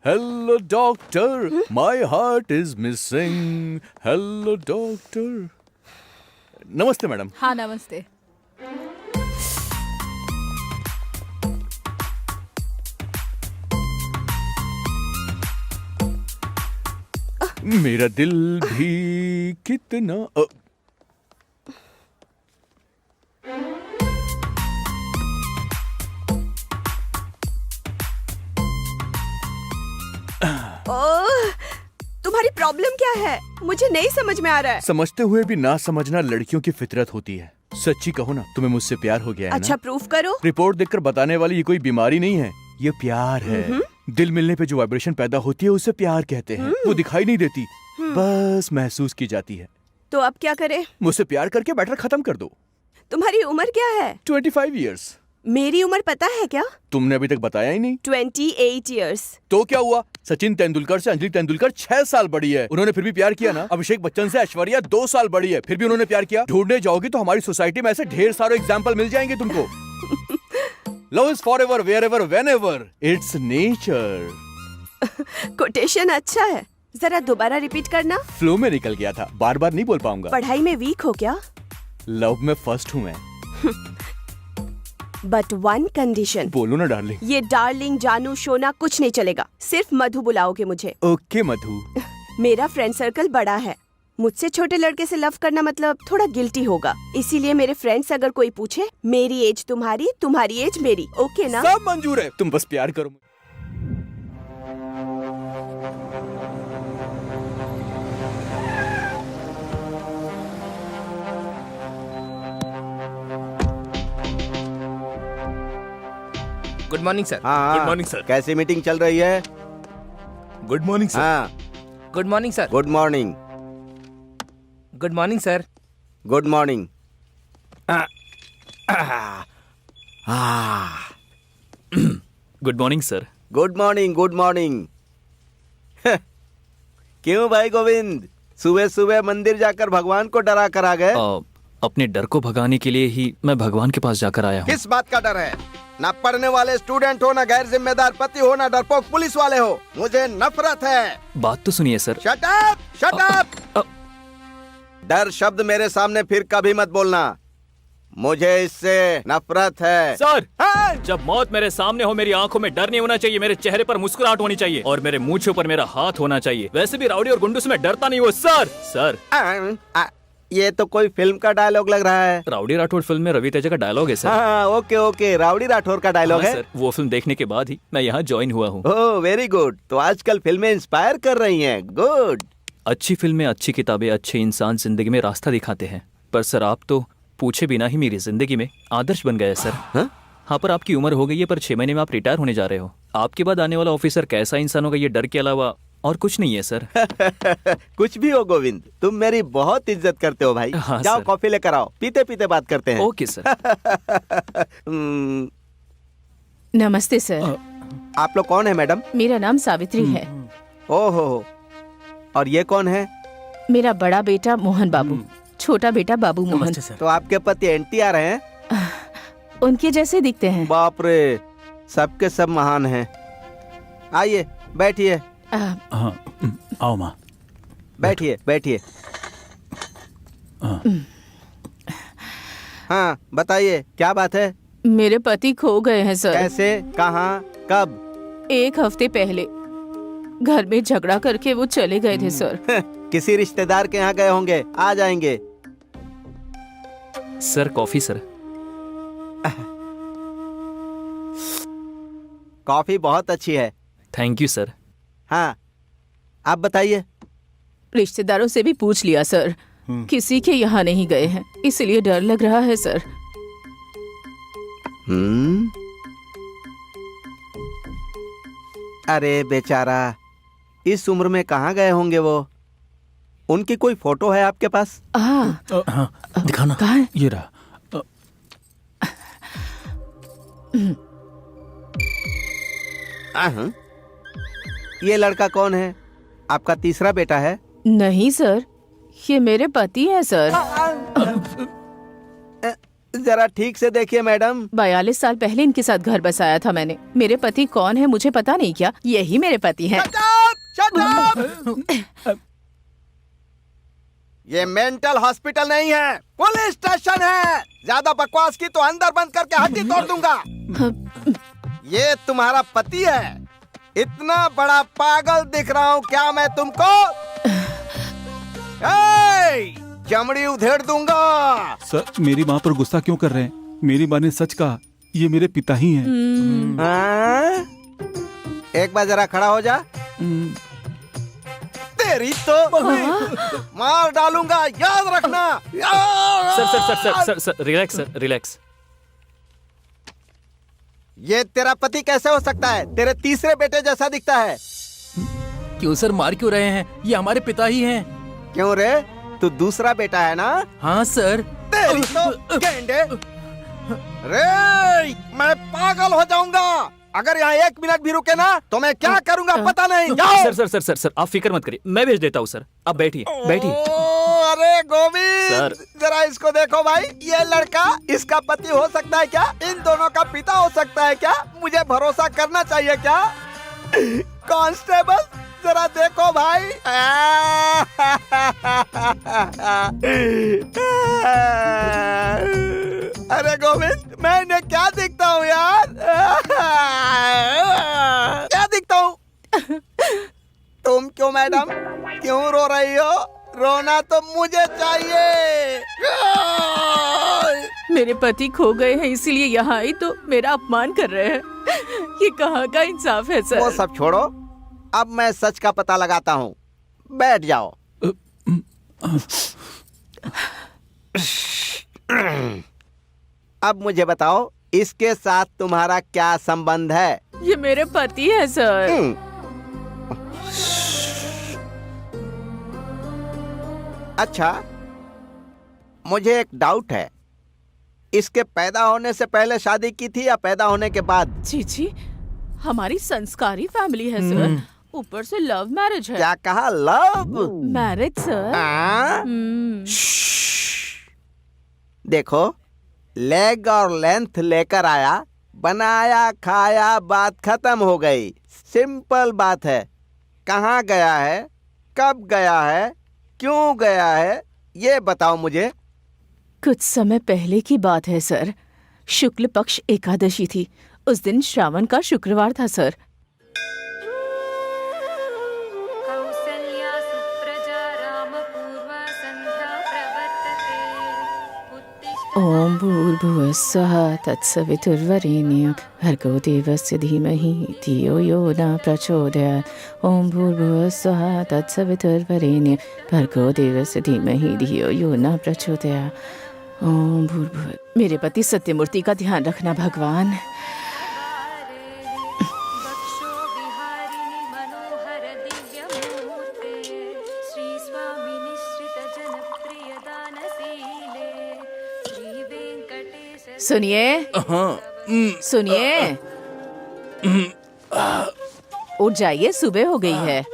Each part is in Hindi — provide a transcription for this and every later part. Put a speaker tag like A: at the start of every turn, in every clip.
A: Hello doctor, my heart is missing. Hello doctor. नमस्ते मैडम।
B: हाँ नमस्ते।
A: मेरा दिल भी कितना
C: तुम्हारी प्रॉब्लम क्या है? मुझे नहीं समझ में आ रहा है।
A: समझते हुए भी ना समझना लड़कियों की फितरत होती है। सच्ची कहो ना, तुम्हें मुझसे प्यार हो गया है
C: अच्छा
A: ना?
C: प्रूफ करो।
A: रिपोर्ट देखकर बताने वाली ये कोई बीमारी नहीं है, ये प्यार है। दिल मिलने पे जो वाइब्रेशन पैदा होती है उसे प्यार कहते हैं। वो दिखाई नहीं देती, बस महसूस की जाती है।
C: तो अब क्या करें?
A: मुझसे प्यार करके मैटर खत्म कर दो।
C: तुम्हारी उम्र क्या है?
A: 25 इयर्स।
C: मेरी उम्र पता है क्या?
A: तुमने अभी तक बताया ही नहीं।
C: 28 इयर्स।
A: तो क्या हुआ? सचिन तेंदुलकर से अंजलि तेंदुलकर 6 साल बड़ी है, उन्होंने फिर भी प्यार किया ना। अभिषेक बच्चन से ऐश्वर्या 2 साल बड़ी है, फिर भी उन्होंने प्यार किया। ढूंढने जाओगी तो हमारी सोसाइटी में ऐसे ढेर सारे एग्जाम्पल मिल जाएंगे तुमको। Love is forever, wherever, whenever, it's nature.
C: Quotation अच्छा है, जरा दोबारा रिपीट करना।
A: फ्लो में निकल गया था, बार बार नहीं बोल पाऊंगा।
C: पढ़ाई में वीक हो क्या?
A: लव में फर्स्ट हूँ मैं।
C: But one condition.
A: बोलो ना डार्लिंग।
C: ये डार्लिंग, जानू, शोना कुछ नहीं चलेगा। सिर्फ मधु बुलाओगे मुझे।
A: ओके मधु।
C: मेरा फ्रेंड सर्कल बड़ा है, मुझसे छोटे लड़के से लव करना मतलब थोड़ा गिल्टी होगा। इसीलिए मेरे फ्रेंड्स अगर कोई पूछे, मेरी एज तुम्हारी, तुम्हारी एज मेरी, ओके ना?
A: सब मंजूर है, तुम बस प्यार करो।
D: Good morning sir.
E: हाँ,
D: गुड मॉर्निंग सर।
E: कैसी मीटिंग चल रही है?
D: Good morning sir.
E: हाँ,
D: good morning sir.
E: Good morning.
D: Good morning sir.
E: Good morning.
F: Good morning sir.
E: Good morning, good morning. क्यों भाई गोविंद, सुबह सुबह मंदिर जाकर भगवान को डरा कर आ गए?
F: अपने डर को भगाने के लिए ही मैं भगवान के पास जाकर आया हूँ।
E: किस बात का डर है? ना पढ़ने वाले स्टूडेंट हो, ना गैर जिम्मेदार पति हो, ना डरपोक पुलिस वाले हो। मुझे नफरत है।
F: बात तो सुनिए sir.
E: Shut up, shut up. डर शब्द मेरे सामने फिर कभी मत बोलना, मुझे इससे नफरत है।
F: सर, जब मौत मेरे सामने हो, मेरी आंखों में डर नहीं होना चाहिए, मेरे चेहरे पर मुस्कुराहट होनी चाहिए और मेरे मूंछों पर मेरा हाथ होना चाहिए। वैसे भी राउडी और गुंडों से मैं डरता नहीं हूँ सर। सर,
E: ये तो कोई फिल्म का डायलॉग लग रहा है।
F: राउडी राठौड़ फिल्म में रवि तेजा का डायलॉग है सर।
E: हाँ, ओके ओके, राउडी राठौर का डायलॉग है
F: सर। वो फिल्म देखने के बाद ही मैं यहाँ ज्वाइन हुआ हूँ।
E: Oh very good. तो आजकल फिल्में इंस्पायर कर रही हैं। गुड।
F: अच्छी फिल्में, अच्छी किताबें, अच्छे इंसान जिंदगी में रास्ता दिखाते हैं। पर सर, आप तो पूछे बिना ही मेरी जिंदगी में आदर्श बन गए सर। हाँ, पर आपकी उम्र हो गई है, पर 6 महीने में आप रिटायर होने जा रहे हो। आपके बाद आने वाला ऑफिसर कैसा इंसान होगा, ये डर के अलावा और कुछ नहीं है सर।
E: कुछ भी हो गोविंद, तुम मेरी बहुत इज्जत करते हो भाई।
F: हाँ,
E: जाओ
F: सर।
E: कॉफी लेकर आओ, पीते पीते बात करते हैं।
F: Okay sir.
B: नमस्ते सर।
E: आप लोग कौन है मैडम?
B: मेरा नाम सावित्री है।
E: ओहो, और ये कौन है?
B: मेरा बड़ा बेटा मोहन बाबू, छोटा बेटा बाबू मोहन।
E: तो आपके पति एनटीआर हैं?
B: उनके जैसे दिखते हैं।
E: बाप रे, सबके सब महान हैं। आइए बैठिए।
F: हाँ, आओ माँ।
E: बैठिए बैठिए। हाँ बताइए, क्या बात है?
B: मेरे पति खो गए हैं सर।
E: कैसे, कहाँ, कब?
B: 1 हफ्ते पहले घर में झगड़ा करके वो चले गए थे सर।
E: किसी रिश्तेदार के यहाँ गए होंगे, आ जाएंगे।
F: Sir coffee sir.
E: कॉफी बहुत अच्छी है।
F: Thank you sir.
E: हाँ, आप बताइए।
B: रिश्तेदारों से भी पूछ लिया सर, किसी के यहाँ नहीं गए हैं, इसलिए डर लग रहा है सर।
E: अरे बेचारा, इस उम्र में कहाँ गए होंगे वो? उनकी कोई फोटो है आपके पास?
B: हाँ,
F: दिखाना।
B: कहाँ है?
F: ये रहा।
E: ये लड़का कौन है? आपका तीसरा बेटा है?
B: नहीं सर, ये मेरे पति है सर।
E: जरा ठीक से देखिए मैडम।
B: 42 साल पहले इनके साथ घर बसाया था मैंने। मेरे पति कौन है मुझे पता नहीं क्या? यही मेरे पति हैं।
E: Shut up! ये मेंटल हॉस्पिटल नहीं है, पुलिस स्टेशन है। ज्यादा बकवास की तो अंदर बंद करके हड्डी तोड़ दूंगा। ये तुम्हारा पति है। इतना बड़ा पागल दिख रहा हूँ क्या मैं तुमको? चमड़ी उधेड़ दूंगा।
G: सर, मेरी माँ पर गुस्सा क्यों कर रहे हैं? मेरी माँ ने सच कहा, ये मेरे पिता ही हैं।
E: हाँ? एक बार जरा खड़ा हो जा। तेरी तो मार डालूंगा, याद रखना।
F: Sir sir sir sir sir sir relax sir, relax.
E: ये तेरा पति कैसे हो सकता है? तेरे तीसरे बेटे जैसा दिखता है।
D: क्यों सर, मार क्यों रहे हैं? ये हमारे पिता ही हैं।
E: क्यों रे, तू दूसरा बेटा है ना?
D: हाँ सर।
E: तेरी तो गेंडे। रे, मैं पागल हो जाऊंगा। अगर यहाँ 1 मिनट भी रुके ना तो मैं क्या करूंगा पता नहीं। जाओ।
F: Sir sir sir sir sir आप फिक्र मत करिए, मैं भेज देता हूँ सर। आप बैठिए बैठिए।
E: अरे गोविंद,
F: सर।
E: जरा इसको देखो भाई। ये लड़का इसका पति हो सकता है क्या? इन दोनों का पिता हो सकता है क्या? मुझे भरोसा करना चाहिए क्या? कांस्टेबल, जरा देखो भाई। अरे गोविंद, मैं इन्हें क्या दिखता हूँ यार? क्या दिखता हूँ? तुम क्यों मैडम, क्यों रो रही हो? रोना तो मुझे चाहिए।
B: मेरे पति खो गए हैं इसीलिए यहाँ आई तो मेरा अपमान कर रहे हैं। ये कहाँ का इंसाफ है सर?
E: वो सब छोड़ो, अब मैं सच का पता लगाता हूँ। बैठ जाओ। अब मुझे बताओ, इसके साथ तुम्हारा क्या संबंध है?
B: ये मेरे पति है सर।
E: अच्छा, मुझे एक डाउट है। इसके पैदा होने से पहले शादी की थी या पैदा होने के बाद?
B: जी, हमारी संस्कारी फैमिली है सर। ऊपर से लव मैरिज है।
E: क्या कहा? Love
B: marriage sir.
E: देखो, लेग और लेंथ लेकर आया, बनाया, खाया, बात खत्म हो गई। सिंपल बात है। कहाँ गया है, कब गया है, क्यों गया है, ये बताओ मुझे।
B: कुछ समय पहले की बात है सर। शुक्ल पक्ष एकादशी थी। उस दिन श्रावण का शुक्रवार था सर।
H: कौसल्या सुप्रजा रामपूर्वा संध्या प्रवर्तते। उत्तिष्ठ
B: ओम भूर्भुवः स्वः तत्सवितुर्वरेण्यं भर्गो देवस्य धीमहि धियो यो न प्रचोदयात्। ओम भूर्भुवः स्वः तत्सवितुर्वरेण्यं भर्गो देवस्य धीमहि धियो यो न प्रचोदयात्। ओम भूर्भुवः। मेरे पति सत्यमूर्ति का ध्यान रखना भगवान।
H: वक्षो विहारिणि मनोहर दिव्यमूर्ते। श्री स्वामी निश्चित जनप्रिय दानशीले। श्री वेंकटेश
B: सुनिए सुनिए, उठ जाइए, सुबह हो गई है।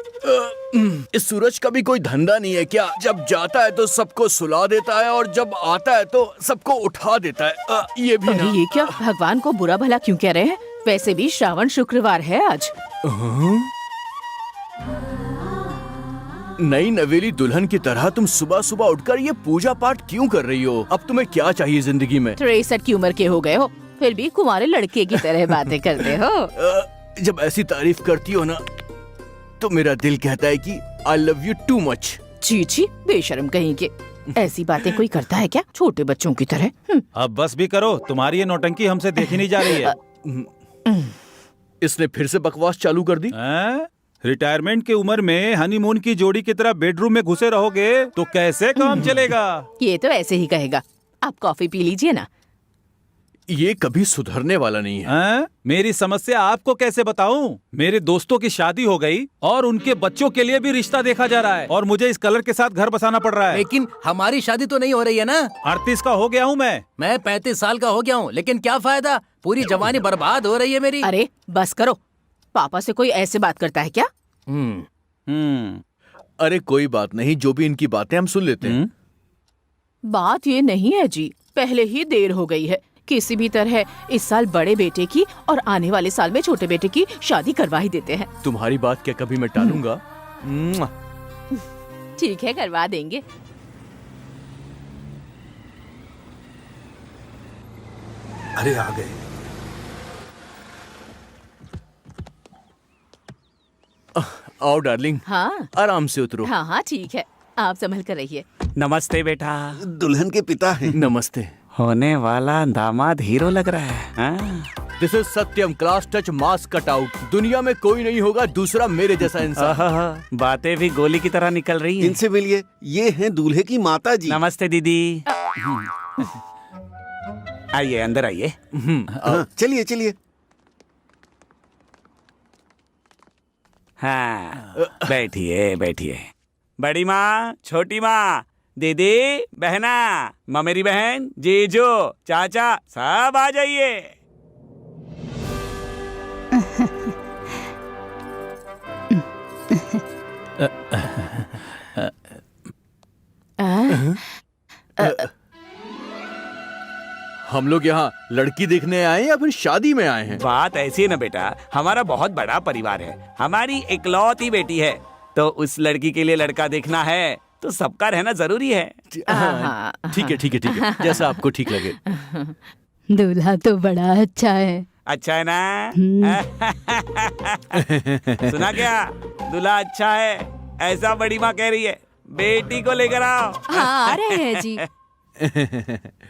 A: इस सूरज का भी कोई धंधा नहीं है क्या? जब जाता है तो सबको सुला देता है और जब आता है तो सबको उठा देता है। ये भी
B: अरे
A: ना।
B: ये क्या, भगवान को बुरा भला क्यों कह रहे हैं? वैसे भी श्रावण शुक्रवार है आज।
A: नई नवेली दुल्हन की तरह तुम सुबह सुबह उठकर ये पूजा पाठ क्यों कर रही हो? अब तुम्हें क्या चाहिए जिंदगी में?
B: 63 की उम्र के हो गए हो, फिर भी कुंवारे लड़के की तरह बातें करते हो।
A: जब ऐसी तारीफ करती हो ना तो मेरा दिल कहता है कि आई लव यू टू मच।
B: छी, बेशर्म कहीं के। ऐसी बातें कोई करता है क्या, छोटे बच्चों की तरह?
G: अब बस भी करो, तुम्हारी ये नौटंकी हमसे देखी नहीं जा रही है।
A: इसने फिर से बकवास चालू कर दी।
G: रिटायरमेंट की उम्र में हनीमून की जोड़ी की तरह बेडरूम में घुसे रहोगे तो कैसे काम चलेगा?
B: ये तो ऐसे ही कहेगा। आप कॉफी पी लीजिए ना।
A: ये कभी सुधरने वाला नहीं है।
G: मेरी समस्या आपको कैसे बताऊं? मेरे दोस्तों की शादी हो गई और उनके बच्चों के लिए भी रिश्ता देखा जा रहा है और मुझे इस कलर के साथ घर बसाना पड़ रहा है।
D: लेकिन हमारी शादी तो नहीं हो रही है ना।
G: 38 का हो गया हूँ मैं
D: 35 साल का हो गया हूँ, लेकिन क्या फायदा? पूरी जवानी बर्बाद हो रही है मेरी।
B: अरे बस करो, पापा से कोई ऐसे बात करता है क्या?
A: अरे कोई बात नहीं, जो भी इनकी बातें हम सुन लेते हैं।
B: बात ये नहीं है जी, पहले ही देर हो गई है। किसी भी तरह इस साल बड़े बेटे की और आने वाले साल में छोटे बेटे की शादी करवा ही देते हैं।
A: तुम्हारी बात क्या कभी मैं टालूंगा। मुआ।
B: ठीक है, करवा देंगे।
I: अरे आ गए।
A: आओ डार्लिंग,
B: हाँ
A: आराम से उतरो।
B: हाँ हाँ ठीक है, आप संभल कर रहिए।
J: नमस्ते बेटा।
I: दुल्हन के पिता हैं।
A: नमस्ते।
J: होने वाला दामाद हीरो लग रहा है। हाँ?
A: This is Satyam, class touch, mass cut out. दुनिया में कोई नहीं होगा दूसरा मेरे जैसा इंसान।
J: आहा, बातें भी गोली की तरह निकल रही हैं।
I: इनसे मिलिए, ये हैं दूल्हे की माता जी।
J: नमस्ते दीदी। आइए अंदर आइए।
I: हाँ, चलिए चलिए।
J: हाँ बैठिए बैठिए। बड़ी माँ, छोटी माँ, दीदी, बहना, ममेरी बहन, जीजू, चाचा, सब आ जाइए।
A: हम लोग यहाँ लड़की देखने आए हैं या फिर शादी में आए हैं?
J: बात ऐसी है ना बेटा, हमारा बहुत बड़ा परिवार है। हमारी इकलौती बेटी है, तो उस लड़की के लिए लड़का देखना है तो सबका रहना जरूरी है।
A: हाँ, ठीक है ठीक है ठीक है, जैसा आपको ठीक लगे।
K: दूल्हा तो बड़ा अच्छा है।
J: अच्छा है ना? सुना क्या? दूल्हा अच्छा है, ऐसा बड़ी माँ कह रही है। बेटी को लेकर आओ।
K: हाँ आ रहे हैं जी।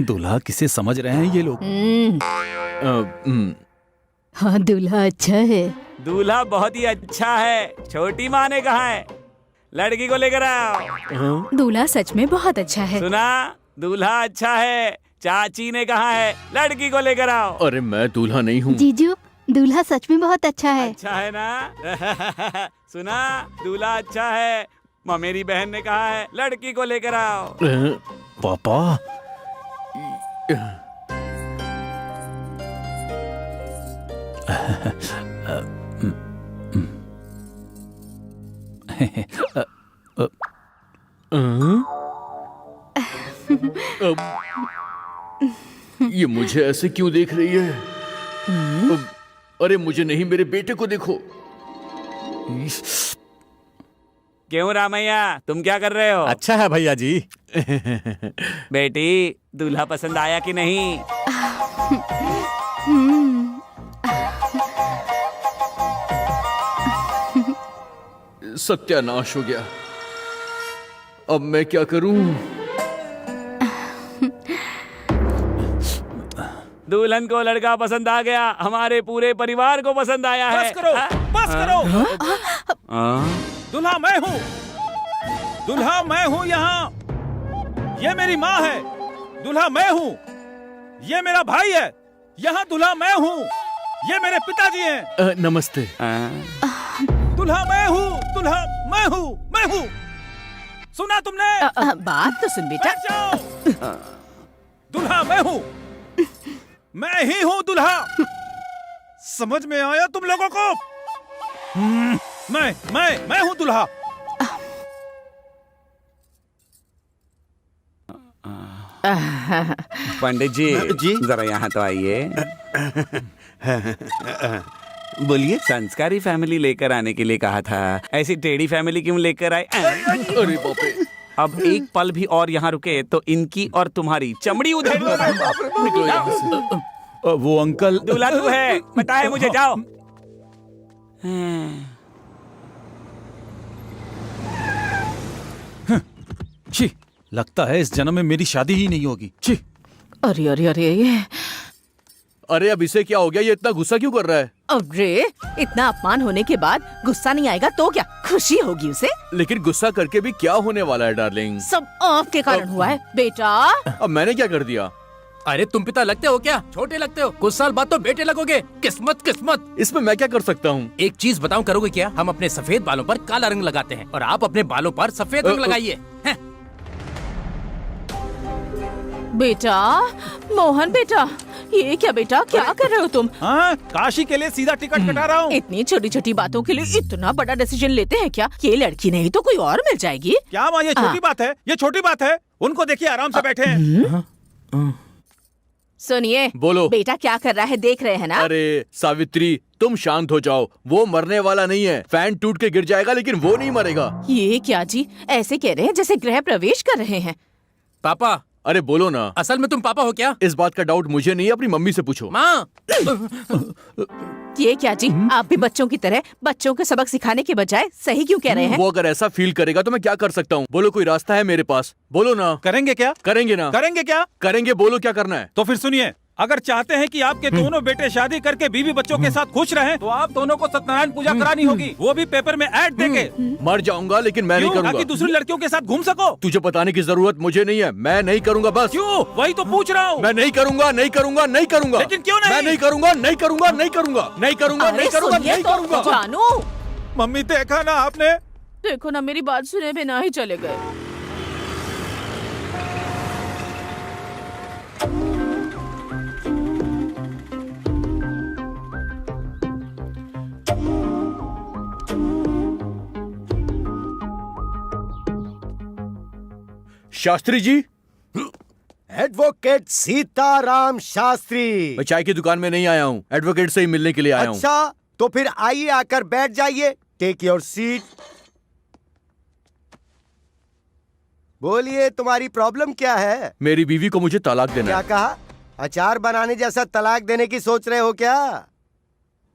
G: दूल्हा किसे समझ रहे हैं ये लोग?
K: हाँ दूल्हा अच्छा है।
J: दूल्हा बहुत ही अच्छा है, छोटी माँ ने कहा है। लड़की को लेकर आओ।
K: दूल्हा सच में बहुत अच्छा है।
J: सुना? दूल्हा अच्छा है, चाची ने कहा है। लड़की को लेकर आओ।
A: अरे मैं दूल्हा नहीं हूँ।
K: जीजू, दूल्हा सच में बहुत अच्छा है।
J: अच्छा है ना? सुना? दूल्हा अच्छा है, मेरी बहन ने कहा है। लड़की को लेकर आओ।
A: पापा, ये मुझे ऐसे क्यों देख रही है? अरे मुझे नहीं, मेरे बेटे को देखो।
J: क्यों रामैया, तुम क्या कर रहे हो?
G: अच्छा है भैया जी।
J: बेटी, दूल्हा पसंद आया कि नहीं?
A: सत्यानाश हो गया। अब मैं क्या करूं?
J: दुल्हन को लड़का पसंद आ गया, हमारे पूरे परिवार को पसंद आया है।
G: बस करो, बस करो। दूल्हा मैं हूँ, दूल्हा मैं हूँ यहाँ। ये मेरी माँ है। दूल्हा मैं हूँ, ये मेरा भाई है। यहाँ दूल्हा मैं हूँ, ये मेरे पिताजी हैं।
A: नमस्ते।
G: दूल्हा मैं हूँ, दूल्हा मैं हूँ, मैं हूँ। सुना तुमने?
B: बात तो सुन बेटा।
G: बैठ जाओ। दूल्हा मैं हूँ, मैं ही हूँ दूल्हा। समझ में आया तुम लोगों को? मैं हूँ दूल्हा।
J: पंडित जी, जरा यहाँ तो आइए।
I: बोलिए।
J: संस्कारी फैमिली लेकर आने के लिए कहा था, ऐसी टेढ़ी फैमिली क्यों लेकर आए?
A: अरे बाप रे।
J: अब एक पल भी और यहाँ रुके तो इनकी और तुम्हारी चमड़ी उधेड़
A: निकलो यहाँ से।
G: वो अंकल।
J: दूल्हा तू है, पता है मुझे, जाओ।
G: छी, लगता है इस जन्म में मेरी शादी ही नहीं होगी। छी।
B: अरे अरे अरे
A: अरे अब इसे क्या हो गया? ये इतना गुस्सा क्यों कर रहा है?
B: अरे, इतना अपमान होने के बाद गुस्सा नहीं आएगा तो क्या खुशी होगी उसे?
A: लेकिन गुस्सा करके भी क्या होने वाला है डार्लिंग?
B: सब आपके कारण हुआ है बेटा।
A: अब मैंने क्या कर दिया?
D: अरे तुम पिता लगते हो क्या? छोटे लगते हो। कुछ साल बाद तो बेटे लगोगे। किस्मत किस्मत।
A: इसमें मैं क्या कर सकता हूँ?
D: एक चीज बताऊं, करोगे क्या? हम अपने सफेद बालों पर काला रंग लगाते हैं और आप अपने बालों पर सफेद रंग लगाइए।
B: बेटा, मोहन बेटा, ये क्या बेटा, क्या कर रहे हो तुम?
G: हाँ, काशी के लिए सीधा टिकट कटा रहा हूँ।
B: इतनी छोटी छोटी बातों के लिए इतना बड़ा डिसीजन लेते हैं क्या? ये लड़की नहीं तो कोई और मिल जाएगी।
G: क्या माँ, ये छोटी बात है? ये छोटी बात है? उनको देखिए, आराम से बैठे हैं।
B: सुनिए,
A: बोलो।
B: बेटा क्या कर रहा है देख रहे हैं ना?
A: अरे सावित्री, तुम शांत हो जाओ। वो मरने वाला नहीं है। फैन टूट के गिर जाएगा लेकिन वो नहीं मरेगा।
B: ये क्या जी, ऐसे कह रहे हैं जैसे गृह प्रवेश कर रहे हैं।
D: पापा,
A: अरे बोलो ना।
D: असल में तुम पापा हो क्या?
A: इस बात का डाउट मुझे नहीं है, अपनी मम्मी से पूछो।
D: माँ।
B: ये क्या जी, आप भी बच्चों की तरह बच्चों को सबक सिखाने के बजाय सही क्यों कह रहे हैं?
A: वो अगर ऐसा फील करेगा तो मैं क्या कर सकता हूँ? बोलो, कोई रास्ता है मेरे पास? बोलो ना।
G: करेंगे क्या?
A: करेंगे ना।
G: करेंगे क्या?
A: करेंगे, बोलो क्या करना है।
G: तो फिर सुनिए, अगर चाहते हैं कि आपके दोनों बेटे शादी करके बीवी बच्चों के साथ खुश रहें, तो आप दोनों को सत्यनारायण पूजा करानी होगी, वो भी पेपर में ऐड देके।
A: मर जाऊंगा लेकिन मैं नहीं
G: क्यों?
A: करूंगा।
G: ताकि दूसरी लड़कियों के साथ घूम सको।
A: तुझे बताने की जरूरत मुझे नहीं है, मैं नहीं करूंगा बस।
G: क्यों? वही तो पूछ रहा हूँ।
A: मैं नहीं करूंगा, नहीं करूंगा, नहीं करूंगा।
G: लेकिन क्यों नहीं?
A: मैं नहीं करूंगा, नहीं करूंगा, नहीं करूंगा, नहीं करूंगा, नहीं करूंगा, नहीं करूंगा।
B: जानू,
G: मम्मी देखा ना आपने?
B: देखो ना, मेरी बात सुने बिना ही चले गए।
A: शास्त्री जी।
L: एडवोकेट सीताराम शास्त्री।
A: मैं चाय की दुकान में नहीं आया हूँ, एडवोकेट से ही मिलने के लिए आया हूँ।
L: अच्छा, तो फिर आइए, आकर बैठ जाइए। Take your seat. बोलिए, तुम्हारी प्रॉब्लम क्या है?
A: मेरी बीवी को मुझे तलाक देना
L: क्या
A: है।
L: कहा? अचार बनाने जैसा तलाक देने की सोच रहे हो क्या?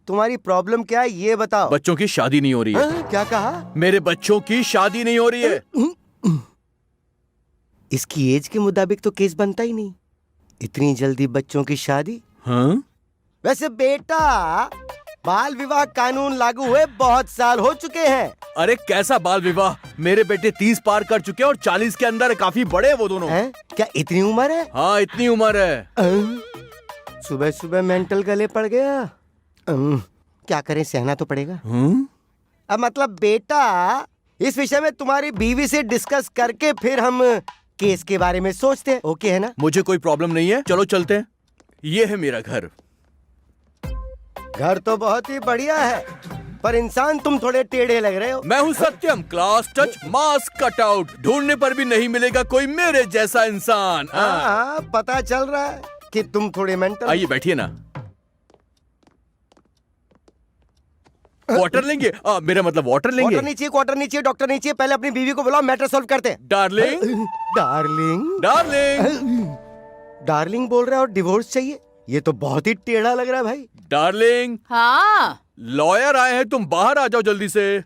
L: तुम्हारी प्रॉब्लम क्या है ये बताओ।
A: बच्चों की शादी नहीं हो रही है।
L: क्या कहा?
A: मेरे बच्चों की शादी नहीं हो रही है।
L: इसकी एज के मुताबिक तो केस बनता ही नहीं। इतनी जल्दी बच्चों की शादी?
A: हाँ?
L: वैसे बेटा, बाल विवाह कानून लागू हुए बहुत साल हो चुके हैं।
A: अरे कैसा बाल विवाह? मेरे बेटे 30 पार कर चुके हैं और 40 के अंदर है, काफी बड़े हैं वो दोनों।
L: हैं? क्या इतनी उम्र है?
A: हाँ, इतनी उम्र है।
L: सुबह सुबह मेंटल गले पड़ गया। क्या करें, सहना तो पड़ेगा। अब मतलब बेटा, इस विषय में तुम्हारी बीवी से डिस्कस करके फिर हम केस के बारे में सोचते हैं। ओके है ना?
A: मुझे कोई प्रॉब्लम नहीं है, चलो चलते हैं। ये है मेरा घर।
L: घर तो बहुत ही बढ़िया है, पर इंसान तुम थोड़े टेढ़े लग रहे हो।
A: मैं हूँ सत्यम, क्लास टच मास कटआउट। ढूंढने पर भी नहीं मिलेगा कोई मेरे जैसा इंसान।
L: हाँ, पता चल रहा है कि तुम थोड़े मेंटल।
A: आइए बैठिए ना। वाटर लेंगे? मेरा मतलब वाटर लेंगे।
L: वाटर नीचे, क्वार्टर नीचे, डॉक्टर नीचे। पहले अपनी बीवी को बुलाओ, मैटर सॉल्व करते हैं।
A: डार्लिंग।
L: डार्लिंग?
A: डार्लिंग।
L: डार्लिंग बोल रहा है और डिवोर्स चाहिए? ये तो बहुत ही टेढ़ा लग रहा है भाई।
A: डार्लिंग।
B: हाँ,
A: लॉयर आए हैं, तुम बाहर आ जाओ जल्दी से।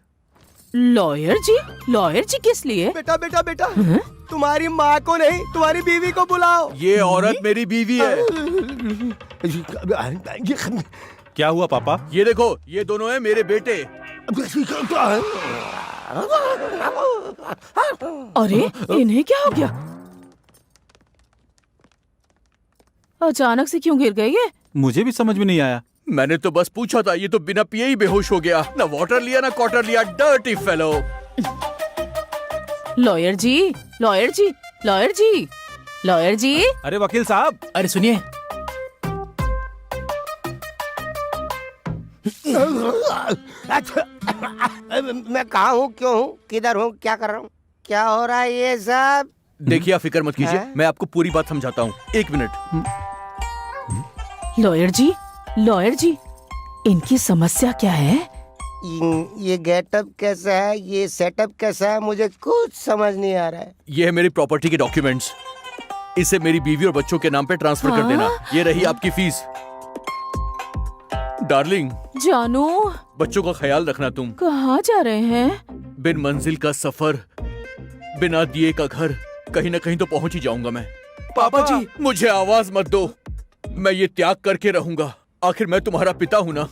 B: लॉयर जी? लॉयर जी किस लिए?
L: बेटा बेटा बेटा, तुम्हारी माँ को नहीं, तुम्हारी बीवी को बुलाओ।
A: ये औरत मेरी बीवी है।
G: क्या हुआ पापा?
A: ये देखो, ये दोनों हैं मेरे बेटे।
B: अरे इन्हें क्या हो गया? अचानक से क्यों गिर गए ये?
G: मुझे भी समझ में नहीं आया।
A: मैंने तो बस पूछा था, ये तो बिना पिए ही बेहोश हो गया। ना वाटर लिया ना क्वार्टर लिया, डर्टी फेलो।
B: लॉयर जी, लॉयर जी, लॉयर जी, लॉयर जी।
G: अरे वकील साहब।
D: अरे सुनिए,
L: मैं कहाँ हूँ, क्यों हूँ, किधर हूँ, क्या कर रहा हूँ, क्या हो रहा है ये सब?
A: देखिए, आप फिक्र मत कीजिए, मैं आपको पूरी बात समझाता हूँ। 1 मिनट।
B: लॉयर जी, लॉयर जी, इनकी समस्या क्या है?
L: ये गेटअप कैसा है, ये सेटअप कैसा है, मुझे कुछ समझ नहीं आ रहा है।
A: ये है मेरी प्रॉपर्टी के डॉक्यूमेंट्स। इसे मेरी बीवी और बच्चों के नाम पे ट्रांसफर कर देना। ये रही आपकी फीस। डार्लिंग।
B: जानू।
A: बच्चों का ख्याल रखना तुम।
B: कहाँ जा रहे हैं?
A: बिन मंजिल का सफर, बिना दिए का घर, कहीं ना कहीं तो पहुंच ही जाऊंगा मैं। पापा जी, मुझे आवाज मत दो, मैं ये त्याग करके रहूंगा। आखिर मैं तुम्हारा पिता हूँ ना।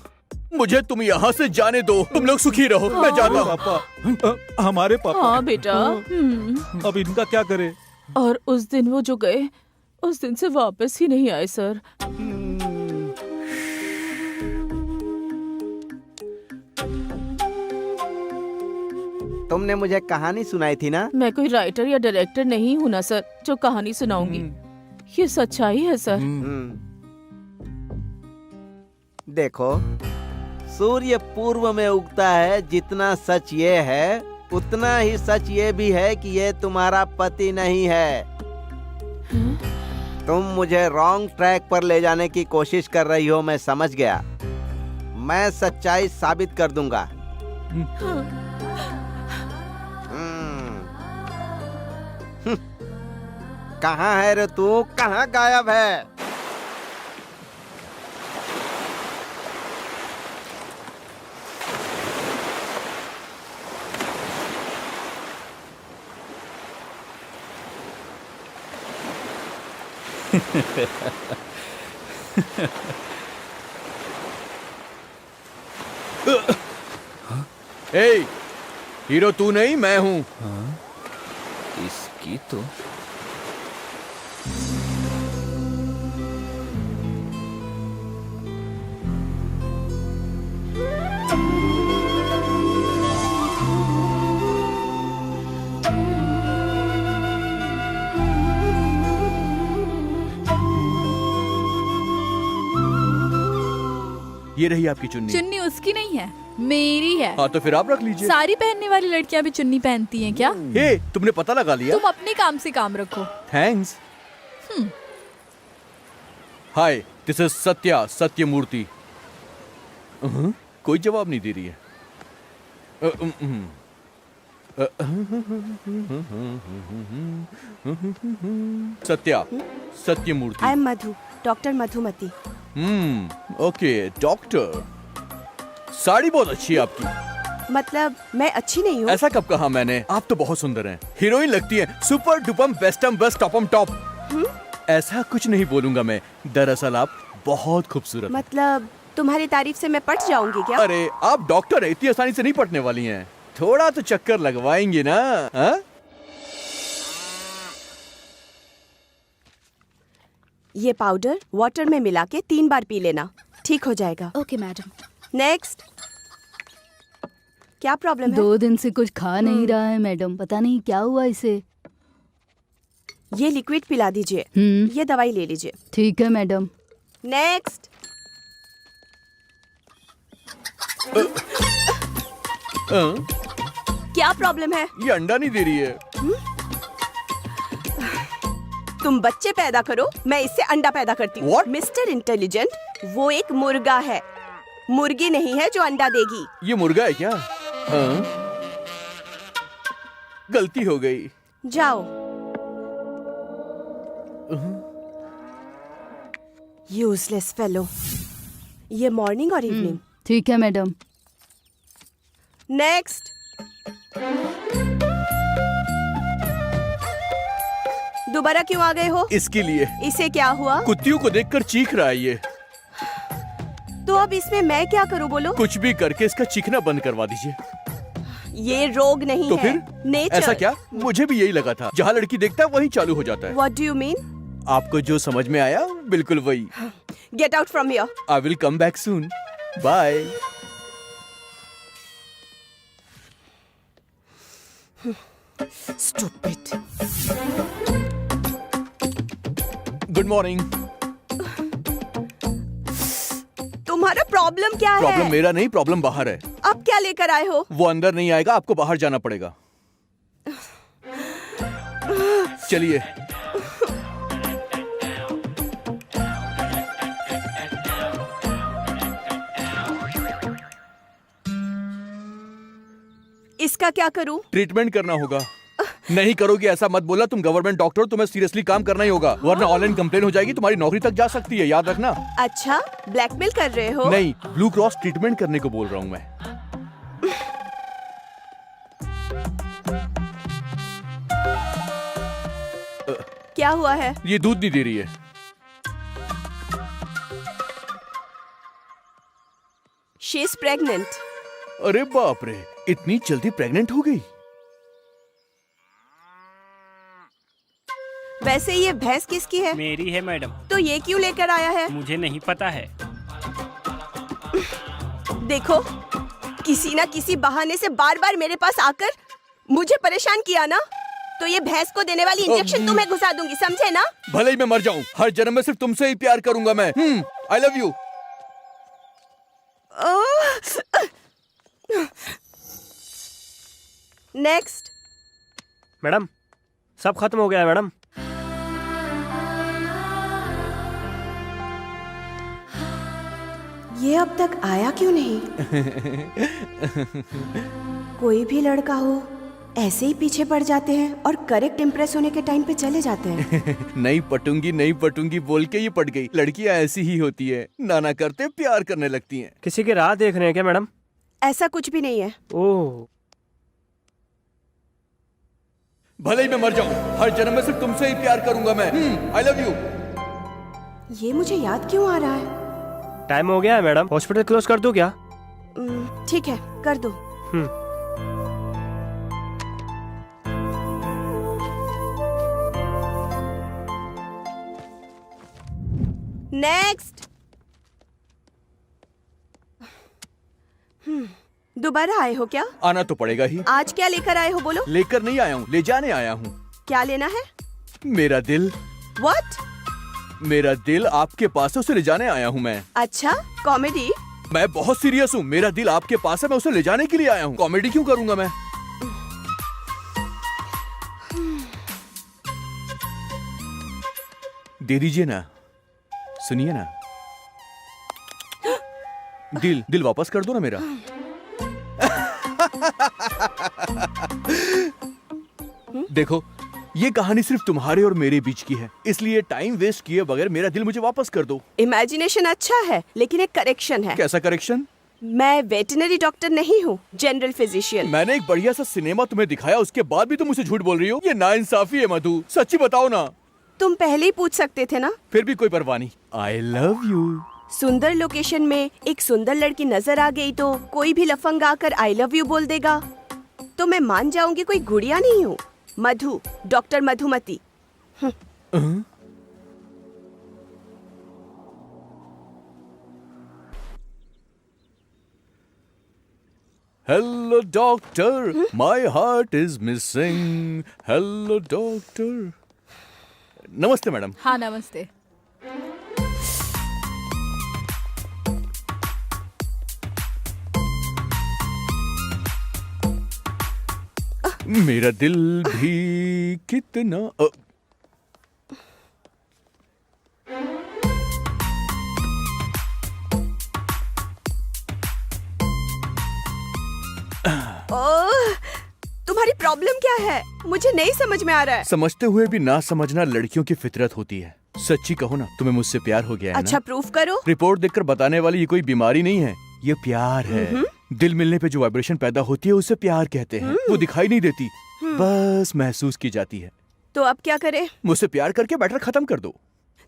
A: मुझे तुम यहाँ से जाने दो, तुम लोग सुखी रहो। मैं जाता हूँ।
G: पापा, हमारे पापा।
B: हाँ बेटा।
G: अब इनका क्या करे?
B: और उस दिन वो जो गए, उस दिन से वापस ही नहीं आए सर।
E: तुमने मुझे कहानी सुनाई थी ना?
B: मैं कोई राइटर या डायरेक्टर नहीं हूँ ना सर, जो कहानी सुनाऊंगी। ये सच्चाई है सर।
E: देखो, सूर्य पूर्व में उगता है। जितना सच ये है, उतना ही सच ये भी है कि ये तुम्हारा पति नहीं है। तुम मुझे रॉन्ग ट्रैक पर ले जाने की कोशिश कर रही हो, मैं समझ गया। मैं सच्चाई साबित कर दूंगा। कहाँ है रे तू? कहाँ गायब है?
A: ए, हीरो तू नहीं, मैं हूं।
F: इसकी तो
A: ये रही आपकी चुन्नी।
M: चुन्नी उसकी नहीं है, मेरी है।
A: हाँ तो फिर आप रख लीजिए।
M: सारी पहनने वाली लड़कियां भी चुन्नी पहनती हैं क्या?
A: हे, तुमने पता लगा लिया?
M: तुम अपने काम से काम रखो।
A: Thanks. Hi, this is Satya, Sathyamurthy. कोई जवाब नहीं दे रही है। Satya, Sathyamurthy.
C: I am Madhu, doctor Madhumati.
A: Okay doctor. Sari बहुत अच्छी है आपकी।
C: मतलब मैं अच्छी नहीं हूँ?
A: ऐसा कब कहा मैंने? आप तो बहुत सुंदर हैं, हीरोइन लगती हैं, सुपर डुपम बेस्टम बेस्ट टॉपम टॉप। ऐसा कुछ नहीं बोलूंगा मैं, दरअसल आप बहुत खूबसूरत।
C: मतलब तुम्हारी तारीफ से मैं पट जाऊंगी क्या?
A: अरे आप डॉक्टर है, इतनी आसानी से नहीं पटने वाली हैं। थोड़ा तो चक्कर लगवाएंगे ना? हा?
C: ये पाउडर वाटर में मिला के 3 बार पी लेना, ठीक हो जाएगा।
K: Okay madam.
C: नेक्स्ट। क्या प्रॉब्लम है?
K: 2 दिन से कुछ खा नहीं रहा है मैडम, पता नहीं क्या हुआ इसे।
C: ये लिक्विड पिला दीजिए। ये दवाई ले लीजिए।
K: ठीक है मैडम।
C: नेक्स्ट। क्या प्रॉब्लम है?
A: ये अंडा नहीं दे रही है।
C: तुम बच्चे पैदा करो, मैं इससे अंडा पैदा करती हूँ। मिस्टर इंटेलिजेंट, वो एक मुर्गा है, मुर्गी नहीं है जो अंडा देगी।
A: ये मुर्गा है क्या? गलती हो गई।
C: जाओ। Useless fellow. ये मॉर्निंग और इवनिंग।
K: ठीक है मैडम।
C: नेक्स्ट। दोबारा क्यों आ गए हो?
A: इसके लिए।
C: इसे क्या हुआ?
A: कुत्तियों को देखकर चीख रहा है ये।
C: तो अब इसमें मैं क्या करूं बोलो?
A: कुछ भी करके इसका चीखना बंद करवा दीजिए।
C: ये रोग नहीं
A: तो
C: है,
A: फिर
C: नेचर।
A: ऐसा क्या? मुझे भी यही लगा था, जहाँ लड़की देखता है वहीं चालू हो जाता है।
C: What do you mean?
A: आपको जो समझ में आया बिल्कुल वही।
C: Get out from here.
A: I will come back soon. Bye.
C: Stupid.
A: Good morning.
C: तुम्हारा प्रॉब्लम क्या है?
A: प्रॉब्लम मेरा नहीं, प्रॉब्लम बाहर है।
C: अब क्या लेकर आए हो?
A: वो अंदर नहीं आएगा, आपको बाहर जाना पड़ेगा। चलिए।
C: इसका क्या करूं?
A: ट्रीटमेंट करना होगा। नहीं करोगे ऐसा मत बोला, तुम गवर्नमेंट डॉक्टर हो, तुम्हें सीरियसली काम करना ही होगा, वरना ऑनलाइन कंप्लेन हो जाएगी, तुम्हारी नौकरी तक जा सकती है, याद रखना।
C: अच्छा, ब्लैकमेल कर रहे हो?
A: नहीं, ब्लू क्रॉस ट्रीटमेंट करने को बोल रहा हूँ मैं।
C: क्या हुआ है?
A: ये दूध नहीं दे रही है।
C: She is pregnant.
A: अरे बाप रे, इतनी जल्दी प्रेग्नेंट हो गई?
C: वैसे ये भैंस किसकी है?
N: मेरी है मैडम।
C: तो ये क्यों लेकर आया है?
N: मुझे नहीं पता है।
C: देखो, किसी ना किसी बहाने से बार बार मेरे पास आकर मुझे परेशान किया ना, तो ये भैंस को देने वाली इंजेक्शन तुम्हें घुसा दूंगी, समझे ना?
A: भले ही मैं मर जाऊं, हर जन्म में सिर्फ तुमसे ही प्यार करूंगा मैं। आई लव यू।
C: नेक्स्ट।
N: मैडम, सब खत्म हो गया है मैडम।
C: ये अब तक आया क्यों नहीं? कोई भी लड़का हो ऐसे ही पीछे पड़ जाते हैं और करेक्ट इम्प्रेस होने के टाइम पे चले जाते हैं।
A: नहीं पटूंगी बोल के ये पट गई। लड़कियां ऐसी ही होती है, नाना करते प्यार करने लगती हैं।
L: किसी की राह देख रहे हैं क्या मैडम?
C: ऐसा कुछ भी नहीं है।
L: ओह,
A: भले ही मैं मर जाऊं, हर जन्म में सिर्फ तुमसे ही प्यार करूंगा मैं। आई लव यू।
C: ये मुझे याद क्यों आ रहा है?
L: टाइम हो गया है मैडम, हॉस्पिटल क्लोज कर दूं क्या?
C: ठीक है, कर दो। नेक्स्ट। दोबारा आए हो क्या?
A: आना तो पड़ेगा ही।
C: आज क्या लेकर आए हो बोलो?
A: लेकर नहीं आया हूँ, ले जाने आया हूँ।
C: क्या लेना है?
A: मेरा दिल।
C: What?
A: मेरा दिल आपके पास है, उसे ले जाने आया हूँ मैं।
C: अच्छा, कॉमेडी?
A: मैं बहुत सीरियस हूँ। मेरा दिल आपके पास है, मैं उसे ले जाने के लिए आया हूँ। कॉमेडी क्यों करूंगा मैं? दे दीजिए ना, सुनिए ना। दिल वापस कर दो ना मेरा। देखो, ये कहानी सिर्फ तुम्हारे और मेरे बीच की है, इसलिए टाइम वेस्ट किए बगैर मेरा दिल मुझे वापस कर दो।
C: इमेजिनेशन अच्छा है, लेकिन एक करेक्शन है।
A: कैसा करेक्शन?
C: मैं वेटनरी डॉक्टर नहीं हूँ, जनरल फिजिशियन।
A: मैंने एक बढ़िया सा सिनेमा तुम्हें दिखाया, उसके बाद भी तुम मुझे झूठ बोल रही हो। ये नाइंसाफी है मधु, सच्ची बताओ ना।
C: तुम पहले ही पूछ सकते थे ना।
A: फिर भी कोई परवाह नहीं। आई लव यू।
C: सुंदर लोकेशन में एक सुंदर लड़की नजर आ गई तो कोई भी लफंगा आकर आई लव यू बोल देगा तो मैं मान जाऊंगी कोई गुड़िया नहीं हूँ। Madhu, doctor Madhumati.
A: Hello doctor, my heart is missing. Hello doctor. नमस्ते मैडम।
M: हाँ नमस्ते।
A: मेरा दिल भी कितना
C: तुम्हारी प्रॉब्लम क्या है? मुझे नहीं समझ में आ रहा है।
A: समझते हुए भी ना समझना लड़कियों की फितरत होती है। सच्ची कहो ना, तुम्हें मुझसे प्यार हो गया है
C: अच्छा
A: ना?
C: प्रूफ करो।
A: रिपोर्ट देखकर बताने वाली ये कोई बीमारी नहीं है, ये प्यार है। दिल मिलने पे जो वाइब्रेशन पैदा होती है उसे प्यार कहते हैं। वो दिखाई नहीं देती, बस महसूस की जाती है।
C: तो अब क्या करें?
A: मुझसे प्यार करके मैटर खत्म कर दो।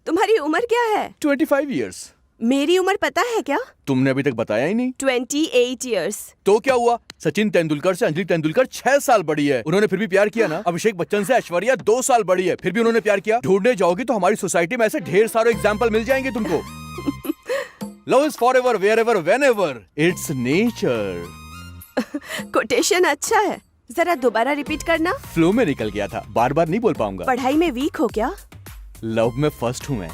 C: तुम्हारी उम्र क्या है?
A: 25 इयर्स।
C: मेरी उम्र पता है क्या?
A: तुमने अभी तक बताया ही नहीं।
C: 28 इयर्स।
A: तो क्या हुआ? सचिन तेंदुलकर से अंजलि तेंदुलकर 6 साल बड़ी है, उन्होंने फिर भी प्यार किया ना। अभिषेक बच्चन से ऐश्वर्या 2 साल बड़ी है, फिर भी उन्होंने प्यार किया। ढूंढने जाओगी तो हमारी सोसाइटी में ऐसे ढेर सारे एग्जाम्पल मिल जाएंगे तुमको। Love is forever, wherever, whenever, it's nature.
C: Quotation अच्छा है, जरा दोबारा रिपीट करना।
A: फ्लो में निकल गया था, बार बार नहीं बोल पाऊंगा।
C: पढ़ाई में वीक हो क्या?
A: लव में फर्स्ट हूँ मैं।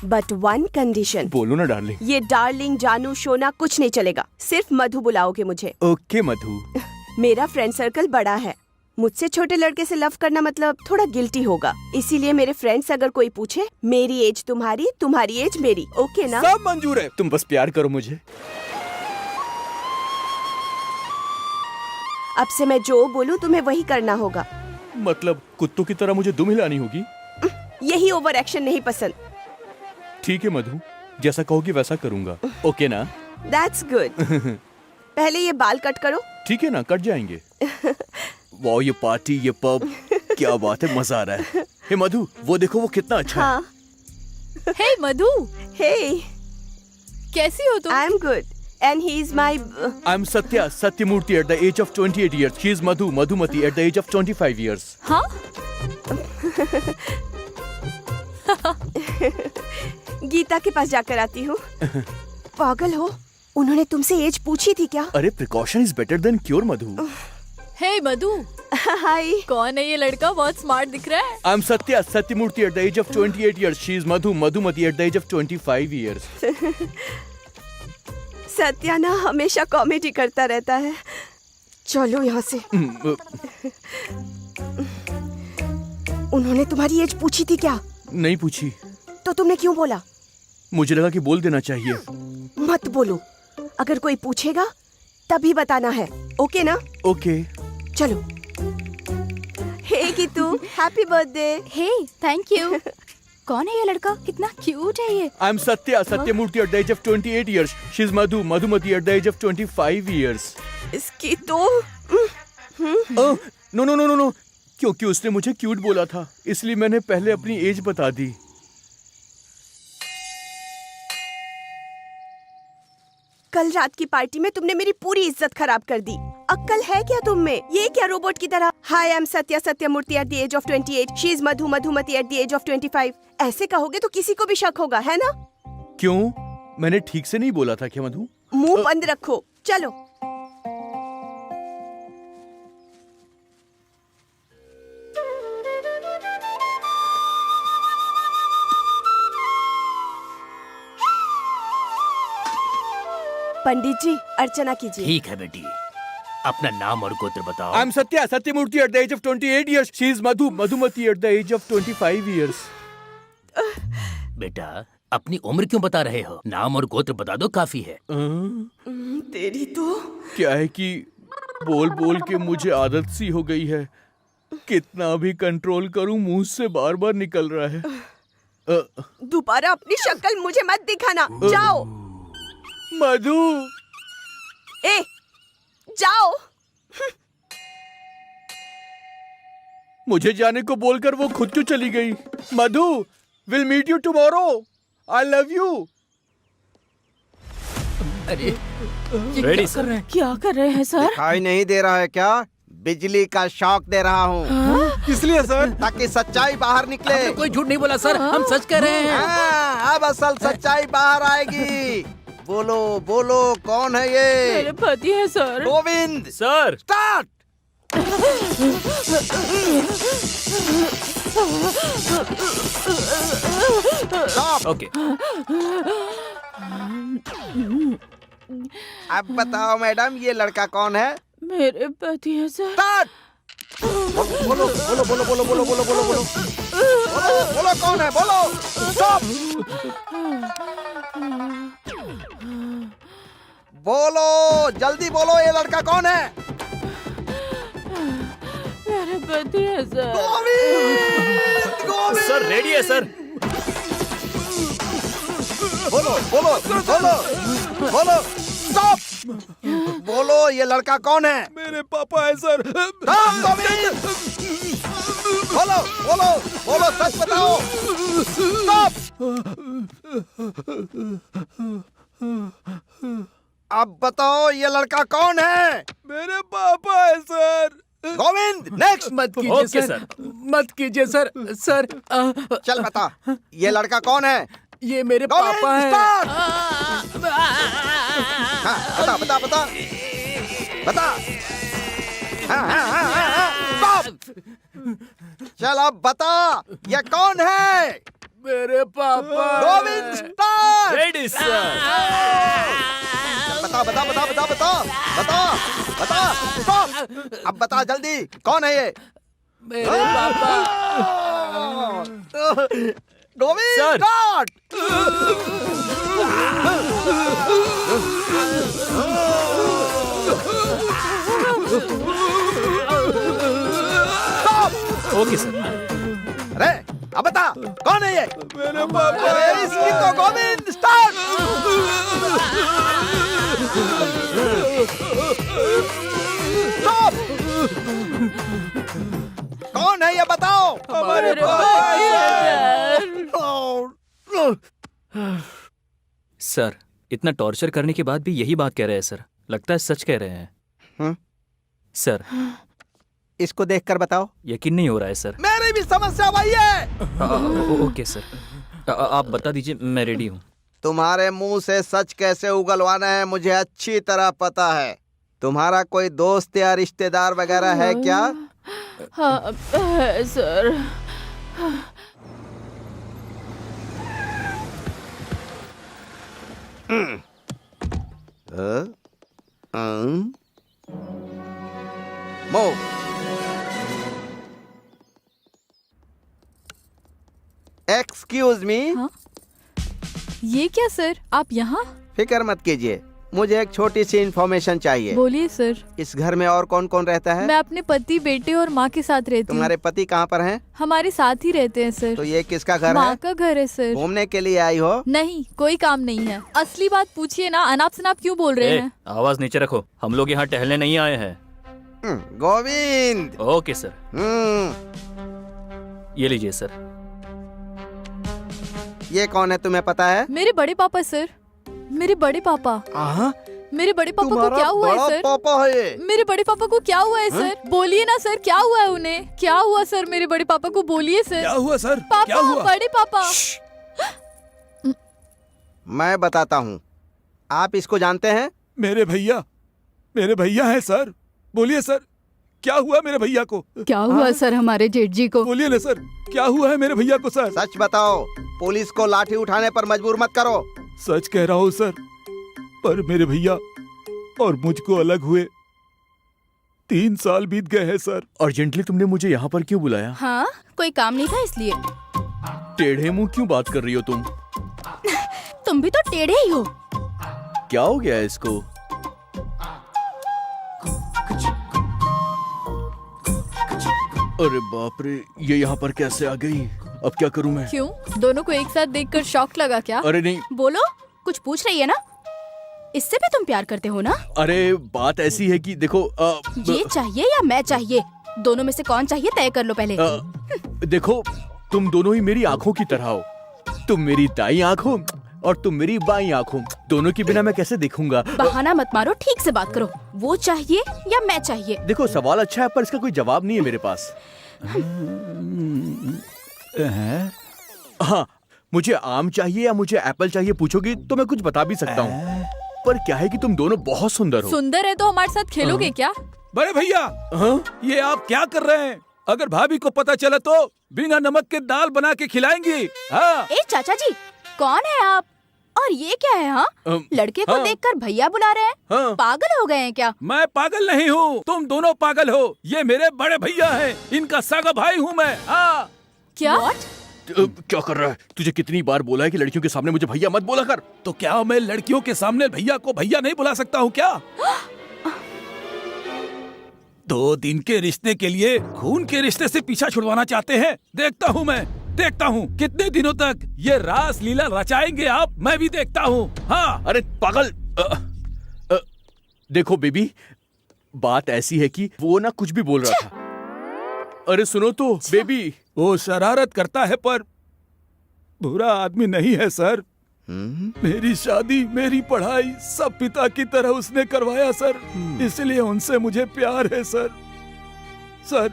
C: But one condition.
A: बोलो ना डार्लिंग।
C: ये डार्लिंग, जानू, शोना कुछ नहीं चलेगा, सिर्फ मधु बुलाओगे मुझे।
A: ओके मधु।
C: मेरा फ्रेंड सर्कल बड़ा है, मुझसे छोटे लड़के से लव करना मतलब थोड़ा गिल्टी होगा, इसीलिए मेरे फ्रेंड्स अगर कोई पूछे मेरी एज तुम्हारी, तुम्हारी एज मेरी, ओके ना?
A: सब मंजूर है, तुम बस प्यार करो मुझे।
C: अब से मैं जो बोलूं तुम्हें वही करना होगा।
A: मतलब कुत्तों की तरह मुझे दुम हिलानी होगी?
C: यही ओवर एक्शन नहीं पसंद।
A: ठीक है मधु, जैसा कहोगी वैसा करूंगा, ओके ना?
C: That's good. पहले ये बाल कट करो।
A: ठीक है ना, कट जाएंगे। वाह, ये पार्टी, ये पब, क्या बात है, मजा आ रहा है। हे मधु, वो देखो वो कितना अच्छा
C: हाँ।
M: है। हे मधु।
C: हे,
M: कैसी हो तुम?
C: I am good and he is my
A: I am Satya, Satyamurthy at the age of 28 years. She is Madhu, Madhumati at the age of 25 years.
M: हाँ?
C: गीता के पास जाकर आती हूँ। पागल हो, उन्होंने तुमसे एज पूछी थी क्या?
A: अरे precaution is better than cure Madhu.
M: Hey Madhu.
C: Hi.
M: कौन है ये लड़का? बहुत स्मार्ट दिख रहा है।
A: I am Satya, Satyamurthy at the age of 28 years. She is Madhu, Madhumati at the age of 25 years.
C: Satya ना हमेशा कॉमेडी करता रहता है। चलो यहाँ से।
A: उन्होंने
C: तुम्हारी एज पूछी थी क्या?
A: नहीं पूछी।
C: तो तुमने क्यों बोला?
A: मुझे लगा कि बोल देना चाहिए।
C: मत बोलो, अगर कोई पूछेगा तभी बताना है, ओके ना?
A: ओके।
C: चलो। Hey Geetu, happy birthday.
M: Hey, thank you. कौन है ये लड़का? कितना क्यूट है ये।
A: I am Satya, Satyamurthy at the age of 28 years. She is Madhu, Madhumati at the age of 25 years.
C: इसकी तो
A: no no no no no, क्योंकि उसने मुझे क्यूट बोला था, इसलिए मैंने पहले अपनी एज बता दी।
C: कल रात की पार्टी में तुमने मेरी पूरी इज्जत खराब कर दी। अक्ल है क्या तुम में? ये क्या रोबोट की तरह hi I am Satya Satyamurthy at the age of 28, she is Madhu Madhumati at the age of 25 ऐसे कहोगे तो किसी को भी शक होगा, है ना?
A: क्यों? मैंने ठीक से नहीं बोला था क्या मधु?
C: मुंह बंद रखो, चलो। पंडित जी, अर्चना कीजिए।
D: ठीक है बेटी, अपना नाम और गोत्र बताओ।
A: आई am Satya Satyamurthy at the age of 28 years. She is Madhu Madhumati at the age of 25 years.
D: बेटा, अपनी उम्र क्यों बता रहे हो? नाम और गोत्र बता दो, काफी है।
C: तेरी तो
A: क्या है कि बोल बोल के मुझे आदत सी हो गई है, कितना भी कंट्रोल करूं मुंह से बार बार निकल रहा है।
C: दोबारा अपनी शक्ल मुझे मत दिखाना, जाओ।
A: मधु,
C: ए, जाओ।
A: मुझे जाने को बोलकर वो खुद क्यों चली गई? Madhu, will meet you tomorrow, I love you.
D: अरे
F: रेडी सर।
B: क्या कर रहे हैं सर?
E: दिखाई नहीं दे रहा है क्या? बिजली का शॉक दे रहा हूँ।
L: इसलिए सर
E: ताकि सच्चाई बाहर निकले।
D: हमने कोई झूठ नहीं बोला सर, हम सच कह रहे हैं।
E: हाँ, अब असल सच्चाई बाहर आएगी। बोलो बोलो, कौन है ये?
B: मेरे पति है sir.
E: Govind.
F: Sir
E: start.
F: Okay.
E: अब बताओ मैडम, ये लड़का कौन है?
B: मेरे पति है सर।
E: स्टार्ट। बोलो बोलो बोलो बोलो बोलो बोलो बोलो बोलो बोलो, कौन है? बोलो। स्टॉप। बोलो जल्दी बोलो, ये लड़का कौन है?
B: मेरे पति है sir.
E: Govind, Govind.
F: Sir ready है सर।
E: बोलो बोलो बोलो बोलो। स्टॉप। बोलो, ये लड़का कौन है?
A: मेरे पापा है सर।
E: स्टॉप गोविंद। बोलो बोलो बोलो, सच बताओ। स्टॉप। अब बताओ, ये लड़का कौन है?
A: मेरे पापा है सर।
E: गोविंद, नेक्स्ट।
D: मत कीजिए
F: ओके
D: सर, मत कीजिए सर। सर
E: चल बता, ये लड़का कौन है?
D: ये मेरे
E: गोविंद,
D: पापा हैं।
E: स्टार्ट। हाँ, बता बता बता बता। हाँ, स्टॉप। चल अब बता, ये कौन है?
D: मेरे पापा।
E: गोविंद, स्टार्ट।
F: Ready sir.
E: बता बता बता बता बता बता बता। स्टॉप। अब बता जल्दी, कौन है ये?
D: मेरे पापा।
E: Govind,
F: sir.
E: Start.
F: Okay sir.
E: अरे अब बता, कौन है ये?
A: मेरे पापा।
E: अरे इसकी तो गोविंद। स्टार्ट। स्टॉप। कौन है ये बताओ?
A: हमारे
B: पापा है
F: सर इतना टॉर्चर करने के बाद भी यही बात कह रहे हैं सर। लगता है सच कह रहे हैं। सर
E: इसको देखकर बताओ।
F: यकीन नहीं हो रहा है सर।
E: मेरी भी समस्या वही है।
F: ओके सर, आप बता दीजिए, मैं रेडी हूँ।
E: तुम्हारे मुंह से सच कैसे उगलवाना है मुझे अच्छी तरह पता है। तुम्हारा कोई दोस्त या रिश्तेदार वगैरह है क्या?
B: हाँ है सर।
E: मूव। Excuse me.
B: हाँ?
M: ये क्या सर, आप यहाँ?
E: फिक्र मत कीजिए, मुझे एक छोटी सी इन्फॉर्मेशन चाहिए।
M: बोलिए सर।
E: इस घर में और कौन कौन रहता है?
M: मैं अपने पति, बेटे और माँ के साथ रहती हूँ।
E: तुम्हारे पति कहाँ पर हैं?
M: हमारे साथ ही रहते हैं सर।
E: तो ये किसका घर
M: माँ
E: है?
M: का घर है सर।
E: घूमने के लिए आई हो?
M: नहीं, कोई काम नहीं है। असली बात पूछिए ना, अनाप शनाप क्यों बोल रहे हैं?
F: आवाज नीचे रखो, हम लोग यहाँ टहलने नहीं आए हैं।
E: गोविंद।
F: Okay sir. ये लीजिए सर।
E: ये कौन है तुम्हें पता है?
M: मेरे बड़े पापा सर, मेरे बड़े पापा। मेरे बड़े पापा को क्या हुआ है सर?
E: पापा है ये?
M: मेरे बड़े पापा को क्या हुआ है सर? बोलिए ना सर, क्या हुआ है उन्हें? क्या हुआ सर? मेरे बड़े पापा को बोलिए सर।
G: क्या हुआ सर?
M: पापा,
G: क्या हुआ?
M: बड़े पापा।
E: मैं बताता हूँ, आप इसको जानते हैं?
G: मेरे भैया हैं सर। बोलिए सर, क्या हुआ मेरे भैया को?
K: क्या हुआ सर हमारे जेठ जी को?
G: बोलिए ना सर, क्या हुआ है मेरे भैया को सर?
E: सच बताओ, पुलिस को लाठी उठाने पर मजबूर मत करो।
G: सच कह रहा हूँ सर, पर मेरे भैया और मुझको अलग हुए 3 साल बीत गए हैं सर।
A: अर्जेंटली तुमने मुझे यहाँ पर क्यों बुलाया?
M: हाँ, कोई काम नहीं था इसलिए।
A: टेढ़े मुंह क्यों बात कर रही हो तुम?
M: तुम भी तो टेढ़े ही हो।
A: क्या हो गया है इसको? अरे बाप रे, ये यहाँ पर कैसे आ गई? अब क्या करूँ मैं?
M: क्यों? दोनों को एक साथ देखकर शॉक लगा क्या?
A: अरे नहीं।
M: बोलो, कुछ पूछ रही है ना? इससे भी तुम प्यार करते हो ना?
A: अरे बात ऐसी है कि देखो
M: ये चाहिए या मैं चाहिए? दोनों में से कौन चाहिए तय कर लो पहले।
A: देखो, तुम दोनों ही मेरी आंखों की तरह हो। तुम मेरी दाई आंख हो और तुम मेरी बाई आंख हो। दोनों के बिना मैं कैसे देखूंगा?
M: बहाना मत मारो, ठीक से बात करो। वो चाहिए या मैं चाहिए?
A: देखो, सवाल अच्छा है पर इसका कोई जवाब नहीं है मेरे पास। हाँ, मुझे आम चाहिए या मुझे एप्पल चाहिए पूछोगी तो मैं कुछ बता भी सकता हूँ, पर क्या है कि तुम दोनों बहुत सुंदर हो।
M: सुंदर है तो हमारे साथ खेलोगे क्या?
G: बड़े भैया, ये आप क्या कर रहे हैं? अगर भाभी को पता चला तो बिना नमक के दाल बना के खिलाएंगी। हाँ।
M: ए चाचा जी, कौन है आप? और ये क्या है? हाँ, लड़के को देखकर भैया बुला रहे हैं। पागल हो गए हैं क्या?
G: मैं पागल नहीं हूँ, तुम दोनों पागल हो। ये मेरे बड़े भैया हैं, इनका सगा भाई हूँ मैं। हाँ।
M: क्या?
A: क्या कर रहा है? तुझे कितनी बार बोला है कि लड़कियों के सामने मुझे भैया मत बोला कर।
G: तो क्या मैं लड़कियों के सामने भैया को भैया नहीं बुला सकता हूँ क्या? 2 दिन के रिश्ते के लिए खून के रिश्ते से पीछा छुड़वाना चाहते हैं। देखता हूँ कितने दिनों तक ये रास लीला रचाएंगे आप। मैं भी देखता हूँ। हाँ।
A: अरे पागल, देखो बेबी, बात ऐसी है कि वो ना कुछ भी बोल रहा था। अरे सुनो तो बेबी,
G: वो शरारत करता है पर बुरा आदमी नहीं है सर। मेरी शादी, मेरी पढ़ाई सब पिता की तरह उसने करवाया सर, इसलिए उनसे मुझे प्यार है सर। सर,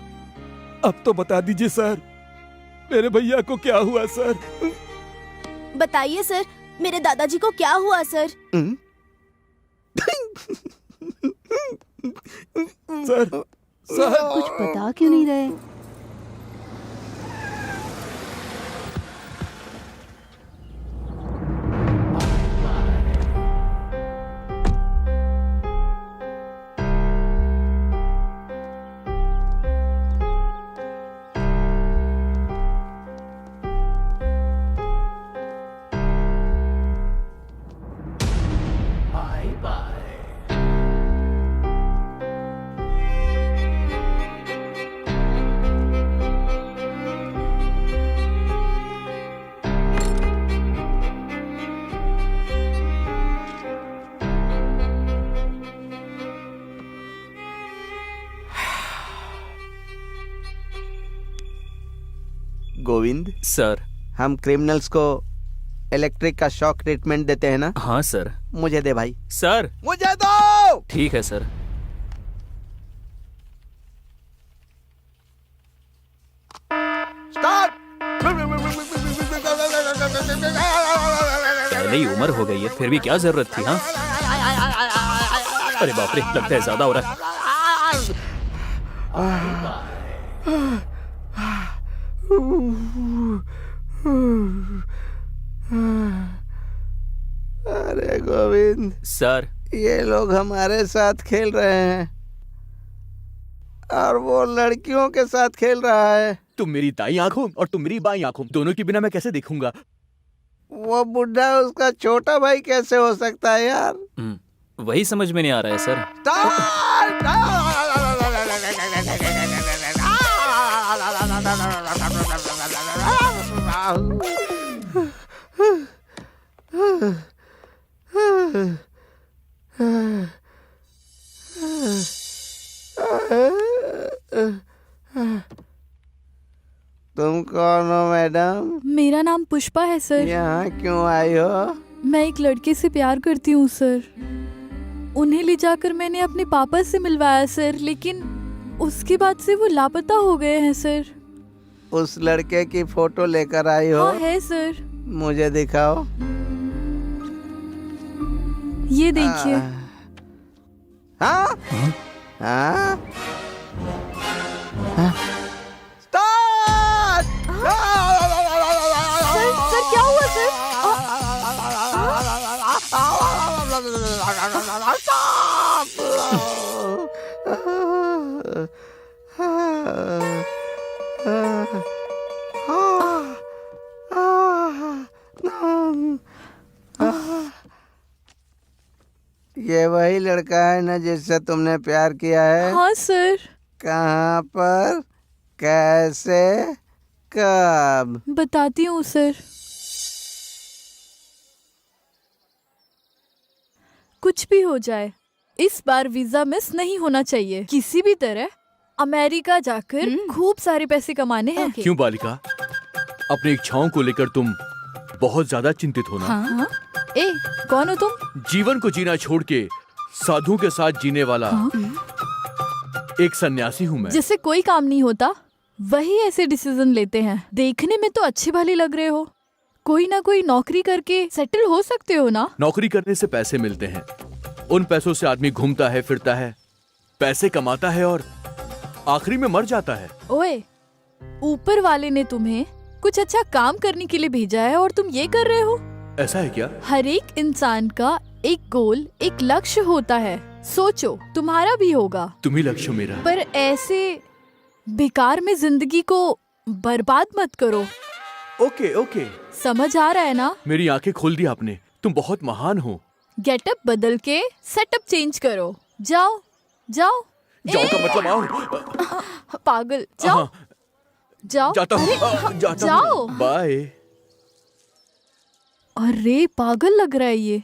G: अब तो बता दीजिए सर, मेरे भैया को क्या हुआ सर?
M: बताइए सर, मेरे दादाजी को क्या हुआ सर?
G: सर,
K: कुछ बता क्यों नहीं रहे?
E: गोविंद
F: सर,
E: हम क्रिमिनल्स को इलेक्ट्रिक का शॉक ट्रीटमेंट देते हैं ना?
F: हाँ सर।
E: मुझे दे भाई।
F: सर,
E: मुझे दो।
F: ठीक है सर।
E: स्टार्ट।
F: पहले ही उम्र हो गई है, फिर भी क्या जरूरत थी? हाँ। अरे बाप रे, लगता है ज्यादा हो रहा है।
E: अरे गोविंद
F: सर,
E: ये लोग हमारे साथ खेल रहे हैं और वो लड़कियों के साथ खेल रहा है।
A: तुम मेरी दाई आंख हो और तुम मेरी बाई आंख हो। दोनों के बिना मैं कैसे देखूंगा?
E: वो बुढ़ा उसका छोटा भाई कैसे हो सकता है यार?
F: वही समझ में नहीं आ रहा है सर।
E: तुम कौन हो मैडम?
M: मेरा नाम पुष्पा है सर।
E: यहाँ क्यों आई हो?
M: मैं एक लड़के से प्यार करती हूँ सर। उन्हें ले जाकर मैंने अपने पापा से मिलवाया सर, लेकिन उसके बाद से वो लापता हो गए हैं सर।
E: उस लड़के की फोटो लेकर आई हो?
M: हाँ है सर।
E: मुझे दिखाओ।
M: ये देखिए।
E: हाँ? हाँ?
M: सर क्या हुआ सर?
E: ये वही लड़का है ना जिससे तुमने प्यार किया है?
M: हाँ सर।
E: कहाँ पर, कैसे, कब?
M: बताती हूँ सर। कुछ भी हो जाए, इस बार वीजा मिस नहीं होना चाहिए। किसी भी तरह अमेरिका जाकर खूब सारे पैसे कमाने हैं।
A: क्यों बालिका, अपनी इच्छाओं को लेकर तुम बहुत ज्यादा चिंतित हो ना?
M: हाँ? ए, कौन हो तुम?
A: जीवन को जीना छोड़ के साधुओं के साथ जीने वाला एक सन्यासी हूँ मैं।
M: जिससे कोई काम नहीं होता वही ऐसे डिसीजन लेते हैं। देखने में तो अच्छे भले लग रहे हो, कोई ना कोई नौकरी करके सेटल हो सकते हो ना?
A: नौकरी करने से पैसे मिलते हैं, उन पैसों से आदमी घूमता है, फिरता है, पैसे कमाता है और आखिरी में मर जाता है।
M: ओए, ऊपर वाले ने तुम्हें कुछ अच्छा काम करने के लिए भेजा है और तुम ये कर रहे हो?
A: ऐसा है क्या?
M: हर एक इंसान का एक गोल, एक लक्ष्य होता है। सोचो, तुम्हारा भी होगा।
A: तुम्ही लक्ष्य मेरा।
M: पर ऐसे बेकार में जिंदगी को बर्बाद मत करो।
A: ओके ओके,
M: समझ आ रहा है ना?
A: मेरी आंखें खोल दी आपने। तुम बहुत महान हो।
M: गेटअप बदल के सेटअप चेंज करो। जाओ जाओ।
A: जाओ का मतलब आओ।
M: पागल, जाओ जाओ।
A: जाता हूँ,
M: अरे,
A: जाता
M: जाओ।
A: हूँ। बाय।
M: अरे पागल लग रहा है ये।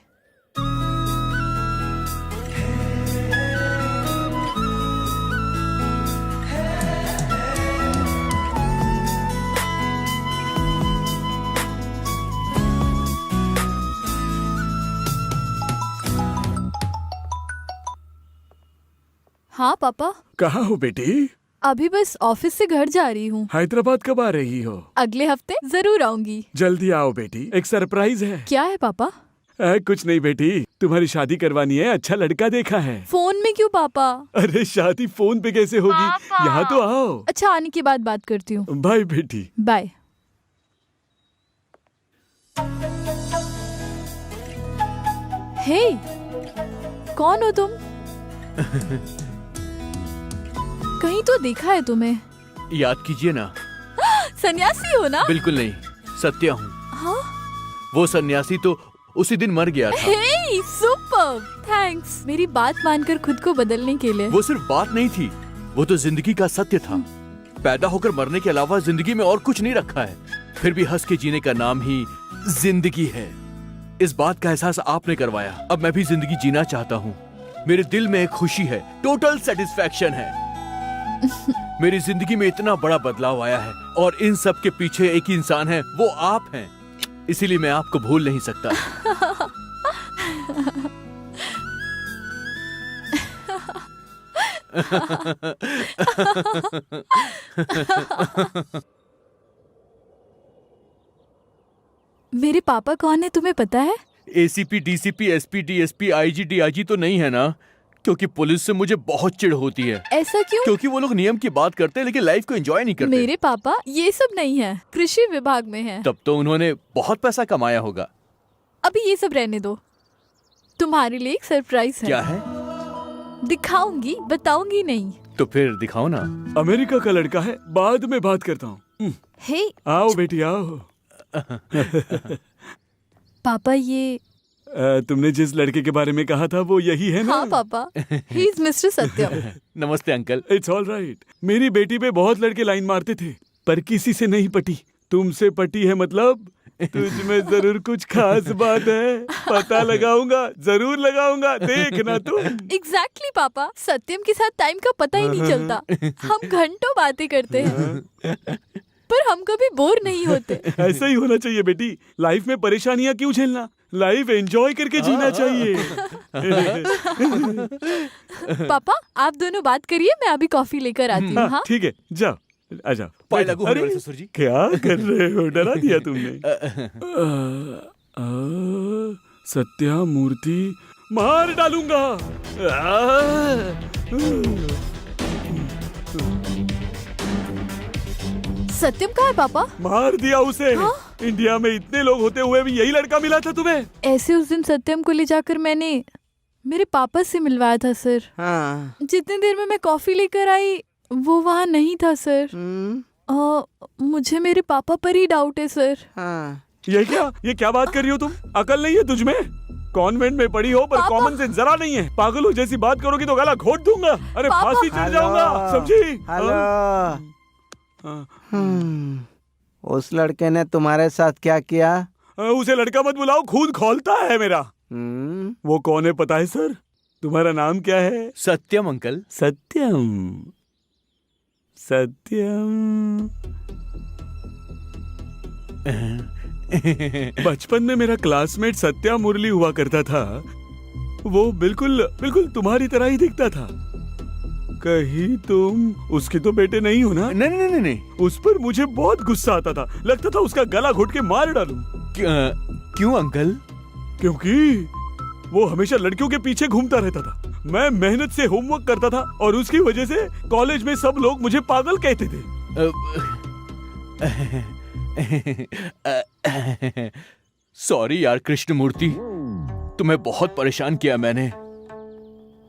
M: हाँ पापा।
J: कहाँ हो बेटी?
M: अभी बस ऑफिस से घर जा रही हूँ।
J: हैदराबाद कब आ रही हो?
M: अगले हफ्ते जरूर आऊंगी।
J: जल्दी आओ बेटी, एक सरप्राइज है।
M: क्या है पापा?
J: कुछ नहीं बेटी, तुम्हारी शादी करवानी है, अच्छा लड़का देखा है।
M: फोन में क्यों पापा?
J: अरे शादी फोन पे कैसे होगी? यहाँ तो आओ।
M: अच्छा, आने के बाद बात करती हूँ।
J: बाय बेटी।
M: बाय। हे, कौन हो तुम? कहीं तो देखा है तुम्हें।
A: याद कीजिए ना।
M: सन्यासी हो ना?
A: बिल्कुल नहीं, सत्य हूँ।
M: हाँ?
A: वो सन्यासी तो उसी दिन मर गया था।
M: हे, सुपर, थैंक्स मेरी बात मानकर खुद को बदलने के लिए।
A: वो सिर्फ बात नहीं थी, वो तो जिंदगी का सत्य था। पैदा होकर मरने के अलावा जिंदगी में और कुछ नहीं रखा है, फिर भी हंस के जीने का नाम ही जिंदगी है। इस बात का एहसास आपने करवाया। अब मैं भी जिंदगी जीना चाहता हूँ। मेरे दिल में एक खुशी है, टोटल सेटिस्फैक्शन है। मेरी जिंदगी में इतना बड़ा बदलाव आया है और इन सब के पीछे एक ही इंसान है, वो आप हैं। इसीलिए मैं आपको भूल नहीं सकता।
M: मेरे पापा कौन है तुम्हें पता है?
A: ACP, DCP, SP, DSP, IG, DIG तो नहीं है ना? क्योंकि पुलिस से मुझे बहुत चिढ़ होती है।
M: ऐसा क्यों?
A: क्योंकि वो लोग नियम की बात करते हैं लेकिन लाइफ को एंजॉय नहीं करते।
M: मेरे पापा ये सब नहीं है, कृषि विभाग में है।
A: तब तो उन्होंने बहुत पैसा कमाया होगा।
M: अभी ये सब रहने दो, तुम्हारे लिए एक सरप्राइज है।
A: क्या है?
M: दिखाऊंगी, बताऊंगी नहीं।
A: तो फिर दिखाओ ना।
J: अमेरिका का लड़का है, बाद में बात करता हूँ।
M: हे,
J: आओ बेटी आओ।
M: पापा ये
J: तुमने जिस लड़के के बारे में कहा था वो यही है ना?
M: हाँ पापा, ही इज मिस्टर सत्यम।
A: नमस्ते अंकल।
J: It's all right. मेरी बेटी पे बहुत लड़के लाइन मारते थे पर किसी से नहीं पटी। तुमसे पटी है मतलब तुझ में जरूर कुछ खास बात है। पता लगाऊंगा, जरूर लगाऊंगा, देखना तुम।
M: एग्जैक्टली पापा, सत्यम के साथ टाइम का पता ही नहीं चलता। हम घंटों बातें करते हैं पर हम कभी बोर नहीं होते।
J: ऐसा ही होना चाहिए बेटी। लाइफ में परेशानियां क्यों झेलना, लाइफ एंजॉय करके जीना चाहिए।
M: पापा आप दोनों बात करिए, मैं अभी कॉफी लेकर आती हूँ। हाँ
J: ठीक है, जाओ आजा।
A: पाए लागू होने
J: अरे,
A: वाले ससुर जी।
J: क्या कर रहे हो, डरा दिया तुमने। सत्या मूर्ति मार डालूंगा।
M: सत्यम कहाँ है पापा?
J: मार दिया उसे। इंडिया में इतने लोग होते हुए भी यही लड़का मिला था तुम्हें?
M: ऐसे उस दिन सत्यम को ले जाकर मैंने मेरे पापा से मिलवाया था सर।
E: हाँ।
M: जितनी देर में मैं कॉफी लेकर आई वो वहाँ नहीं था सर। मुझे मेरे पापा पर ही डाउट है सर।
E: हाँ।
J: ये क्या बात कर रही हो तुम? अकल नहीं है तुझ में? कॉन्वेंट में पढ़ी हो पर कॉमन सेंस जरा नहीं है। पागलों जैसी बात करोगी तो गला घोट दूंगा। अरे फांसी चढ़ जाऊंगा, समझी?
E: हेलो। उस लड़के ने तुम्हारे साथ क्या किया?
J: उसे लड़का मत बुलाओ, खून खौलता है मेरा। वो कौन है पता है सर? तुम्हारा नाम क्या है?
A: सत्यम अंकल।
J: सत्यम। सत्यम। बचपन में मेरा क्लासमेट सत्या मुरली हुआ करता था। वो बिल्कुल तुम्हारी तरह ही दिखता था। कहीं तुम उसके तो बेटे नहीं हो ना?
A: नहीं।
J: उस पर मुझे बहुत गुस्सा आता था। लगता था उसका गला घोट के मार डालूं।
A: क्यों अंकल?
J: क्योंकि वो हमेशा लड़कियों के पीछे घूमता रहता था। मैं मेहनत से होमवर्क करता था और उसकी वजह से कॉलेज में सब लोग मुझे पागल कहते थे।
A: सॉरी यार कृष्णमूर्ति, तुम्हें बहुत परेशान किया मैंने।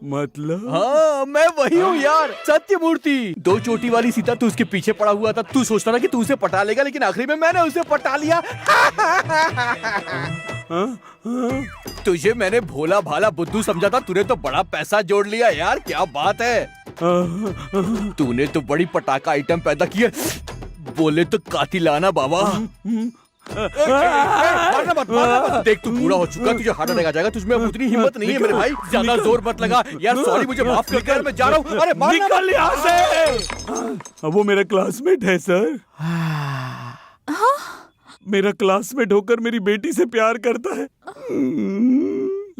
J: मतलब?
A: हाँ मैं वही हूँ यार, सत्यमूर्ति। 2 चोटी वाली सीता, तू उसके पीछे पड़ा हुआ था। तू सोचता था कि तू उसे पटा लेगा, लेकिन आखिरी में मैंने उसे पटा लिया। तुझे मैंने भोला भाला बुद्धू समझा था, तूने तो बड़ा पैसा जोड़ लिया यार। क्या बात है, तूने तो बड़ी पटाखा आइटम पैदा किया। बोले तो कातिलाना बाबा। मारना मत। देख तू बूढ़ा हो चुका, तुझे हार्ट अटैक आ जाएगा। तुझमें अब उतनी हिम्मत नहीं है मेरे भाई। ज्यादा जोर मत लगा यार। सॉरी, मुझे माफ कर यार, मैं जा रहा हूँ। अरे
J: निकल यहाँ से। वो मेरा क्लासमेट है सर। मेरा क्लासमेट होकर मेरी बेटी से प्यार करता है।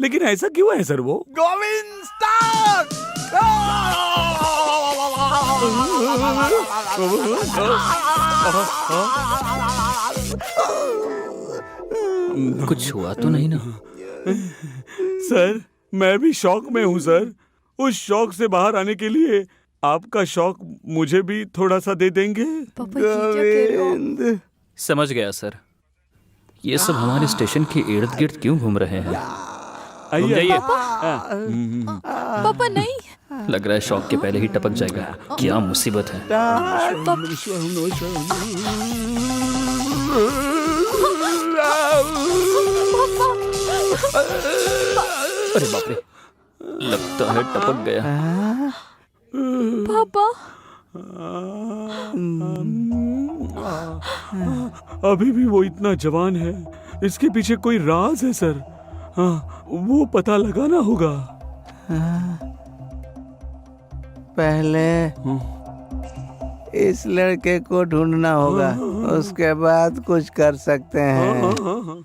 J: लेकिन ऐसा क्यों है सर? वो
A: गोविंद स्टार।
F: कुछ हुआ तो नहीं ना?
J: सर मैं भी शौक में हूँ सर। उस शौक से बाहर आने के लिए आपका शौक मुझे भी थोड़ा सा दे देंगे?
E: गोविंद।
F: समझ गया सर। ये सब हमारे स्टेशन के इर्द गिर्द क्यों घूम रहे हैं?
J: आइए।
M: पापा नहीं।
F: लग रहा है शौक के पहले ही टपक जाएगा। क्या मुसीबत है। अरे बाप रे, लगता है टपक गया।
M: पापा
J: अभी भी वो इतना जवान है। इसके पीछे कोई राज है सर। हाँ, वो पता लगाना होगा।
E: पहले इस लड़के को ढूंढना होगा, उसके बाद कुछ कर सकते हैं।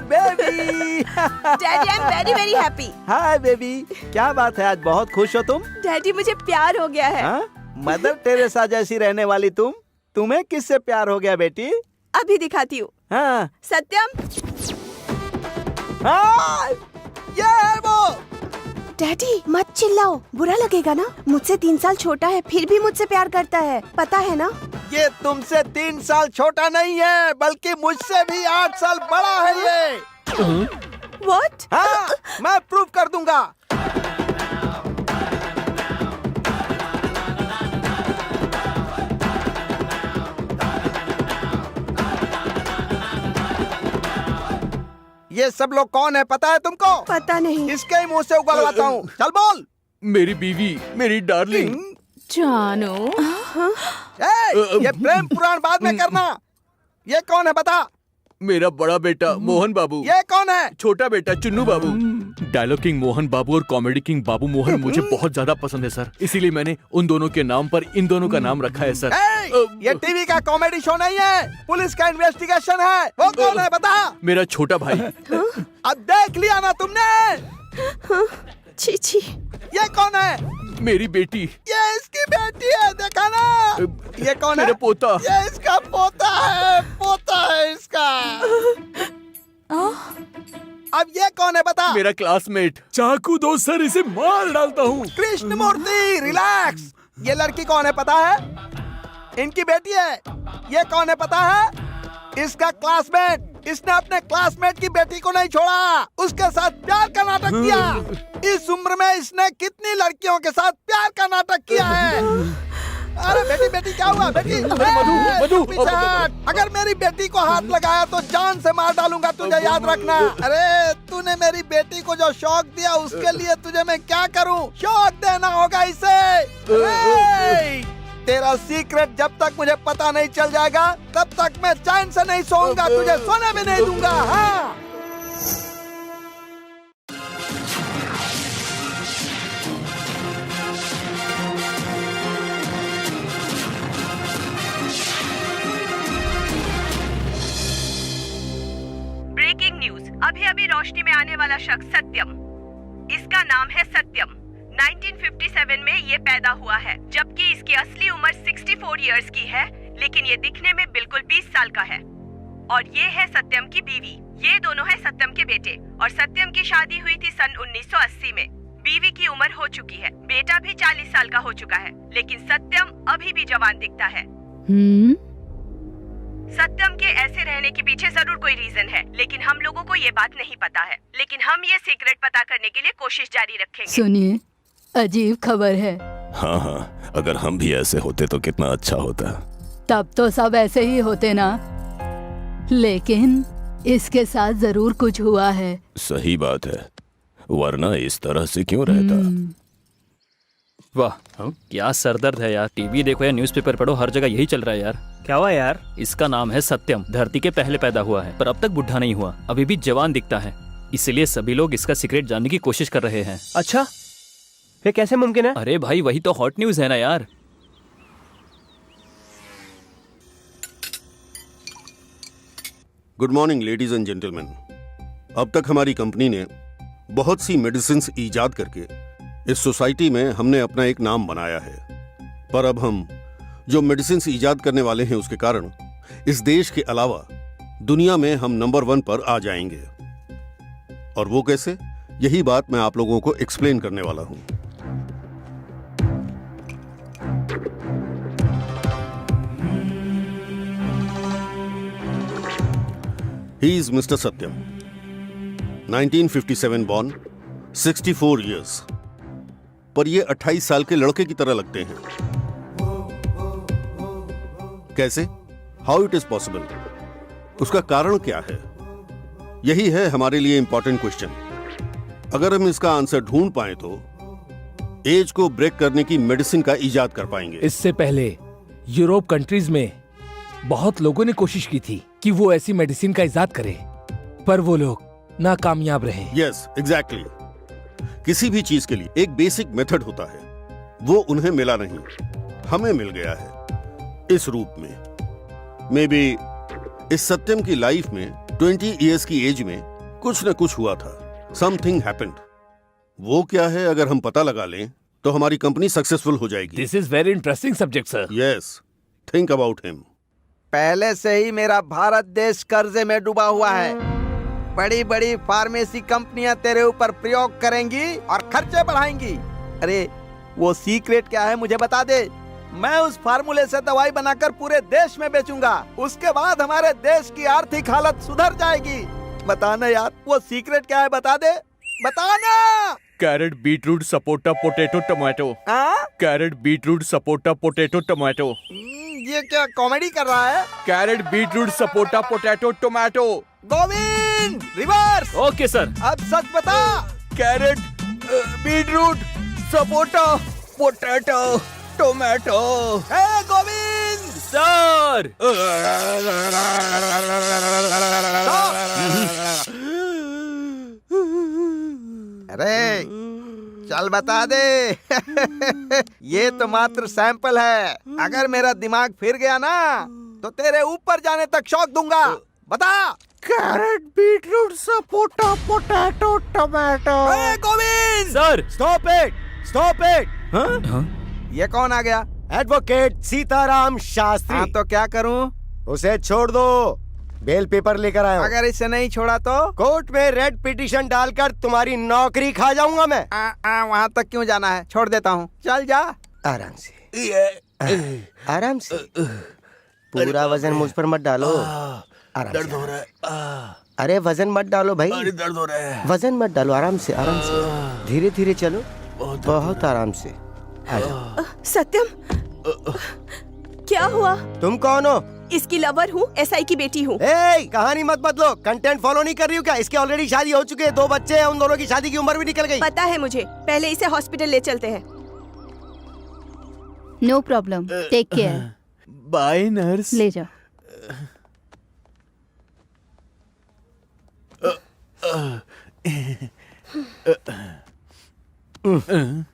E: Baby,
C: daddy I am very very happy.
E: Hi baby, क्या बात है, आज बहुत खुश हो तुम?
C: डैडी मुझे प्यार हो गया है।
E: मदर टेरेसा जैसी रहने वाली तुम, तुम्हें किससे प्यार हो गया बेटी?
C: अभी दिखाती हूँ।
E: हाँ।
C: सत्यम,
E: हाँ, ये है वो।
C: डैडी मत चिल्लाओ, बुरा लगेगा ना। मुझसे 3 साल छोटा है, फिर भी मुझसे प्यार करता है, पता है ना।
E: ये तुमसे 3 साल छोटा नहीं है, बल्कि मुझसे भी 8 साल बड़ा है ये।
C: What?
E: हाँ, मैं प्रूव कर दूंगा। ये सब लोग कौन है पता है तुमको?
C: पता नहीं।
E: इसके ही मुंह से उगलवाता हूँ। चल बोल।
A: मेरी बीवी, मेरी डार्लिंग।
B: जानू।
E: ये प्रेम पुराण बाद में करना। ये कौन है बता?
A: मेरा बड़ा बेटा मोहन बाबू।
E: ये कौन है?
A: छोटा बेटा चुन्नू बाबू। डायलॉग किंग मोहन बाबू और कॉमेडी किंग बाबू मोहन मुझे बहुत ज्यादा पसंद है सर, इसीलिए मैंने उन दोनों के नाम पर इन दोनों का नाम रखा है सर।
E: ये टीवी का कॉमेडी शो नहीं है, पुलिस का इन्वेस्टिगेशन है। वो कौन है बता?
A: मेरा छोटा भाई।
E: अब देख लिया ना तुमने?
C: छी।
E: ये कौन है?
A: मेरी बेटी।
E: ये इसकी बेटी है, देखा ना? ये कौन है?
A: मेरा पोता।
E: ये इसका पोता है, पोता है इसका। अब ये कौन है बता?
A: मेरा क्लासमेट।
J: चाकू दो सर, इसे मार डालता हूँ।
E: कृष्णमूर्ति रिलैक्स। ये लड़की कौन है पता है? इनकी बेटी है। ये कौन है पता है? इसका क्लासमेट। इसने अपने क्लासमेट की बेटी को नहीं छोड़ा, उसके साथ प्यार का नाटक किया। इस उम्र में इसने कितनी लड़कियों के साथ प्यार का नाटक किया है। अरे बेटी बेटी क्या हुआ बेटी?
A: मधु,
E: पीछे हट। अगर मेरी बेटी को हाथ लगाया तो जान से मार डालूंगा, तुझे याद रखना। अरे तूने मेरी बेटी को जो शौक दिया उसके लिए तुझे मैं क्या करूं? शौक देना होगा इसे। तेरा सीक्रेट जब तक मुझे पता नहीं चल जाएगा तब तक मैं चैन से नहीं सोऊंगा, तुझे सोने भी नहीं दूंगा। हाँ।
C: ब्रेकिंग न्यूज, अभी रोशनी में आने वाला शख्स सत्यम। इसका नाम है सत्यम। 1957 में ये पैदा हुआ है, जबकि इसकी असली उम्र 64 इयर्स की है, लेकिन ये दिखने में बिल्कुल 20 साल का है। और ये है सत्यम की बीवी। ये दोनों हैं सत्यम के बेटे, और सत्यम की शादी हुई थी सन 1980 में। बीवी की उम्र हो चुकी है, बेटा भी 40 साल का हो चुका है, लेकिन सत्यम अभी भी जवान दिखता है। सत्यम के ऐसे रहने के पीछे जरूर कोई रीजन है, लेकिन हम लोगों को ये बात नहीं पता है। लेकिन हम ये सीक्रेट पता करने के लिए कोशिश जारी रखेंगे।
K: सुनिए, अजीब खबर है।
N: हाँ, अगर हम भी ऐसे होते तो कितना अच्छा होता।
K: तब तो सब ऐसे ही होते ना, लेकिन इसके साथ जरूर कुछ हुआ है।
N: सही बात है, वरना इस तरह से क्यों रहता।
F: वाह, क्या सरदर्द है यार। टीवी देखो या न्यूज़पेपर पढ़ो, हर जगह यही चल रहा है यार।
D: क्या हुआ यार?
F: इसका नाम है सत्यम, धरती के पहले पैदा हुआ है, पर अब तक बुढ़ा नहीं हुआ, अभी भी जवान दिखता है। इसलिए सभी लोग इसका सीक्रेट जानने की कोशिश कर रहे हैं।
D: अच्छा, ये कैसे मुमकिन है?
F: अरे भाई, वही तो हॉट न्यूज़ है ना यार।
I: Good morning ladies and gentleman. अब तक हमारी कंपनी ने बहुत सी मेडिसिन्स ईजाद करके इस सोसाइटी में हमने अपना एक नाम बनाया है, पर अब हम जो मेडिसिन्स ईजाद करने वाले हैं उसके कारण इस देश के अलावा दुनिया में हम नंबर 1 पर आ जाएंगे। और वो कैसे, यही बात मैं आप लोगों को एक्सप्लेन करने वाला हूं। He is Mr. Satyam, 1957 born, 64 years. पर ये 28 साल के लड़के की तरह लगते हैं। कैसे? How it is possible? उसका कारण क्या है? यही है हमारे लिए इंपॉर्टेंट क्वेश्चन। अगर हम इसका आंसर ढूंढ पाए तो एज को ब्रेक करने की मेडिसिन का इजाद कर पाएंगे।
O: इससे पहले यूरोप कंट्रीज में बहुत लोगों ने कोशिश की थी कि वो ऐसी मेडिसिन का इजाद करें, पर वो लोग नाकामयाब रहे।
I: Yes, exactly. किसी भी चीज के लिए एक बेसिक मेथड होता है, वो उन्हें मिला नहीं, हमें मिल गया है इस रूप में। मे बी इस सत्यम की लाइफ में 20 इयर्स की एज में कुछ न कुछ हुआ था, समथिंग हैपेंड। वो क्या है, अगर हम पता लगा लें तो हमारी कंपनी सक्सेसफुल हो जाएगी।
O: This is very interesting subject sir.
I: Yes, think about him.
E: पहले से ही मेरा भारत देश कर्जे में डूबा हुआ है। बड़ी बड़ी फार्मेसी कंपनियां तेरे ऊपर प्रयोग करेंगी और खर्चे बढ़ाएंगी। अरे वो सीक्रेट क्या है मुझे बता दे। मैं उस फार्मूले से दवाई बनाकर पूरे देश में बेचूंगा। उसके बाद हमारे देश की आर्थिक हालत सुधर जाएगी। बताना यार, वो सीक्रेट क्या है, बता दे, बताना।
A: Carrot beetroot sapota potato tomato. Carrot beetroot sapota potato tomato.
E: ये क्या कॉमेडी कर रहा है?
A: Carrot beetroot sapota potato tomato.
E: Govind, reverse.
F: Okay sir.
E: अब सच बता।
A: Carrot beetroot sapota potato tomato.
E: Hey Govind
F: sir.
E: अरे चल बता दे। ये तो मात्र सैंपल है। अगर मेरा दिमाग फिर गया ना तो तेरे ऊपर जाने तक शॉक दूंगा। बता। Carrot beetroot sapota potato tomato. Govind
F: sir.
L: Stop it, stop it.
E: ये कौन आ गया?
L: एडवोकेट सीताराम शास्त्री।
E: हाँ तो क्या करूं?
L: उसे छोड़ दो, बेल पेपर लेकर आया हूं।
E: अगर इसे नहीं छोड़ा तो?
L: कोर्ट में रेड पिटीशन डालकर तुम्हारी नौकरी खा जाऊंगा मैं।
E: वहाँ तक क्यों जाना है, छोड़ देता हूँ, चल जा।
L: आराम से, आराम से। पूरा वजन मुझ पर मत डालो।
A: दर्द हो रहा है।
L: अरे वजन मत डालो भाई।
A: अरे दर्द हो रहा है।
L: वजन मत डालो, आराम से, आराम से, धीरे धीरे चलो, बहुत आराम से।
C: सत्यम, क्या हुआ?
L: तुम कौन हो?
C: इसकी लवर हूँ, एसआई की बेटी हूँ।
L: कहानी मत बदलो, कंटेंट फॉलो नहीं कर रही हूँ क्या? इसके ऑलरेडी शादी हो चुकी है, 2 बच्चे हैं, उन दोनों की शादी की उम्र भी निकल गई।
C: पता है मुझे, पहले इसे हॉस्पिटल ले चलते हैं।
K: No problem, take care.
A: Bye nurse.
K: ले जाओ।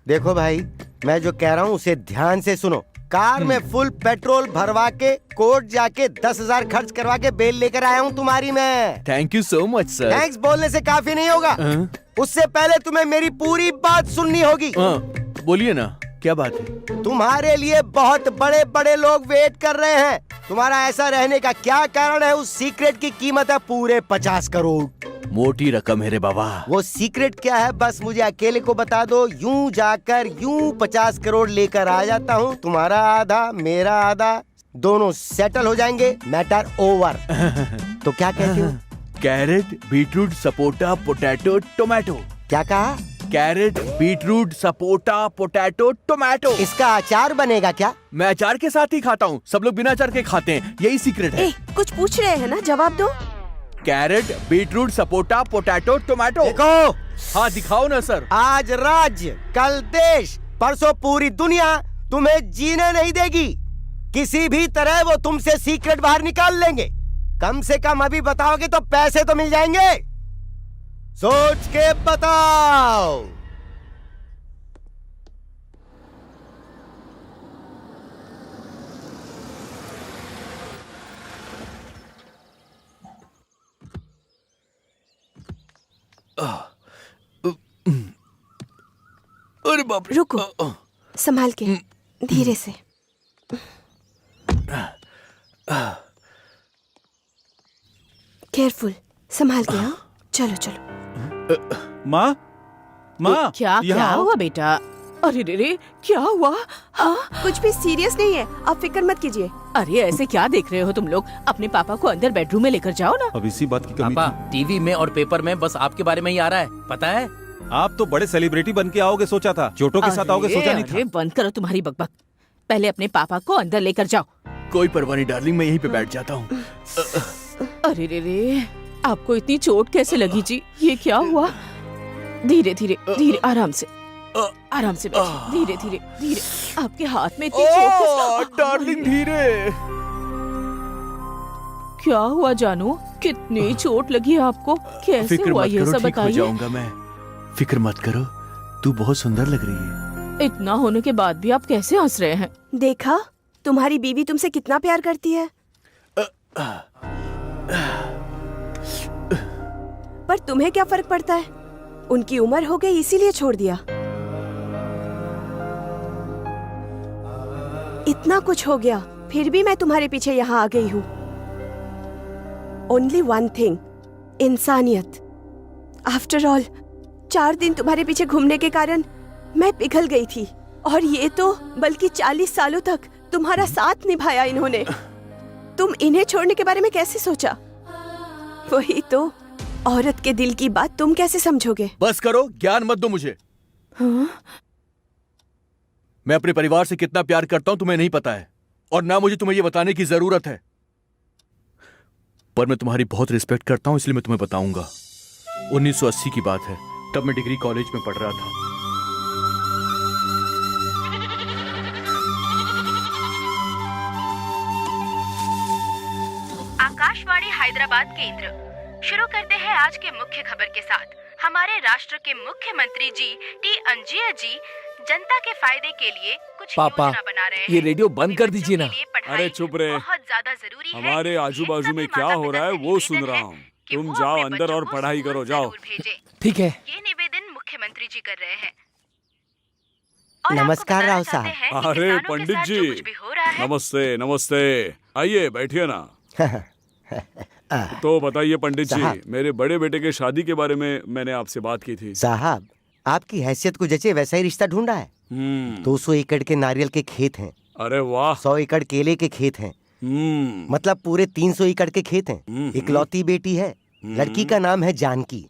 L: देखो भाई, मैं जो कह रहा हूँ उसे ध्यान से सुनो। कार में फुल पेट्रोल भरवा के कोर्ट जाके 10,000 खर्च करवा के बेल लेकर आया हूँ तुम्हारी मैं।
A: Thank you so much sir.
L: Thanks बोलने से काफी नहीं होगा, उससे पहले तुम्हें मेरी पूरी बात सुननी होगी।
A: बोलिए ना, क्या बात है?
L: तुम्हारे लिए बहुत बड़े बड़े लोग वेट कर रहे हैं। तुम्हारा ऐसा रहने का क्या कारण है? उस सीक्रेट की कीमत है पूरे 50 करोड़।
A: मोटी रकम है रे बाबा।
L: वो सीक्रेट क्या है बस मुझे अकेले को बता दो, यूं जाकर यूं 50 करोड़ लेकर आ जाता हूँ। तुम्हारा आधा मेरा आधा, दोनों सेटल हो जाएंगे, मैटर ओवर। तो क्या कहते हो?
A: Carrot beetroot sapota potato tomato.
L: क्या कहा?
A: Carrot beetroot sapota potato tomato.
L: इसका अचार बनेगा क्या?
A: मैं अचार के साथ ही खाता हूँ, सब लोग बिना अचार के खाते हैं, यही सीक्रेट है।
C: कुछ पूछ रहे हैं ना, जवाब दो।
A: Carrot beetroot sapota potato tomato.
L: देखो।
A: हाँ दिखाओ ना सर।
L: आज राज्य, कल देश, परसों पूरी दुनिया तुम्हें जीने नहीं देगी। किसी भी तरह वो तुमसे सीक्रेट बाहर निकाल लेंगे। कम से कम अभी बताओगे तो पैसे तो मिल जाएंगे। सोच के बताओ।
A: अरे बाप रे।
C: रुको, संभाल के, धीरे से। केयरफुल, संभाल के। हाँ, चलो चलो।
G: माँ, माँ,
B: क्या क्या हुआ बेटा? अरे रे रे, क्या हुआ?
C: हाँ, कुछ भी सीरियस नहीं है, आप फिक्र मत कीजिए।
B: अरे ऐसे क्या देख रहे हो तुम लोग? अपने पापा को अंदर बेडरूम में लेकर जाओ ना।
G: अब इसी बात की कमी
D: पापा, टीवी में और पेपर में बस आपके बारे में ही आ रहा है, पता है?
G: आप तो बड़े सेलिब्रिटी बन के आओगे सोचा था, चोटों के साथ आओगे सोचा नहीं था।
B: अरे बंद करो तुम्हारी बकबक, पहले अपने पापा को अंदर लेकर जाओ।
A: कोई परवाह नहीं डार्लिंग, मैं यहीं पे बैठ जाता हूँ।
B: अरे रे रे, आपको इतनी चोट कैसे लगी जी? ये क्या हुआ? धीरे धीरे धीरे, आराम से, आराम से बैठिए, धीरे धीरे धीरे। आपके हाथ में इतनी चोट कैसे?
A: डार्लिंग धीरे।
B: क्या हुआ जानू? कितनी चोट लगी आपको? कैसे
A: फिक्र
B: हुआ
A: मत
B: ये
A: करो,
B: सब
A: ठीक हो
B: बताइए।
A: जाऊंगा मैं। फिक्र मत करो, तू बहुत सुंदर लग रही है।
B: इतना होने के बाद भी आप कैसे हंस रहे हैं?
C: देखा, तुम्हारी बीवी तुमसे कितना प्यार करती है। पर तुम्हें क्या फर्क पड़ता है? उनकी उम्र हो गई इसीलिए छोड़ दिया। इतना कुछ हो गया, फिर भी मैं तुम्हारे पीछे यहाँ आ गई हूँ। ओनली वन थिंग, इंसानियत। आफ्टर ऑल 4 दिन तुम्हारे पीछे घूमने के कारण मैं पिघल गई थी, और ये तो बल्कि 40 सालों तक तुम्हारा साथ निभाया इन्होंने। तुम इन्हें छोड़ने के बारे में कैसे सोचा? वही तो, औरत के दिल की बात तुम कैसे समझोगे?
A: बस करो, ज्ञान मत दो मुझे।
C: हाँ?
A: मैं अपने परिवार से कितना प्यार करता हूं तुम्हें नहीं पता है, और ना मुझे तुम्हें ये बताने की जरूरत है। पर मैं तुम्हारी बहुत रिस्पेक्ट करता हूं, इसलिए मैं तुम्हें बताऊंगा। 1980 की बात है, तब मैं डिग्री कॉलेज में पढ़ रहा था।
P: आकाशवाणी हैदराबाद केंद्र। शुरू करते हैं आज के मुख्य खबर के साथ। हमारे राष्ट्र के मुख्यमंत्री जी टी अंजिया जी जनता के फायदे के लिए कुछ
O: पापा,
P: योजना बना रहे हैं।
O: ये रेडियो बंद कर दीजिए ना।
J: अरे चुप रहे,
P: बहुत ज्यादा जरूरी है।
J: हमारे आजू बाजू में क्या हो रहा है वो सुन रहा हूँ। तुम जाओ अंदर और पढ़ाई करो, जाओ।
O: ठीक है।
P: ये निवेदन मुख्यमंत्री जी कर रहे हैं।
L: नमस्कार राव साहब।
J: अरे पंडित जी, नमस्ते नमस्ते, आइए बैठिए ना। तो बताइए पंडित जी, मेरे बड़े बेटे के शादी के बारे में मैंने आपसे बात की थी।
L: साहब, आपकी हैसियत को जैसे वैसा ही रिश्ता ढूंढा है। 200 एकड़ के नारियल के खेत हैं।
J: अरे वाह।
L: 100 एकड़ केले के खेत हैं। मतलब पूरे 300 एकड़ के खेत हैं। इकलौती बेटी है, लड़की का नाम है जानकी।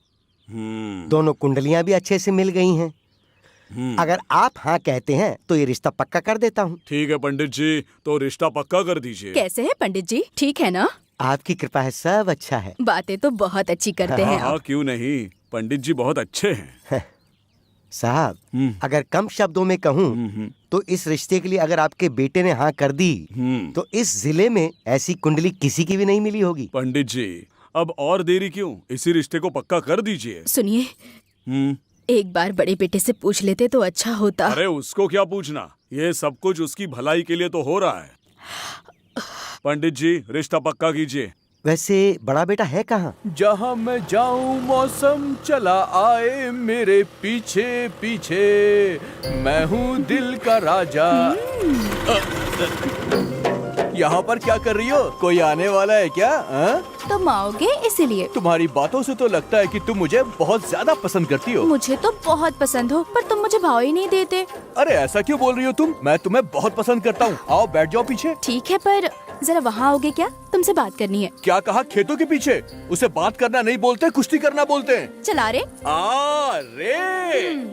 L: दोनों कुंडलियां भी अच्छे से मिल गई हैं। अगर आप हाँ कहते हैं तो ये रिश्ता पक्का कर देता हूँ।
J: ठीक है पंडित जी, तो रिश्ता पक्का कर दीजिए।
Q: कैसे है पंडित जी, ठीक है ना?
L: आपकी कृपा है, सब अच्छा है।
Q: बातें तो बहुत अच्छी करते हैं
J: हाँ,
Q: आप।
J: क्यों नहीं, पंडित जी बहुत अच्छे हैं।
L: साहब, अगर कम शब्दों में कहूँ तो इस रिश्ते के लिए अगर आपके बेटे ने हाँ कर दी तो इस जिले में ऐसी कुंडली किसी की भी नहीं मिली होगी।
J: पंडित जी, अब और देरी क्यों, इसी रिश्ते को पक्का कर दीजिए।
Q: सुनिए, एक बार बड़े बेटे से पूछ लेते तो अच्छा होता।
J: अरे उसको क्या पूछना, ये सब कुछ उसकी भलाई के लिए तो हो रहा है। पंडित जी, रिश्ता पक्का कीजिए।
L: वैसे बड़ा बेटा है कहाँ?
A: जहाँ मैं जाऊँ मौसम चला आए मेरे पीछे पीछे, मैं हूँ दिल का राजा। यहाँ पर क्या कर रही हो? कोई आने वाला है क्या?
Q: तुम आओगे इसीलिए।
A: तुम्हारी बातों से तो लगता है कि तुम मुझे बहुत ज्यादा पसंद करती हो।
Q: मुझे तो बहुत पसंद हो, पर तुम मुझे भाव ही नहीं देते।
A: अरे ऐसा क्यों बोल रही हो तुम? मैं तुम्हें बहुत पसंद करता हूँ। आओ बैठ जाओ पीछे।
Q: ठीक है, पर जरा वहाँ आओगे क्या? तुमसे बात करनी है।
A: क्या कहा? खेतों के पीछे? उसे बात करना नहीं बोलते, कुश्ती करना बोलते हैं।
Q: चला रे।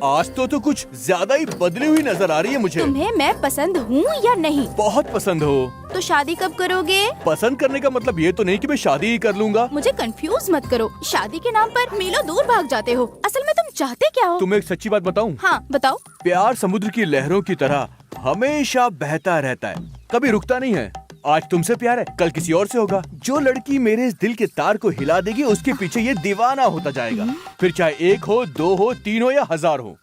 A: आज तो कुछ ज्यादा ही बदली हुई नजर आ रही है मुझे।
Q: तुम्हें मैं पसंद हूँ या नहीं?
A: बहुत पसंद हो।
Q: तो शादी कब करोगे?
A: पसंद करने का मतलब ये तो नहीं कि मैं शादी ही कर लूंगा।
Q: मुझे कंफ्यूज मत करो। शादी के नाम पर मीलों दूर भाग जाते हो। असल में तुम चाहते क्या हो?
A: तुम्हें एक सच्ची बात बताऊं?
Q: हाँ बताओ।
A: प्यार समुद्र की लहरों की तरह हमेशा बहता रहता है, कभी रुकता नहीं है। आज तुमसे प्यार है, कल किसी और से होगा। जो लड़की मेरे इस दिल के तार को हिला देगी, उसके पीछे ये दीवाना होता जाएगा। फिर चाहे 1 हो, 2 हो, 3 हो या 1000 हो।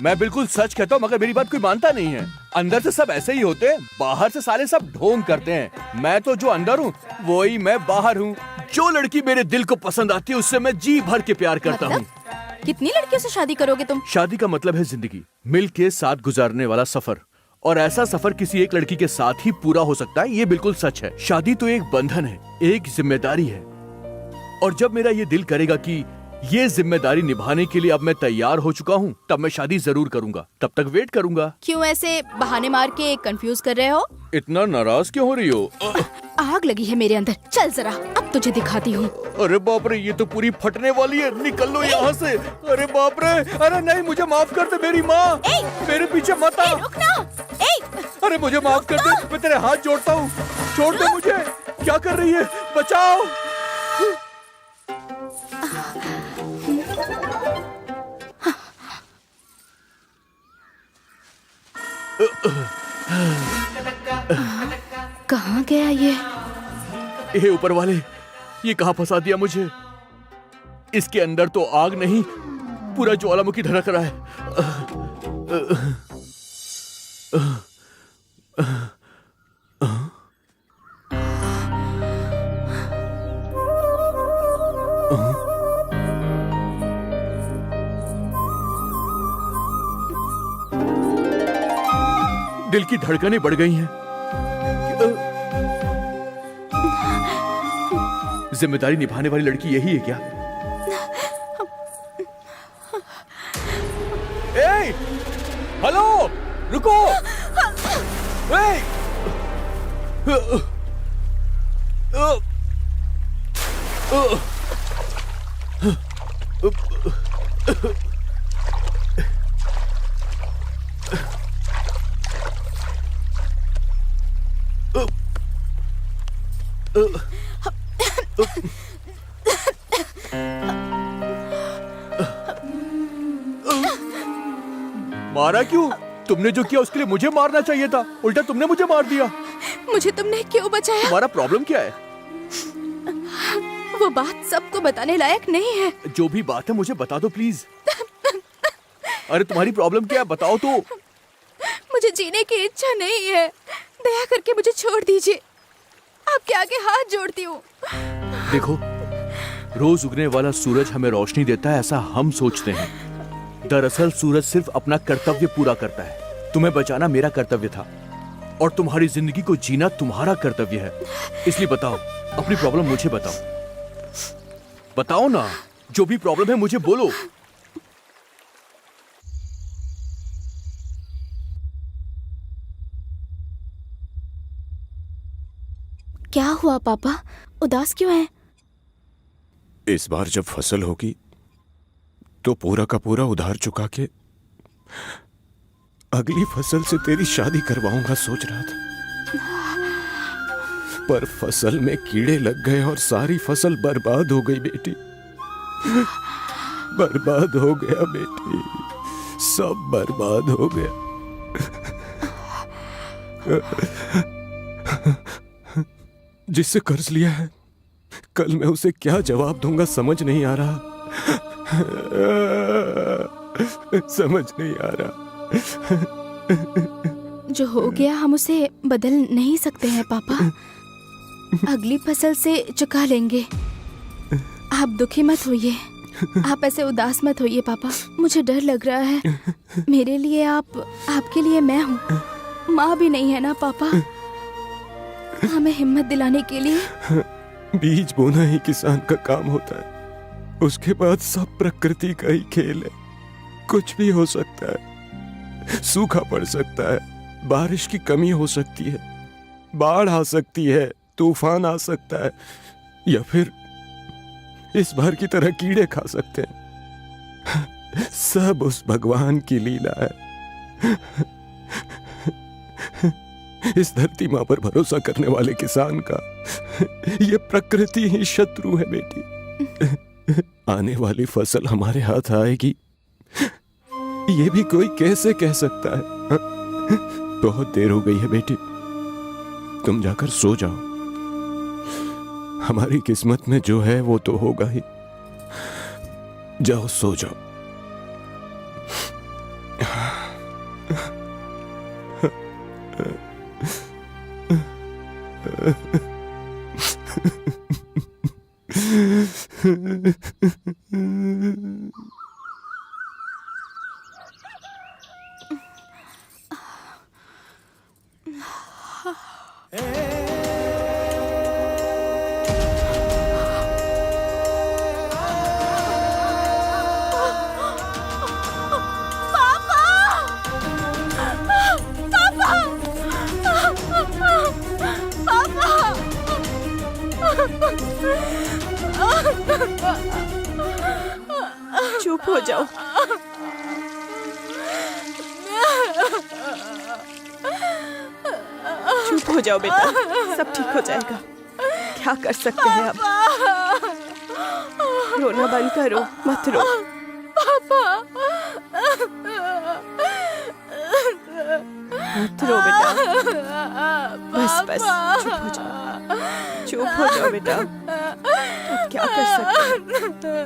A: मैं बिल्कुल सच कहता हूँ, मगर मेरी बात कोई मानता नहीं है। अंदर से सब ऐसे ही होते हैं, बाहर से साले सब ढोंग करते हैं। मैं तो जो अंदर हूँ वही मैं बाहर हूँ। जो लड़की मेरे दिल को पसंद आती है उससे मैं जी भर के प्यार करता हूँ।
Q: कितनी लड़कियों से शादी करोगे तुम?
A: शादी का मतलब है जिंदगी, मिल के साथ गुजारने वाला सफर। और ऐसा सफर किसी एक लड़की के साथ ही पूरा हो सकता है, ये बिल्कुल सच है। शादी तो एक बंधन है, एक जिम्मेदारी है। और जब मेरा ये दिल करेगा कि ये जिम्मेदारी निभाने के लिए अब मैं तैयार हो चुका हूँ, तब मैं शादी जरूर करूंगा। तब तक वेट करूंगा।
Q: क्यों ऐसे बहाने मार के कंफ्यूज कर रहे हो?
A: इतना नाराज क्यों हो रही हो?
Q: आग लगी है मेरे अंदर। चल जरा, अब तुझे दिखाती हूँ।
A: अरे बाप रे, ये तो पूरी फटने वाली है। निकल लो यहाँ से। अरे बाप रे, अरे नहीं, मुझे माफ कर दे मेरी माँ। मेरे पीछे मत आ। अरे मुझे माफ कर दे, मैं तेरे हाथ जोड़ता हूँ। छोड़ दे मुझे। क्या कर रही है? बचाओ।
Q: कहाँ गया ये?
A: हे ऊपर वाले, ये कहाँ फंसा दिया मुझे? इसके अंदर तो आग नहीं, पूरा ज्वालामुखी धड़क रहा है। दिल की धड़कनें बढ़ गई हैं। जिम्मेदारी निभाने वाली लड़की यही है क्या? ए, हेलो, रुको। ए, मारा क्यों? तुमने जो किया उसके लिए मुझे मारना चाहिए था, उल्टा तुमने मुझे मार दिया।
Q: मुझे तुमने क्यों बचाया?
A: तुम्हारा प्रॉब्लम क्या है?
Q: वो बात सबको बताने लायक नहीं है।
A: जो भी बात है मुझे बता दो प्लीज। अरे तुम्हारी प्रॉब्लम क्या है, बताओ तो।
Q: मुझे जीने की इच्छा नहीं है, दया करके मुझे छोड़ दीजिए। आपके आगे हाथ जोड़ती हूँ।
A: देखो, रोज उगने वाला सूरज हमें रोशनी देता है, ऐसा हम सोचते हैं। दरअसल सूरज सिर्फ अपना कर्तव्य पूरा करता है। तुम्हें बचाना मेरा कर्तव्य था और तुम्हारी जिंदगी को जीना तुम्हारा कर्तव्य है। इसलिए बताओ, अपनी प्रॉब्लम मुझे बताओ। बताओ ना, जो भी प्रॉब्लम है मुझे बोलो।
Q: क्या हुआ पापा, उदास क्यों हैं?
N: इस बार जब फसल होगी तो पूरा का पूरा उधार चुका के अगली फसल से तेरी शादी करवाऊंगा सोच रहा था, पर फसल में कीड़े लग गए और सारी फसल बर्बाद हो गई बेटी। बर्बाद हो गया बेटी, सब बर्बाद हो गया। जिससे कर्ज लिया है, कल मैं उसे क्या जवाब दूंगा समझ नहीं आ रहा। समझ नहीं आ रहा।
Q: जो हो गया हम उसे बदल नहीं सकते हैं पापा। अगली फसल से चुका लेंगे। आप दुखी मत होइए, आप ऐसे उदास मत होइए पापा। मुझे डर लग रहा है। मेरे लिए आप, आपके लिए मैं हूँ। माँ भी नहीं है ना पापा, हमें हिम्मत दिलाने के लिए।
N: बीज बोना ही किसान का काम होता है, उसके बाद सब प्रकृति का ही खेल है। कुछ भी हो सकता है, सूखा पड़ सकता है, बारिश की कमी हो सकती है, बाढ़ आ सकती है, तूफान आ सकता है, या फिर इस बार की तरह कीड़े खा सकते हैं। सब उस भगवान की लीला है। इस धरती माँ पर भरोसा करने वाले किसान का ये प्रकृति ही शत्रु है बेटी। आने वाली फसल हमारे हाथ आएगी, ये भी कोई कैसे कह सकता है। बहुत देर हो गई है बेटी, तुम जाकर सो जाओ। हमारी किस्मत में जो है वो तो होगा ही। जाओ सो जाओ।
C: चुप हो जाओ। चुप हो जाओ बेटा, सब ठीक हो जाएगा। क्या कर सकते हैं अब? रोना बंद करो, मत रो। मत रो बेटा, बस बस चुप हो जाओ, चुप हो जाओ बेटा। अब क्या कर सकते हैं?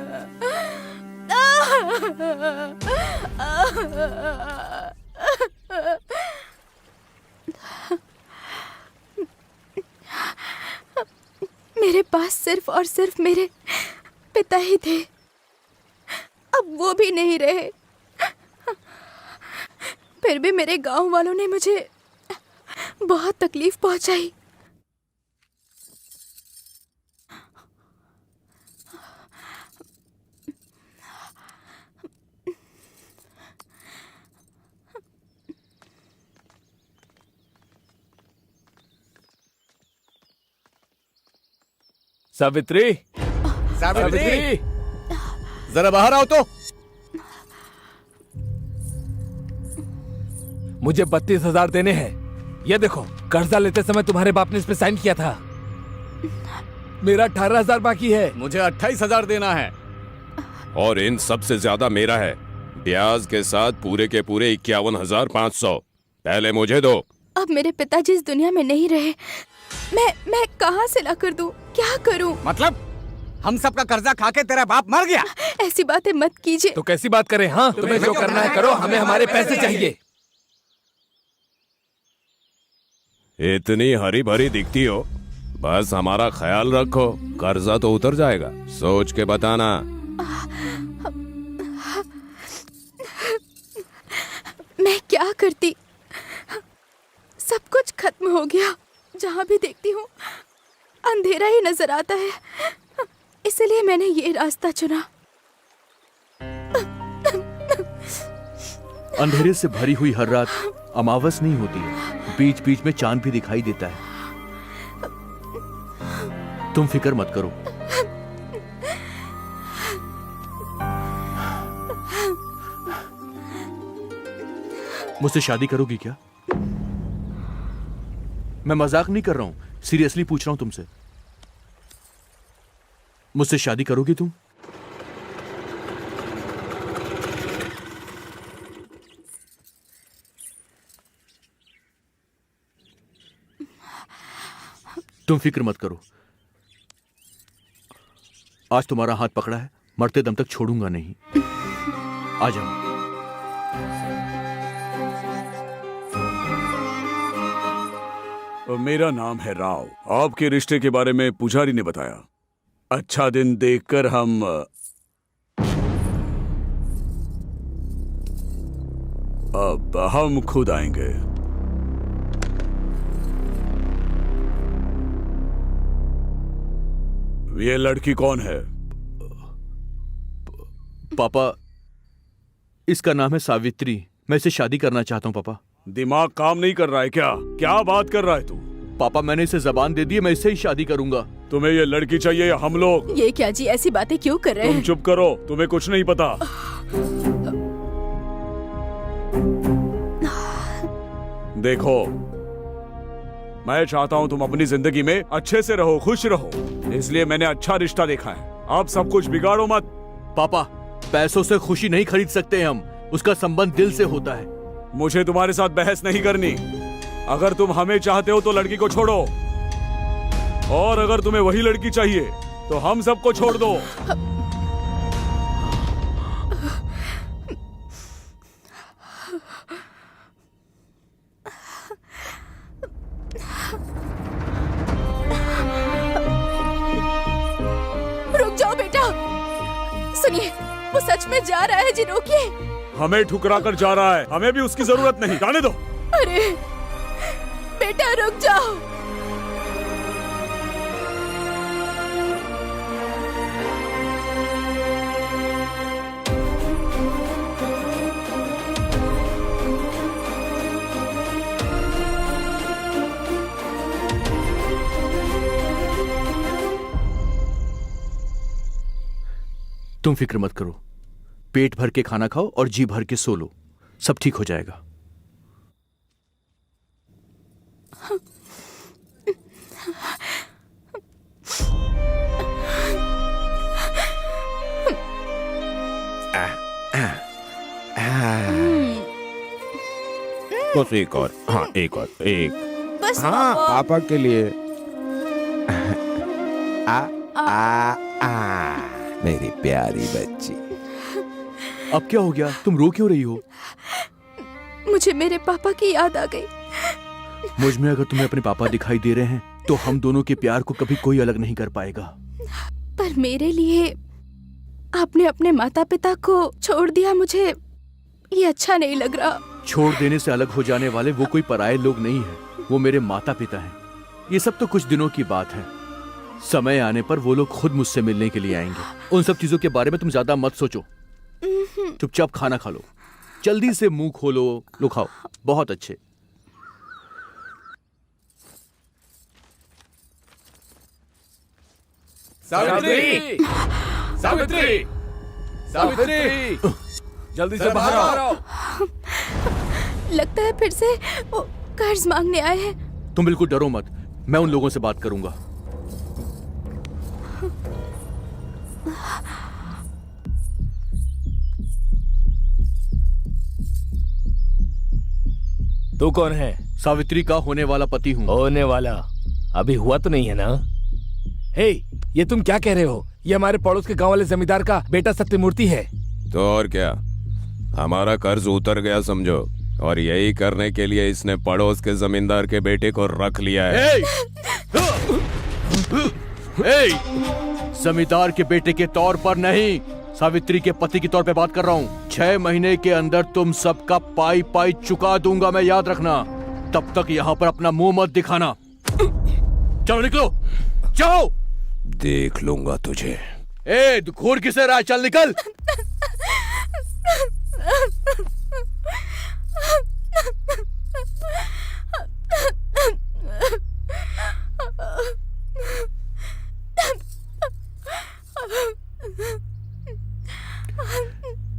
Q: मेरे पास सिर्फ और सिर्फ मेरे पिता ही थे, अब वो भी नहीं रहे। फिर भी मेरे गांव वालों ने मुझे बहुत तकलीफ पहुंचाई।
O: सावित्री,
A: सावित्री, जरा बाहर आओ तो।
O: मुझे 32,000 देने हैं। ये देखो, कर्जा लेते समय तुम्हारे बाप ने इस पे साइन किया था। मेरा 18,000 बाकी है।
A: मुझे 28,000 देना है।
N: और इन सबसे ज्यादा मेरा है, ब्याज के साथ पूरे के पूरे 51,500। पहले मुझे दो।
Q: अब मेरे पिताजी इस दुनिया में नहीं रहे, मैं कहाँ से ला कर दूं? क्या करूं?
D: मतलब हम सब का कर्जा खा के तेरा बाप मर गया?
Q: ऐसी बातें मत कीजिए।
O: तो कैसी बात करें? हाँ, तुम्हें जो करना है करो, हमें हमारे पैसे चाहिए।
N: इतनी हरी भरी दिखती हो, बस हमारा ख्याल रखो, कर्जा तो उतर जाएगा। सोच के बताना।
Q: मैं क्या करती? सब कुछ खत्म हो गया। जहाँ भी देखती हूँ अंधेरा ही नजर आता है, इसलिए मैंने ये रास्ता चुना।
A: अंधेरे से भरी हुई हर रात अमावस नहीं होती है, बीच बीच में चांद भी दिखाई देता है। तुम फिक्र मत करो। मुझसे शादी करोगी क्या? मैं मजाक नहीं कर रहा हूं, सीरियसली पूछ रहा हूं तुमसे। मुझसे शादी करोगी तुम? तुम फिक्र मत करो, आज तुम्हारा हाथ पकड़ा है, मरते दम तक छोड़ूंगा नहीं। आ जाओ।
J: मेरा नाम है राव। आपके रिश्ते के बारे में पुजारी ने बताया। अच्छा दिन देखकर हम खुद आएंगे। ये लड़की कौन है?
A: पापा, इसका नाम है सावित्री। मैं इसे शादी करना चाहता हूं पापा।
J: दिमाग काम नहीं कर रहा है क्या? क्या बात कर रहा है तू?
A: पापा, मैंने इसे जबान दे दी है, मैं इससे ही शादी करूंगा।
J: तुम्हें ये लड़की चाहिए या हम लोग?
Q: ये क्या जी, ऐसी बातें क्यों कर रहे हैं?
J: तुम चुप करो, तुम्हें कुछ नहीं पता। देखो, मैं चाहता हूँ तुम अपनी जिंदगी में अच्छे से रहो, खुश रहो, इसलिए मैंने अच्छा रिश्ता देखा है। आप सब कुछ बिगाड़ो मत।
A: पापा, पैसों से खुशी नहीं खरीद सकते हम, उसका संबंध दिल से होता है।
J: मुझे तुम्हारे साथ बहस नहीं करनी। अगर तुम हमें चाहते हो तो लड़की को छोड़ो, और अगर तुम्हें वही लड़की चाहिए तो हम सबको छोड़ दो।
Q: रुक जाओ बेटा, सुनिए, वो सच में जा रहा है जी, रोकिए।
J: हमें ठुकरा कर जा रहा है, हमें भी उसकी जरूरत नहीं, जाने दो।
Q: अरे बेटा, रुक जाओ।
A: तुम फिक्र मत करो, पेट भर के खाना खाओ और जी भर के सो लो, सब ठीक हो जाएगा।
N: बस एक और, हाँ एक और, एक।
Q: बस
N: हाँ, पापा के लिए।
E: मेरी प्यारी बच्ची।
A: अब क्या हो गया? तुम रो क्यों रही हो?
Q: मुझे मेरे पापा की याद आ गई।
A: मुझ में अगर तुम्हें अपने पापा दिखाई दे रहे हैं तो हम दोनों के प्यार को कभी कोई अलग नहीं कर पाएगा।
Q: पर मेरे लिए आपने अपने माता पिता को छोड़ दिया, मुझे ये अच्छा नहीं लग रहा।
A: छोड़ देने से अलग हो जाने वाले वो कोई पराये लोग नहीं हैं, वो मेरे माता पिता हैं। ये सब तो कुछ दिनों की बात है, समय आने पर वो लोग खुद मुझसे मिलने के लिए आएंगे। उन सब चीजों के बारे में तुम ज्यादा मत सोचो, चुपचाप खाना खा लो, जल्दी से मुंह खोलो। लो खाओ, बहुत अच्छे।
G: सावित्री, सावित्री, सावित्री, जल्दी से बाहर आओ।
Q: लगता है फिर से वो कर्ज मांगने आए हैं।
A: तुम बिल्कुल डरो मत, मैं उन लोगों से बात करूंगा।
O: तू कौन है?
A: सावित्री का होने वाला पति हूँ।
O: होने वाला? अभी हुआ तो नहीं है ना? हे, ये तुम क्या कह रहे हो? ये हमारे पड़ोस के गांव वाले जमींदार का बेटा सत्यमूर्ति है।
N: तो और क्या, हमारा कर्ज उतर गया समझो, और यही करने के लिए इसने पड़ोस के जमींदार के बेटे को रख लिया है।
A: जमींदार के बेटे के तौर पर नहीं, सावित्री के पति के तौर पे बात कर रहा हूँ। 6 महीने के अंदर तुम सबका पाई पाई चुका दूंगा मैं, याद रखना। तब तक यहाँ पर अपना मुंह मत दिखाना। चलो निकलो, जाओ।
N: देख लूंगा तुझे।
A: घूर किसे रहा है? चल निकल।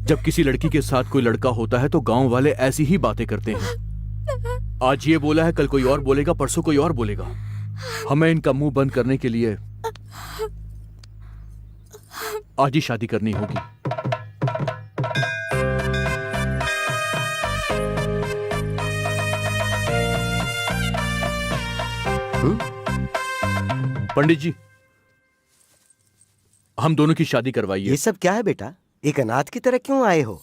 A: जब किसी लड़की के साथ कोई लड़का होता है तो गांव वाले ऐसी ही बातें करते हैं। आज ये बोला है, कल कोई और बोलेगा, परसों कोई और बोलेगा। हमें इनका मुंह बंद करने के लिए आज ही शादी करनी होगी। पंडित जी, हम दोनों की शादी करवाइए।
L: ये सब क्या है बेटा? एक अनाथ की तरह क्यों आए हो?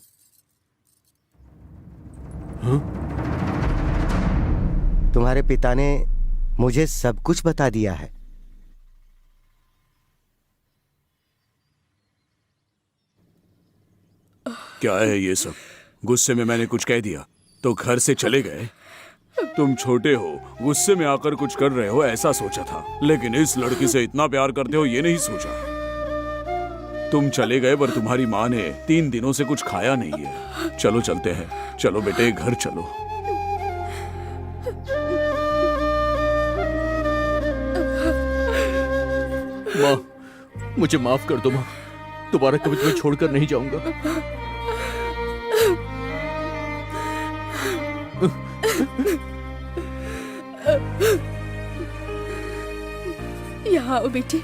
L: तुम्हारे पिता ने मुझे सब कुछ बता दिया है।
J: क्या है ये सब? गुस्से में मैंने कुछ कह दिया तो घर से चले गए? तुम छोटे हो, गुस्से में आकर कुछ कर रहे हो ऐसा सोचा था, लेकिन इस लड़की से इतना प्यार करते हो ये नहीं सोचा। तुम चले गए पर तुम्हारी माँ ने 3 दिनों से कुछ खाया नहीं है। चलो चलते हैं, चलो बेटे घर चलो।
A: माँ, मुझे माफ कर दो माँ, दोबारा कभी तुम्हें छोड़कर नहीं जाऊंगा।
C: यहाँ आओ बेटी।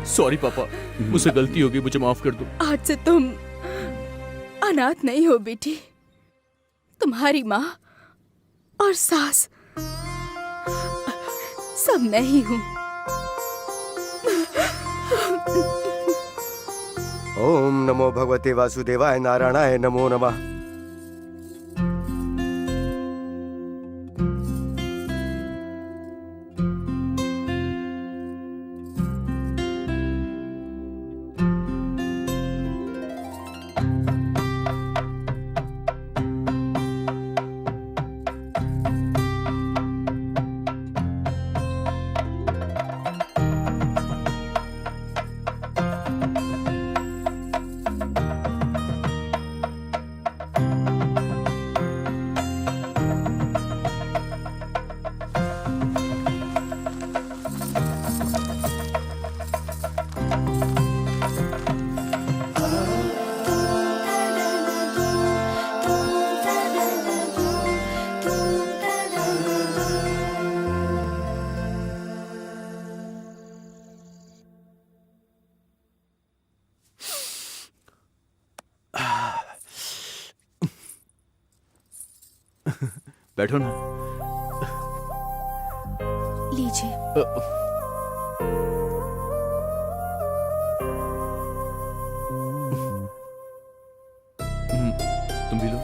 A: सॉरी पापा, मुझसे गलती हो गई, मुझे माफ कर दो।
C: आज से तुम अनाथ नहीं हो बेटी। तुम्हारी माँ और सास सब मैं ही हूँ।
L: ओम नमो भगवते वासुदेवाय नारायणाय नमो नमः।
A: बैठो ना।
Q: लीजिए।
A: तुम भी लो।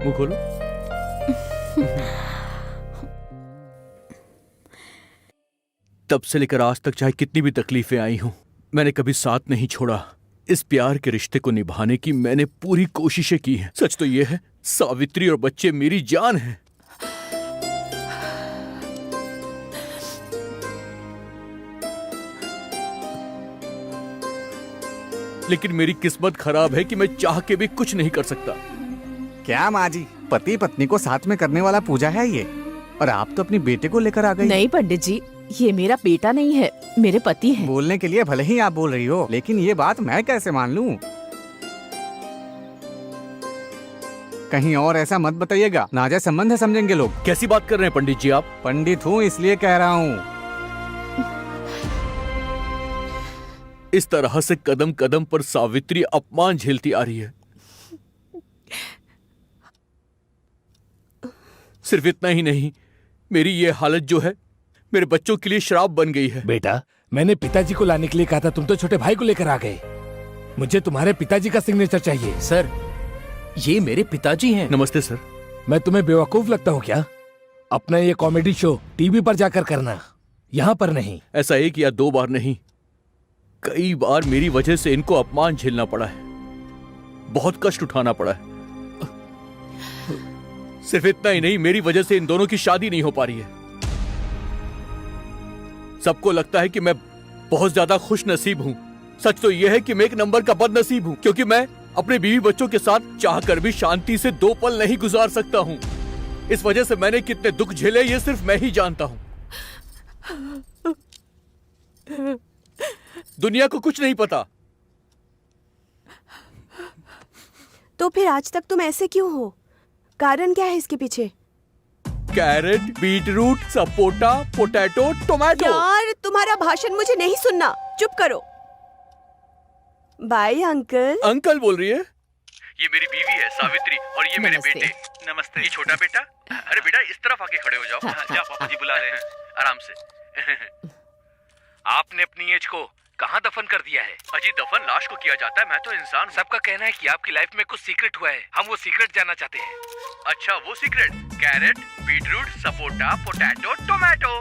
A: मुंह खोलो। तब से लेकर आज तक चाहे कितनी भी तकलीफें आई हों, मैंने कभी साथ नहीं छोड़ा। इस प्यार के रिश्ते को निभाने की मैंने पूरी कोशिशें की हैं। सच तो यह है, सावित्री और बच्चे मेरी जान हैं। लेकिन मेरी किस्मत खराब है कि मैं चाह के भी कुछ नहीं कर सकता।
R: क्या माँ जी, पति पत्नी को साथ में करने वाला पूजा है ये, और आप तो अपनी बेटे को लेकर आ गई।
B: नहीं पंडित जी, ये मेरा बेटा नहीं है, मेरे पति हैं।
R: बोलने के लिए भले ही आप बोल रही हो, लेकिन ये बात मैं कैसे मान लूं? कहीं और ऐसा मत बताइएगा, नाजायज संबंध है समझेंगे लोग।
A: कैसी बात कर रहे हैं पंडित जी आप?
R: पंडित हूँ इसलिए कह रहा हूँ।
A: इस तरह से कदम कदम पर सावित्री अपमान झेलती आ रही है। सिर्फ इतना ही नहीं, मेरी ये हालत जो है मेरे बच्चों के लिए श्राप बन गई है।
O: बेटा, मैंने पिताजी को लाने के लिए कहा था, तुम तो छोटे भाई को लेकर आ गए। मुझे तुम्हारे पिताजी का सिग्नेचर चाहिए।
D: सर, ये मेरे पिताजी हैं।
A: नमस्ते सर।
O: मैं तुम्हें बेवकूफ लगता हूँ क्या? अपना ये कॉमेडी शो टीवी पर जाकर करना, यहाँ पर नहीं।
A: ऐसा एक या दो बार नहीं, कई बार मेरी वजह से इनको अपमान झेलना पड़ा है, बहुत कष्ट उठाना पड़ा है। सिर्फ इतना ही नहीं, मेरी वजह से इन दोनों की शादी नहीं हो पा रही है। सबको लगता है कि मैं बहुत ज्यादा खुश नसीब हूं। सच तो यह है कि मैं एक नंबर का बदनसीब हूं, क्योंकि मैं अपने बीवी बच्चों के साथ चाहकर भी शांति से 2 पल नहीं गुजार सकता हूं। इस वजह से मैंने कितने दुख झेले ये सिर्फ मैं ही जानता हूं। दुनिया को कुछ नहीं पता।
C: तो फिर आज तक तुम ऐसे क्यों हो? कारण क्या है इसके पीछे?
A: Carrot, beetroot, sapota, potato, tomato.
C: यार, तुम्हारा भाषण मुझे नहीं सुनना, चुप करो। Bye uncle.
A: अंकल बोल रही है? ये मेरी बीवी है सावित्री, और ये मेरे बेटे। नमस्ते। ये छोटा बेटा। अरे बेटा, इस तरफ आके खड़े हो जाओ। जा, पापा जी बुला रहे हैं, आराम से।
O: आपने अपनी एज को कहाँ दफन कर दिया है?
A: अजी, दफन लाश को किया जाता है, मैं तो इंसान हूँ।
O: सबका कहना है कि आपकी लाइफ में कुछ सीक्रेट हुआ है, हम वो सीक्रेट जानना चाहते हैं।
A: अच्छा, वो secret? Carrot, beetroot, sapota, potato, tomato.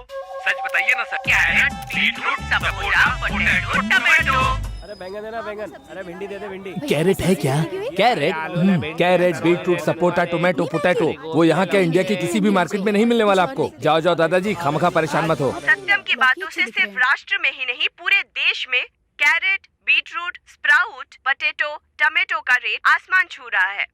O: सच बताइए ना sir.
A: Carrot, beetroot, sapota, potato, tomato.
S: अरे बैंगन देना बैंगन, अरे भिंडी दे दे भिंडी।
O: कैरेट है क्या? Carrot, beetroot, sapota, tomato, potato, वो यहाँ के इंडिया की किसी भी मार्केट में नहीं मिलने वाला आपको। जाओ जाओ दादाजी, खामखा परेशान मत हो।
C: सत्यम की बातों से सिर्फ राष्ट्र में ही नहीं, पूरे देश में carrot, beetroot, sprout, potato, tomato का रेट आसमान छू रहा है।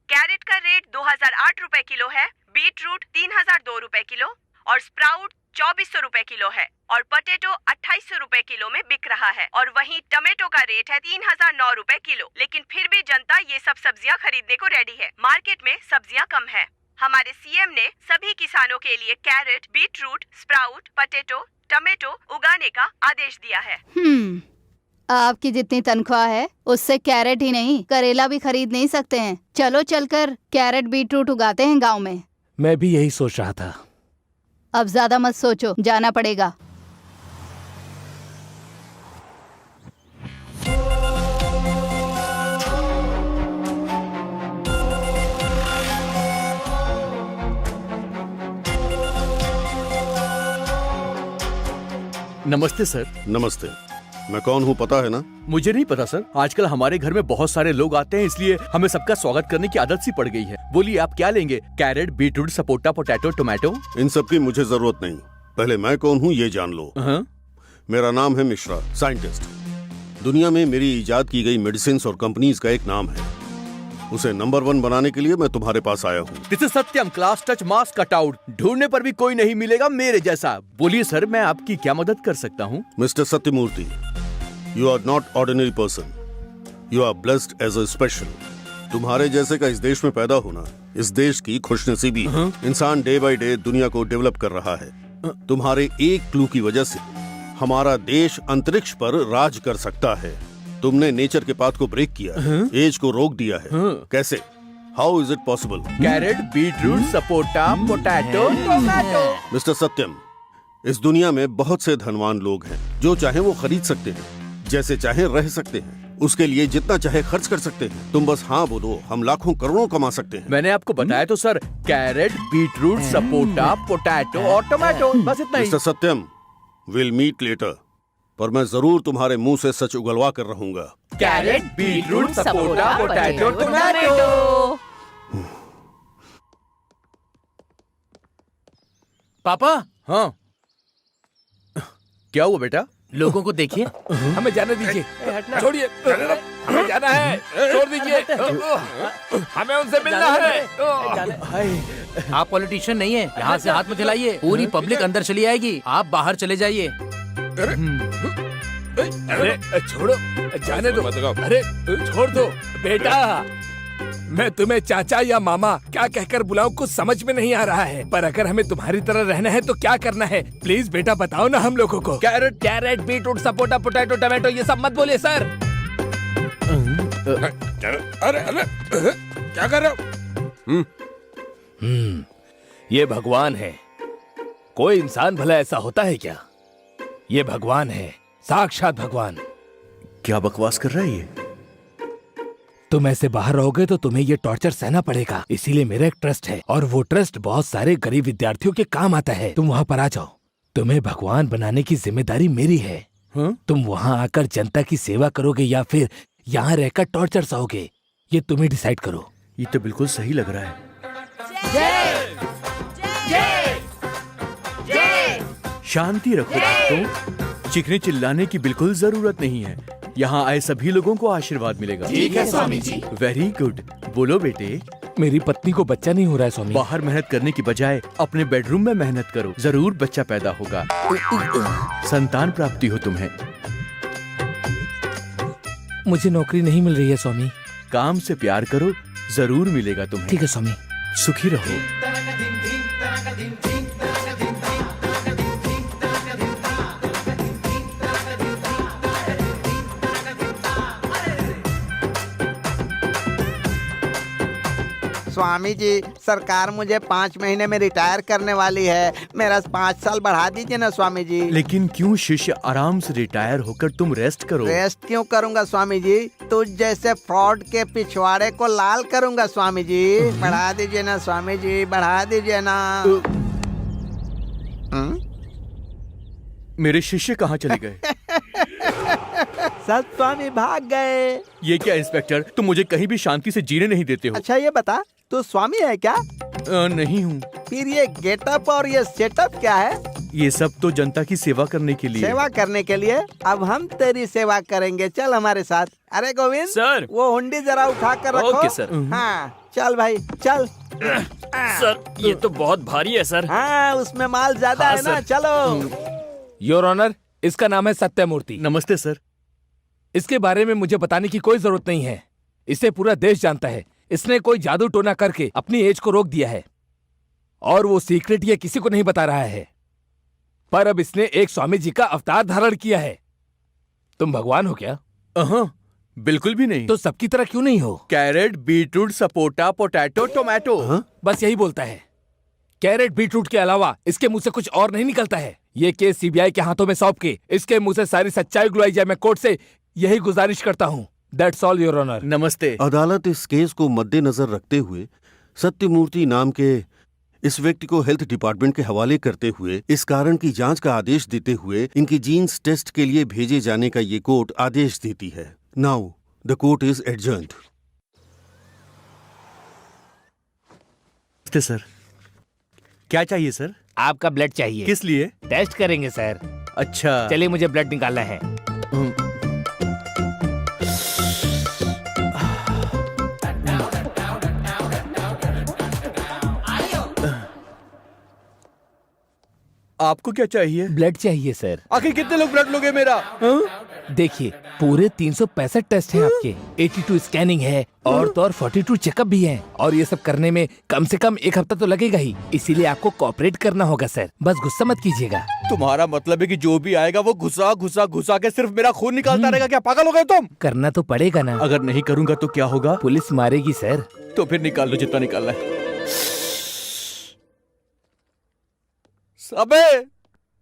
C: कैरेट का रेट 2008 रुपए किलो है, बीटरूट 3002 रुपए किलो और स्प्राउट 2400 रुपए किलो है, और पोटैटो 2800 रुपए किलो में बिक रहा है। और वहीं टमेटो का रेट है 3009 रुपए किलो। लेकिन फिर भी जनता ये सब सब्जियां खरीदने को रेडी है। मार्केट में सब्जियां कम है। हमारे सीएम ने सभी किसानों के लिए carrot, beetroot, sprout, potato, tomato उगाने का आदेश दिया है।
K: आपकी जितनी तनख्वाह है उससे कैरेट ही नहीं करेला भी खरीद नहीं सकते हैं। चलो चलकर कैरेट बीटरूट उगाते हैं गांव में।
O: मैं भी यही सोच रहा था।
K: अब ज्यादा मत सोचो, जाना पड़ेगा।
A: नमस्ते सर।
I: नमस्ते। मैं कौन हूँ पता है ना?
A: मुझे नहीं पता सर। आजकल हमारे घर में बहुत सारे लोग आते हैं, इसलिए हमें सबका स्वागत करने की आदत सी पड़ गई है। बोलिए आप क्या लेंगे? Carrot, beetroot, sapota, potato, tomato.
I: इन सब की मुझे जरूरत नहीं, पहले मैं कौन हूँ ये जान लो। मेरा नाम है मिश्रा, साइंटिस्ट। दुनिया में मेरी इजाद की गई मेडिसिन और कंपनीज का एक नाम है, उसे नंबर 1 बनाने के लिए मैं तुम्हारे पास आया हूँ।
A: This is Satyam, class touch mass cut out. ढूंढने पर भी कोई नहीं मिलेगा मेरे जैसा। बोलिए सर, मैं आपकी क्या मदद कर सकता हूँ?
I: Mister Satyamurthy, you are not ordinary person, you are blessed as a special. तुम्हारे जैसे का इस देश में पैदा होना इस देश की खुशनसीबी है। इंसान डे बाय डे दुनिया को डेवलप कर रहा है। तुम्हारे एक क्लू की वजह से हमारा देश अंतरिक्ष पर राज कर सकता है। तुमने नेचर के पाथ को ब्रेक किया है, एज को रोक दिया है। कैसे? How is it possible?
A: Carrot, beetroot, sapota, potato, tomato.
I: Mister Satyam, इस दुनिया में बहुत से धनवान लोग हैं, जो चाहे वो खरीद सकते हैं, जैसे चाहे रह सकते हैं, उसके लिए जितना चाहे खर्च कर सकते हैं। तुम बस हाँ बोलो, हम लाखों करोड़ों कमा सकते हैं।
A: मैंने आपको बताया तो sir, carrot, beetroot, sapota, potato और टोमेटो, बस इतना ही।
I: Mister Satyam, will meet later, पर मैं जरूर तुम्हारे मुंह से सच उगलवा कर रहूंगा।
A: Carrot, beetroot, sapota, potato, tomato.
D: पापा।
A: हाँ, क्या हुआ बेटा?
D: लोगों को देखिए।
O: हमें जाने दीजिए। छोड़िए। हमें जाना है, छोड़ दीजिए, हमें उनसे मिलना है।
D: आप पॉलिटिशियन नहीं है, यहाँ से हाथ मत हिलाइए, पूरी पब्लिक अंदर चली आएगी, आप बाहर चले जाइए।
O: अरे छोड़ो, जाने दो, अरे छोड़ दो बेटा। मैं तुम्हें चाचा या मामा क्या कहकर बुलाऊं कुछ समझ में नहीं आ रहा है, पर अगर हमें तुम्हारी तरह रहना है तो क्या करना है प्लीज बेटा बताओ ना हम लोगों को। Carrot, beetroot, sapota, potato, tomato ये सब मत बोलिए सर।
N: अरे क्या कर रहे हो?
O: ये भगवान है, कोई इंसान भला ऐसा होता है क्या? ये भगवान है, साक्षात भगवान।
A: क्या बकवास कर रहा है ये?
O: तुम ऐसे बाहर रहोगे तो तुम्हें ये टॉर्चर सहना पड़ेगा, इसीलिए मेरा एक ट्रस्ट है और वो ट्रस्ट बहुत सारे गरीब विद्यार्थियों के काम आता है। तुम वहाँ पर आ जाओ, तुम्हें भगवान बनाने की जिम्मेदारी मेरी है। तुम वहाँ आकर जनता की सेवा करोगे या फिर यहाँ रहकर टॉर्चर सहोगे, ये तुम ही डिसाइड करो।
A: ये तो बिल्कुल सही लग रहा है। शांति रखो भक्तों, चीखने चिल्लाने की बिल्कुल जरूरत नहीं है। यहाँ आए सभी लोगों को आशीर्वाद मिलेगा।
O: ठीक है स्वामी जी।
A: वेरी गुड, बोलो बेटे।
O: मेरी पत्नी को बच्चा नहीं हो रहा है स्वामी।
A: बाहर मेहनत करने की बजाय अपने बेडरूम में मेहनत करो, जरूर बच्चा पैदा होगा, संतान प्राप्ति हो तुम्हें।
O: मुझे नौकरी नहीं मिल रही है स्वामी।
A: काम से प्यार करो, जरूर मिलेगा तुम्हें।
O: ठीक है स्वामी।
A: सुखी रहो।
E: स्वामी जी, सरकार मुझे 5 महीने में रिटायर करने वाली है, मेरा 5 साल बढ़ा दीजिए ना स्वामी जी।
A: लेकिन क्यों शिष्य, आराम से रिटायर होकर तुम रेस्ट करो।
E: रेस्ट क्यों करूंगा स्वामी जी? तुझ जैसे फ्रॉड के पिछवाड़े को लाल करूंगा स्वामी जी। बढ़ा दीजिए ना स्वामी जी, बढ़ा दीजिए ना।
A: मेरे शिष्य कहाँ चले गए?
E: सब स्वामी भाग गए।
A: ये क्या इंस्पेक्टर, तुम मुझे कहीं भी शांति से जीने नहीं देते हो।
E: अच्छा ये बता, तू स्वामी है क्या?
A: नहीं हूँ।
E: फिर ये गेटअप और ये सेटअप क्या है?
A: ये सब तो जनता की सेवा करने के लिए।
E: सेवा करने के लिए? अब हम तेरी सेवा करेंगे, चल हमारे साथ। अरे गोविंद
F: सर,
E: वो हुंडी जरा उठा कर रखो।
F: Okay sir.
E: हाँ चल भाई चल।
F: सर ये तो बहुत भारी है सर।
E: हाँ उसमें माल ज्यादा है ना, चलो।
O: योर ऑनर, इसका नाम है सत्यमूर्ति।
A: नमस्ते सर।
O: इसके बारे में मुझे बताने की कोई जरूरत नहीं है, इसे पूरा देश जानता है। इसने कोई जादू टोना करके अपनी एज को रोक दिया है और वो सीक्रेट ये किसी को नहीं बता रहा है, पर अब इसने एक स्वामी जी का अवतार धारण किया है। तुम भगवान हो क्या?
A: बिल्कुल भी नहीं।
O: तो सबकी तरह क्यों नहीं हो?
A: Carrot, beetroot, sapota, potato, tomato.
O: बस यही बोलता है। कैरेट बीटरूट के अलावा इसके मुंह से कुछ और नहीं निकलता है। ये केस सीबीआई के हाथों में सौंप के इसके मुंह से सारी सच्चाई उगलवाई जाए, मैं कोर्ट से यही गुजारिश करता हूँ। That's all your honour.
A: नमस्ते।
I: अदालत इस केस को मद्देनजर रखते हुए सत्यमूर्ति नाम के इस व्यक्ति को हेल्थ डिपार्टमेंट के हवाले करते हुए इस कारण की जांच का आदेश देते हुए इनकी जीन्स टेस्ट के लिए भेजे जाने का ये कोर्ट आदेश देती है। Now the court is adjourned.
A: Sir क्या चाहिए सर?
O: आपका ब्लड चाहिए।
A: किस लिए?
O: टेस्ट करेंगे सर।
A: अच्छा
O: चलिए मुझे ब्लड निकालना है।
A: आपको क्या चाहिए?
O: ब्लड चाहिए सर।
A: आखिर कितने लोग ब्लड लोगे मेरा?
O: देखिए पूरे 365 टेस्ट हैं आपके, 82 स्कैनिंग है और तो और 42 चेकअप भी हैं और ये सब करने में कम से कम 1 हफ्ता तो लगेगा ही, इसीलिए आपको कोऑपरेट करना होगा सर। बस गुस्सा मत कीजिएगा।
A: तुम्हारा मतलब है कि जो भी आएगा वो घुसा घुसा घुसा के सिर्फ मेरा खून निकालता रहेगा? क्या पागल हो गए तुम?
O: करना तो पड़ेगा ना।
A: अगर नहीं करूंगा तो क्या होगा?
O: पुलिस मारेगी सर।
A: तो फिर निकाल लो जितना निकालना है। अबे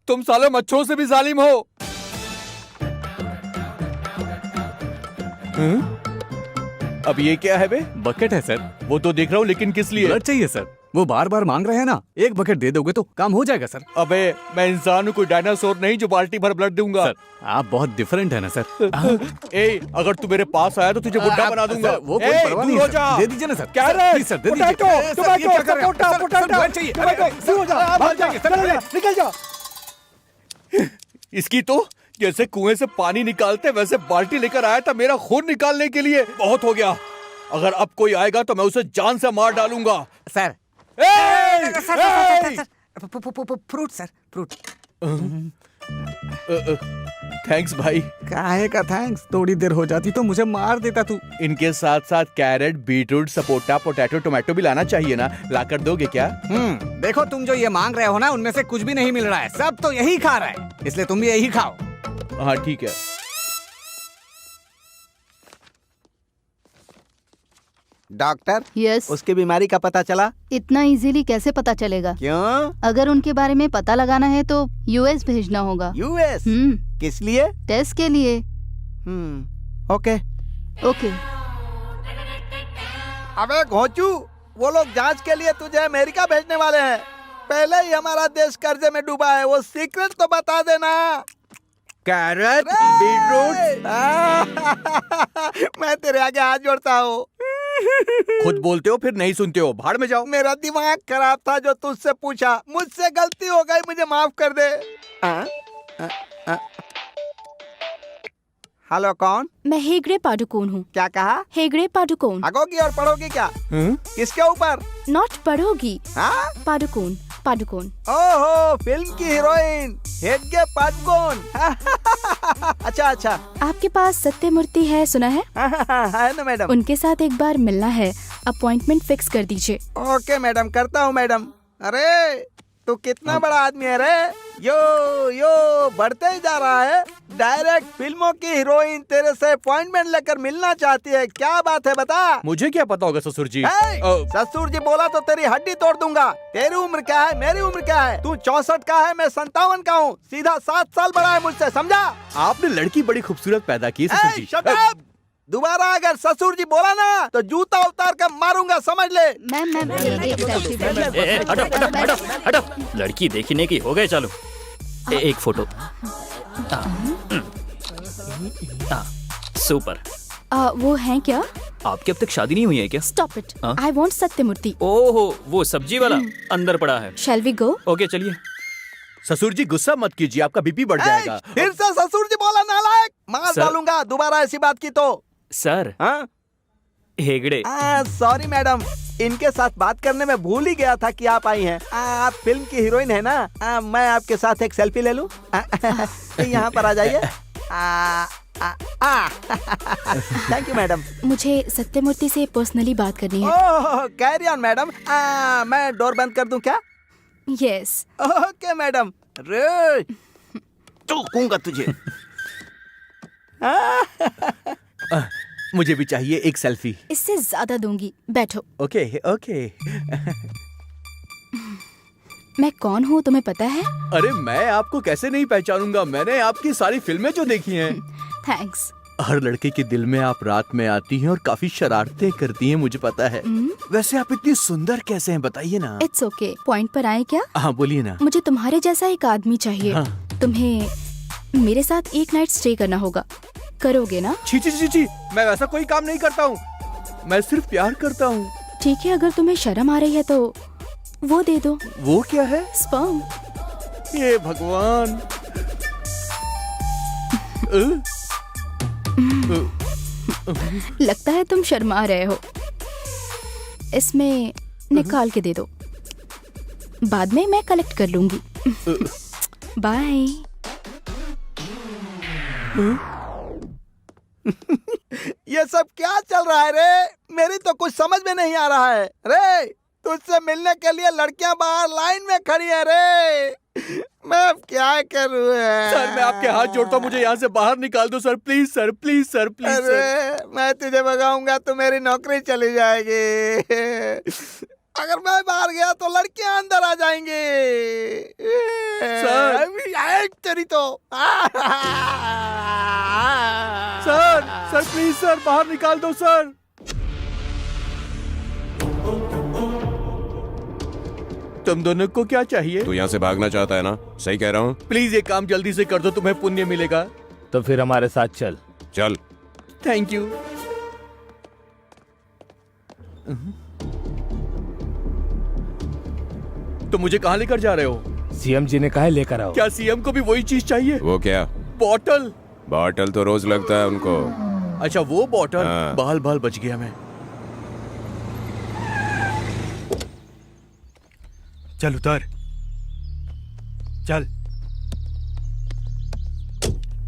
A: तुम साले मच्छरों से भी जालिम हो। अब ये क्या है बे?
R: बकेट है सर।
A: वो तो देख रहा हूँ, लेकिन किस लिए?
R: ब्लड चाहिए सर। वो बार बार मांग रहे हैं ना, 1 बकेट दे दोगे तो काम हो जाएगा सर।
A: अबे मैं इंसान हूँ, कोई डायनासोर नहीं जो बाल्टी भर ब्लड दूंगा।
R: सर आप बहुत डिफरेंट है ना सर।
A: ए अगर तू मेरे पास आया तो तुझे बुड्ढा बना दूंगा।
R: वो कोई परवाह नहीं है सर। दे दीजिए ना सर।
A: क्या
R: प्लीज सर दे दीजिए।
A: निकल जा। इसकी तो जैसे कुएं से पानी निकालते वैसे बाल्टी लेकर आया था मेरा खून निकालने के लिए। बहुत हो गया, अगर अब कोई आएगा तो मैं उसे जान से मार डालूंगा।
R: Sir fruit sir, fruit.
A: Thanks भाई।
R: काहे का थैंक्स, थोड़ी देर हो जाती तो मुझे मार देता तू।
A: इनके साथ साथ carrot, beetroot, sapota, potato, tomato भी लाना चाहिए ना, लाकर दोगे क्या?
R: देखो तुम जो ये मांग रहे हो ना, उनमें से कुछ भी नहीं मिल रहा है, सब तो यही खा रहा है, इसलिए तुम भी यही खाओ।
A: हाँ ठीक है।
E: Doctor,
K: yes.
E: उसकी बीमारी का पता चला?
K: इतना इजीली कैसे पता चलेगा?
E: क्यों?
K: अगर उनके बारे में पता लगाना है तो यूएस भेजना होगा।
E: यूएस? किस लिए?
K: टेस्ट के लिए।
E: Okay
K: okay.
E: अबे घोंचू, वो लोग जांच के लिए तुझे अमेरिका भेजने वाले हैं। पहले ही हमारा देश कर्जे में डूबा है, वो सीक्रेट तो बता देना।
A: Carrot, beetroot.
E: मैं तेरे आगे हाथ जोड़ता हूँ।
A: खुद बोलते हो फिर नहीं सुनते हो, भाड़ में जाओ।
E: मेरा दिमाग खराब था जो तुझसे पूछा, मुझसे गलती हो गई, मुझे माफ कर दे। हेलो, कौन?
Q: मैं हेगड़े पादुकोण हूँ।
E: क्या कहा?
Q: हेगड़े पादुकोण।
E: भागोगी और पढ़ोगी क्या? किसके ऊपर?
Q: नॉट पढ़ोगी।
E: हाँ?
Q: पादुकोण, पादुकोण।
E: ओहो, फिल्म की हीरोइन हेगड़े पादुकोण। अच्छा अच्छा।
Q: आपके पास सत्यमूर्ति है, सुना है?
E: है ना मैडम।
Q: उनके साथ एक बार मिलना है, अपॉइंटमेंट फिक्स कर दीजिए।
E: ओके मैडम, करता हूँ मैडम। अरे तू कितना बड़ा आदमी है रे, यो बढ़ते ही जा रहा है। डायरेक्ट फिल्मों की हीरोइन तेरे से अपॉइंटमेंट लेकर मिलना चाहती है, क्या बात है बता?
A: मुझे क्या पता होगा ससुर जी।
E: ससुर जी बोला तो तेरी हड्डी तोड़ दूंगा। तेरी उम्र क्या है, मेरी उम्र क्या है? तू 64 का है, मैं 57 का हूँ, सीधा 7 साल बड़ा है मुझसे, समझा?
A: आपने लड़की बड़ी खूबसूरत पैदा की ससुर जी।
E: Shut up! दोबारा अगर ससुर जी बोला ना तो जूता उतार कर मारूंगा, समझ ले।
F: हटो, लड़की देखने की हो गए, चलो एक फोटो। सुपर।
Q: वो हैं क्या?
F: आपकी अब तक शादी नहीं हुई है क्या?
Q: Stop it, I want Sathyamurthy.
F: ओहो, वो सब्जी वाला अंदर पड़ा है।
Q: Shall we go?
F: ओके चलिए।
A: ससुर जी गुस्सा मत कीजिए, आपका बीपी बढ़ जाएगा।
E: फिर से ससुर जी बोला, नालायक, मार डालूंगा दोबारा ऐसी बात की तो।
F: सर, हेगड़े।
E: सॉरी मैडम, इनके साथ बात करने में भूल ही गया था कि आप आई हैं। आप फिल्म की हीरोइन है ना? मैं आपके साथ एक सेल्फी ले लूं? यहाँ पर आ जाइए। Thank you madam.
Q: मुझे सत्यमूर्ति से पर्सनली बात करनी है।
E: ओह, कैरी ऑन मैडम। मैं डोर बंद कर दूं क्या?
Q: यस।
E: Okay madam. रे ठोकूंगा तुझे।
A: मुझे भी चाहिए एक सेल्फी।
Q: इससे ज्यादा दूंगी, बैठो।
A: Okay okay.
Q: मैं कौन हूँ तुम्हें पता है?
A: अरे मैं आपको कैसे नहीं पहचानूंगा, मैंने आपकी सारी फिल्में जो देखी हैं।
Q: थैंक्स।
A: हर लड़के के दिल में आप रात में आती हैं और काफी शरारतें करती हैं, मुझे पता है। वैसे आप इतनी सुंदर कैसे हैं, बताइए ना।
Q: इट्स ओके, पॉइंट पर आए क्या?
A: हाँ बोलिए ना।
Q: मुझे तुम्हारे जैसा एक आदमी चाहिए।
A: हाँ।
Q: तुम्हें मेरे साथ एक नाइट स्टे करना होगा, करोगे ना?
A: छी छी छी छी, मैं वैसा कोई काम नहीं करता हूँ, मैं सिर्फ प्यार करता हूँ।
Q: ठीक है, अगर तुम्हें शर्म आ रही है तो वो दे दो।
A: वो क्या है?
Q: स्पर्म।
A: ये भगवान।
Q: लगता है तुम शर्मा रहे हो, इसमें निकाल के दे दो, बाद में मैं कलेक्ट कर लूंगी। बाय।
E: ये सब क्या चल रहा है रे? मेरी तो कुछ समझ में नहीं आ रहा है रे। तुझसे मिलने के लिए लड़कियां बाहर लाइन में खड़ी है रे। मैं अब क्या करूं?
A: सर मैं आपके हाथ जोड़ता हूँ, मुझे यहाँ से बाहर निकाल दो sir, please sir, please sir, please
E: अरे
A: सर।
E: मैं तुझे भगाऊंगा तो मेरी नौकरी चली जाएगी। अगर मैं बाहर गया तो लड़कियां अंदर आ जाएंगी।
A: सर
E: तेरी तो
A: सर, सर प्लीज सर, बाहर निकाल दो सर। तुम दोनों को क्या चाहिए?
N: तू यहाँ से भागना चाहता है ना? सही कह रहा हूँ।
A: प्लीज ये काम जल्दी से कर दो, तुम्हें पुण्य मिलेगा।
O: तो फिर हमारे साथ चल।
N: चल।
A: Thank you. तो मुझे कहाँ लेकर जा रहे हो?
O: सीएम जी ने कहा लेकर आओ।
A: क्या सीएम को भी वही चीज चाहिए?
N: वो क्या?
A: बॉटल।
N: बॉटल तो रोज लगता है उनको।
A: अच्छा वो बॉटल।
N: हाँ।
A: बाल बाल बच गया मैं। चल उतर, चल।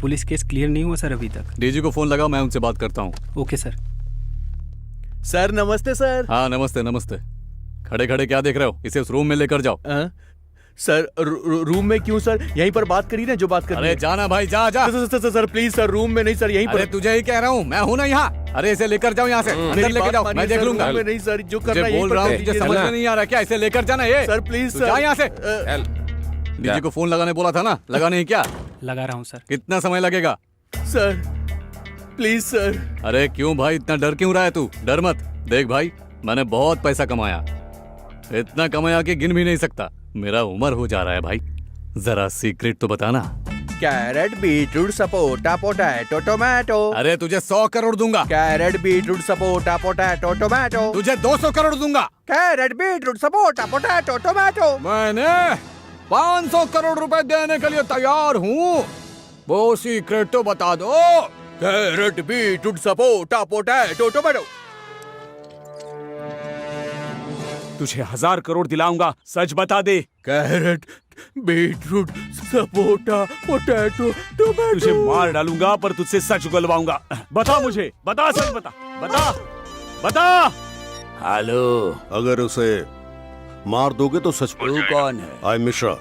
S: पुलिस केस क्लियर नहीं हुआ सर अभी तक।
T: डीजी को फोन लगाओ, मैं उनसे बात करता हूँ।
S: Okay sir.
A: सर नमस्ते सर।
T: हाँ नमस्ते नमस्ते। खड़े खड़े क्या देख रहे हो, इसे उस रूम में लेकर जाओ।
A: सर रूम में क्यों सर? यहीं पर बात करी ना जो बात करी।
T: अरे जाना भाई, जा जा।
A: सर प्लीज सर, रूम में नहीं सर, यहीं पर।
T: अरे तुझे ही कह रहा हूँ, मैं हूँ ना यहाँ। अरे इसे लेकर जाओ यहाँ से, अंदर लेके जाओ, मैं देख लूंगा।
A: नहीं सर, जो करना
T: बोल रहा हूँ, तुझे समझ में नहीं आ रहा क्या? इसे लेकर जाना ये।
A: सर प्लीज
T: जा यहाँ से।
N: चल।
T: डीजी को फोन लगाने बोला था ना, लगा नहीं क्या?
S: लगा रहा हूँ सर।
T: कितना समय लगेगा?
A: Sir please sir.
T: अरे क्यों भाई, इतना डर क्यों रहा है तू? डर मत। देख भाई, मैंने बहुत पैसा कमाया, इतना कमाया कि गिन भी नहीं सकता। मेरा उम्र हो जा रहा है भाई, जरा सीक्रेट तो बताना।
A: Carrot, beetroot, sapota, potato, tomato.
T: अरे तुझे 100 करोड़ दूंगा।
A: Carrot, beetroot, sapota, potato, tomato.
T: तुझे 200 करोड़ दूंगा।
A: Carrot, beetroot, sapota, potato, tomato.
T: मैंने 500 करोड़ रुपए देने के लिए तैयार हूँ। वो सीक्रेट तो बता दो।
A: Carrot, beetroot, sapota, potato, tomato.
J: तुझे 1000 करोड़ दिलाऊंगा, सच बता दे।
A: Carrot, beetroot, sapota, potato, tomato.
J: तुझे मार डालूंगा पर तुझसे सच उगलवाऊंगा। बता मुझे, बता, सच बता, बता, बता।
I: हेलो। अगर उसे मार दोगे तो सच पड़ जाएगा।
U: तू कौन है?
I: आई मिश्रा,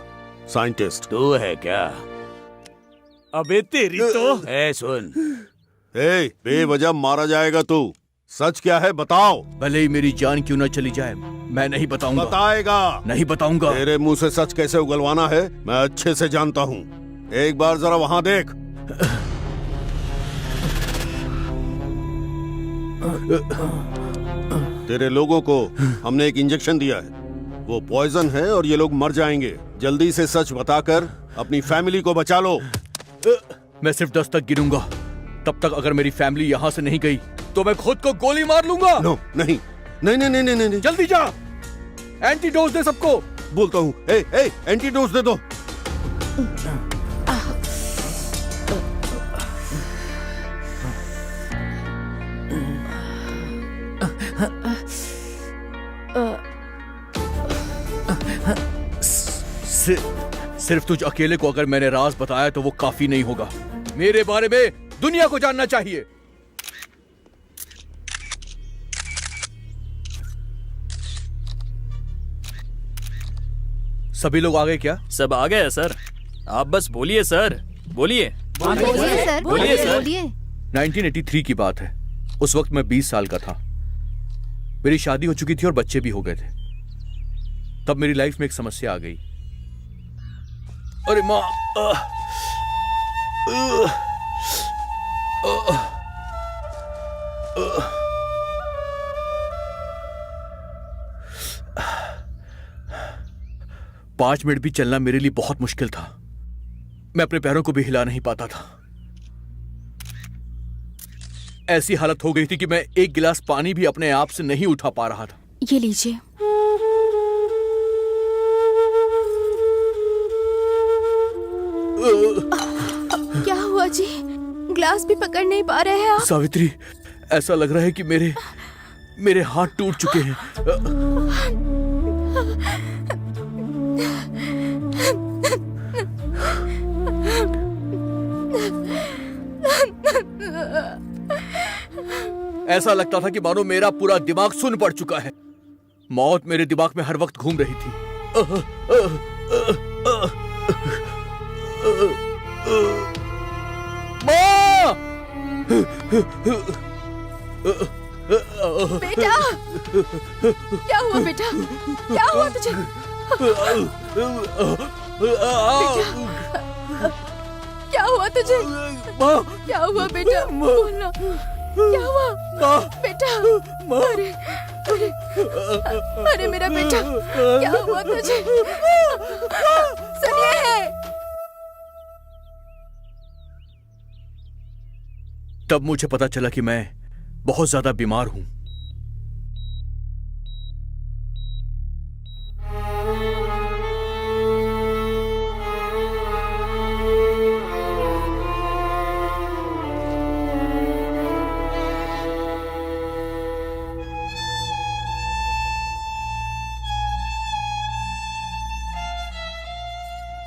I: साइंटिस्ट।
U: तू है क्या?
J: अबे तेरी तो।
U: ए सुन,
I: ए, बेवजह मारा जाएगा तू। सच क्या है बताओ।
A: भले ही मेरी जान क्यों न चली जाए, मैं नहीं बताऊंगा।
I: बताएगा।
A: नहीं बताऊंगा।
I: तेरे मुंह से सच कैसे उगलवाना है मैं अच्छे से जानता हूँ। एक बार जरा वहाँ देख। तेरे लोगों को हमने एक इंजेक्शन दिया है, वो पॉइजन है और ये लोग मर जाएंगे। जल्दी से सच बताकर अपनी फैमिली को बचा लो।
A: मैं सिर्फ 10 तक गिनूंगा, तब तक अगर मेरी फैमिली यहाँ से नहीं गई तो मैं खुद को गोली मार लूंगा।
I: नो, नहीं नहीं नहीं नहीं नहीं, नहीं।
A: जल्दी जा, एंटीडोज दे सबको।
I: बोलता हूँ, ए, एंटीडोज दे दो।
A: सिर्फ तुझ अकेले को अगर मैंने राज बताया तो वो काफी नहीं होगा। मेरे बारे में दुनिया को जानना चाहिए। सभी लोग आ गए क्या?
F: सब आ गए सर, आप बस बोलिए सर, बोलिए।
K: बोलिए सर,
F: बोलिए सर।
K: बोलिए।
A: 1983 की बात है। उस वक्त मैं 20 साल का था। मेरी शादी हो चुकी थी और बच्चे भी हो गए थे। तब मेरी लाइफ में एक समस्या आ गई। अरे माँ, पांच मिनट भी चलना मेरे लिए बहुत मुश्किल था। मैं अपने पैरों को भी हिला नहीं पाता था। ऐसी हालत हो गई थी कि मैं एक गिलास पानी भी अपने आप से नहीं उठा पा रहा था।
Q: ये लीजिए। क्या हुआ जी? ग्लास भी पकड़ नहीं पा रहे हैं आप?
A: सावित्री, ऐसा लग रहा है कि मेरे हाथ टूट चुके हैं। ऐसा लगता था कि मानो मेरा पूरा दिमाग सुन्न पड़ चुका है। मौत मेरे दिमाग में हर वक्त घूम रही थी। माँ!
Q: बेटा, क्या हुआ बेटा? क्या हुआ तुझे? क्या हुआ तुझे? क्या हुआ बेटा? बोलना, क्या हुआ बेटा? अरे मेरा बेटा, क्या हुआ तुझे? सुनिए।
A: तब मुझे पता चला कि मैं बहुत ज्यादा बीमार हूं।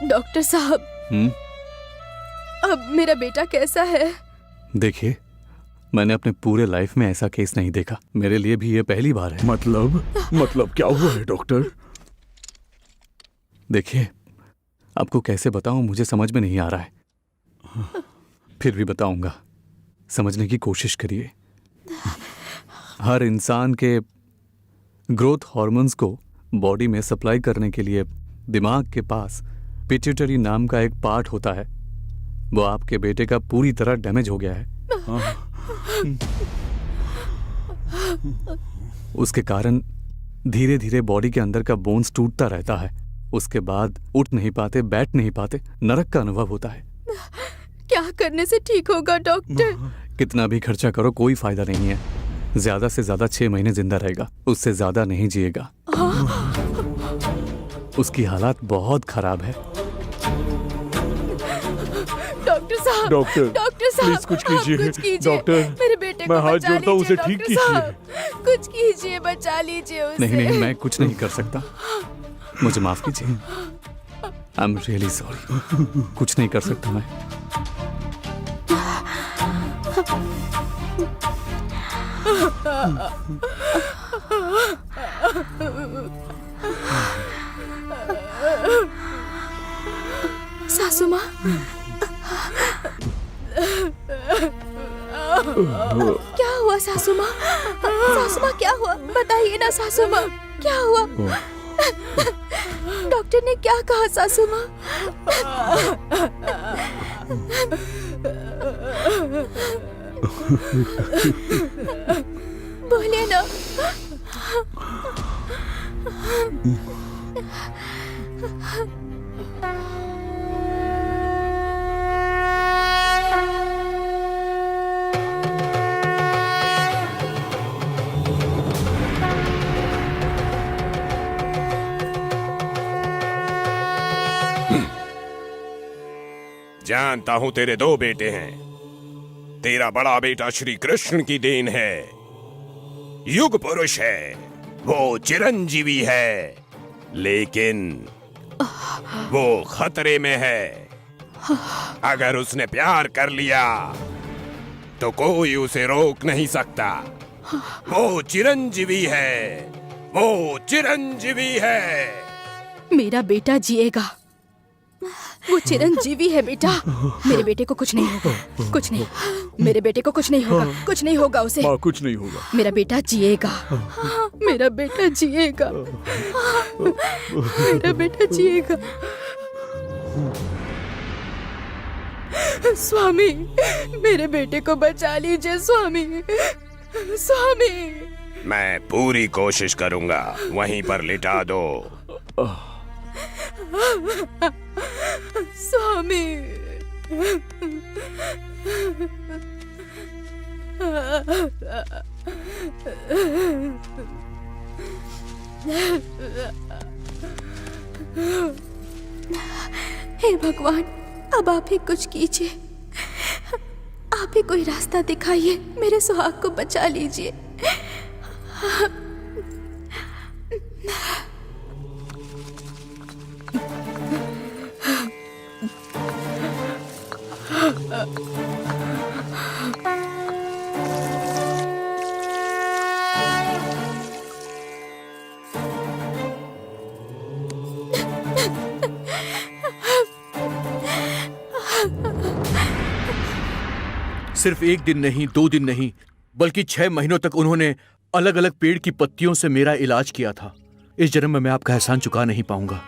Q: डॉक्टर साहब, अब मेरा बेटा कैसा है?
T: देखिए, मैंने अपने पूरे लाइफ में ऐसा केस नहीं देखा। मेरे लिए भी ये पहली बार है।
J: मतलब क्या हुआ है डॉक्टर?
T: देखिए, आपको कैसे बताऊं, मुझे समझ में नहीं आ रहा है। फिर भी बताऊंगा, समझने की कोशिश करिए। हर इंसान के ग्रोथ हार्मोन्स को बॉडी में सप्लाई करने के लिए दिमाग के पास पिट्यूटरी नाम का एक पार्ट होता है। वो आपके बेटे का पूरी तरह डैमेज हो गया है। उसके कारण धीरे धीरे बॉडी के अंदर का बोन्स टूटता रहता है। उसके बाद उठ नहीं पाते, बैठ नहीं पाते, नरक का अनुभव होता है।
Q: क्या करने से ठीक होगा डॉक्टर?
T: कितना भी खर्चा करो कोई फायदा नहीं है। ज्यादा से ज्यादा 6 महीने जिंदा रहेगा, उससे ज्यादा नहीं जिएगा। उसकी हालात बहुत खराब है।
Q: डॉक्टर साहब,
J: प्लीज कुछ कीजिए।
Q: कुछ कीजिए।
J: डॉक्टर,
Q: मेरे बेटे को
J: मैं हाथ
Q: बचा
J: जोड़ता हूँ, उसे
Q: लीजिए,
J: ठीक
Q: डॉक्टर
J: कीजिए।
Q: साहब। कुछ कीजिए, बचा लीजिए उसे।
T: नहीं नहीं, मैं कुछ नहीं कर सकता, मुझे माफ कीजिए। I am really sorry. कुछ नहीं कर सकता मैं।
Q: सासू माँ, क्या हुआ सासू माँ? सासू माँ क्या हुआ? बताइए ना सासू माँ, क्या हुआ? डॉक्टर ने क्या कहा सासू माँ? बोलिए ना।
U: जानता हूं तेरे 2 बेटे हैं। तेरा बड़ा बेटा श्री कृष्ण की देन है, युग पुरुष है, वो चिरंजीवी है, लेकिन वो खतरे में है। अगर उसने प्यार कर लिया तो कोई उसे रोक नहीं सकता। वो चिरंजीवी है, वो चिरंजीवी है।
Q: मेरा बेटा जिएगा, वो चिरंजीवी है बेटा। मेरे बेटे को कुछ नहीं होगा, कुछ नहीं। मेरे बेटे को कुछ नहीं होगा, कुछ नहीं होगा उसे।
J: माँ, कुछ नहीं होगा।
Q: मेरा बेटा जिएगा, मेरा बेटा जिएगा, मेरा बेटा जिएगा। स्वामी, मेरे बेटे को बचा लीजिए स्वामी, स्वामी।
U: मैं पूरी कोशिश करूंगा, वहीं पर लिटा दो।
Q: स्वामी, हे भगवान, अब आप ही कुछ कीजिए। आप ही कोई रास्ता दिखाइए, मेरे सुहाग को बचा लीजिए।
A: सिर्फ 1 दिन नहीं, 2 दिन नहीं, बल्कि 6 महीनों तक उन्होंने अलग अलग पेड़ की पत्तियों से मेरा इलाज किया था। इस जन्म में मैं आपका एहसान चुका नहीं पाऊंगा।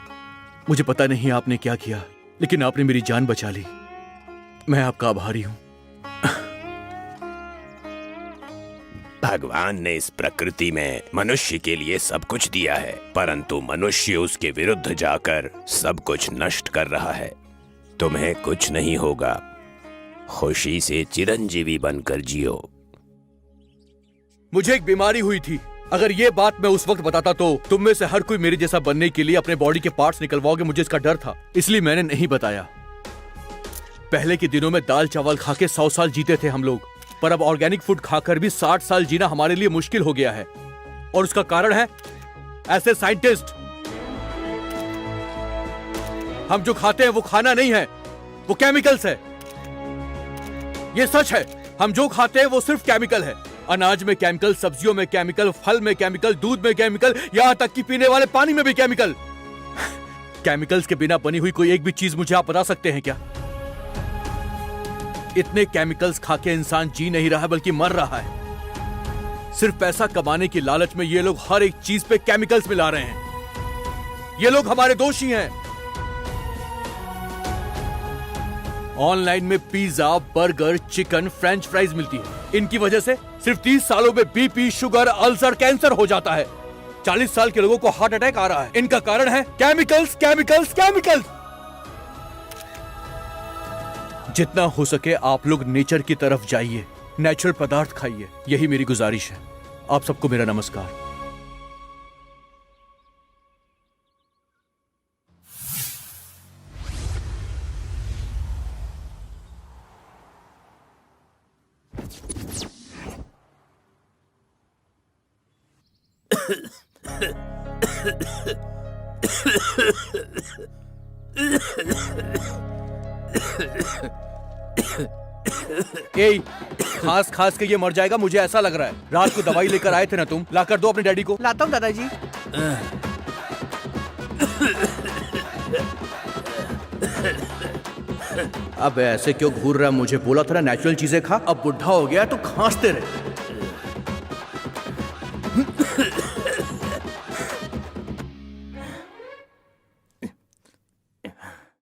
A: मुझे पता नहीं आपने क्या किया, लेकिन आपने मेरी जान बचा ली। मैं आपका आभारी हूं।
U: भगवान ने इस प्रकृति में मनुष्य के लिए सब कुछ दिया है, परंतु मनुष्य उसके विरुद्ध जाकर सब कुछ नष्ट कर रहा है। तुम्हें कुछ नहीं होगा, खुशी से चिरंजीवी बनकर जियो।
A: मुझे एक बीमारी हुई थी। अगर ये बात मैं उस वक्त बताता तो तुम में से हर कोई मेरे जैसा बनने के लिए अपने बॉडी के पार्ट्स निकलवाओगे। मुझे इसका डर था, इसलिए मैंने नहीं बताया। पहले के दिनों में दाल चावल खा के 100 साल जीते थे हम लोग, पर अब ऑर्गेनिक फूड खाकर भी 60 साल जीना हमारे लिए मुश्किल हो गया है। और उसका कारण है ऐसे साइंटिस्ट। हम जो खाते हैं वो खाना नहीं है, वो केमिकल्स है। ये सच है, हम जो खाते हैं वो सिर्फ केमिकल है। अनाज में केमिकल, सब्जियों में केमिकल, फल में केमिकल, दूध में केमिकल, यहाँ तक कि पीने वाले पानी में भी केमिकल। केमिकल्स के बिना बनी हुई कोई एक भी चीज मुझे आप बता सकते हैं क्या? इतने केमिकल्स खा के इंसान जी नहीं रहा बल्कि मर रहा है। सिर्फ पैसा कमाने की लालच में ये लोग हर एक चीज पे केमिकल्स मिला रहे हैं। ये लोग हमारे दोषी हैं। ऑनलाइन में pizza, burger, chicken, French fries मिलती है। इनकी वजह से सिर्फ 30 सालों में बीपी, शुगर, अल्सर, कैंसर हो जाता है। 40 साल के लोगों को हार्ट अटैक आ रहा है। इनका कारण है केमिकल्स, केमिकल्स, केमिकल्स। जितना हो सके आप लोग नेचर की तरफ जाइए, नेचुरल पदार्थ खाइए, यही मेरी गुजारिश है। आप सबको मेरा नमस्कार। ए, खास खास के ये मर जाएगा, मुझे ऐसा लग रहा है। रात को दवाई लेकर आए थे ना तुम, लाकर दो अपने डैडी को।
E: लाता हूँ दादाजी।
A: अब ऐसे क्यों घूर रहा है? मुझे बोला था ना नेचुरल चीजें खा। अब बुढ़ा हो गया तो खांसते रहे।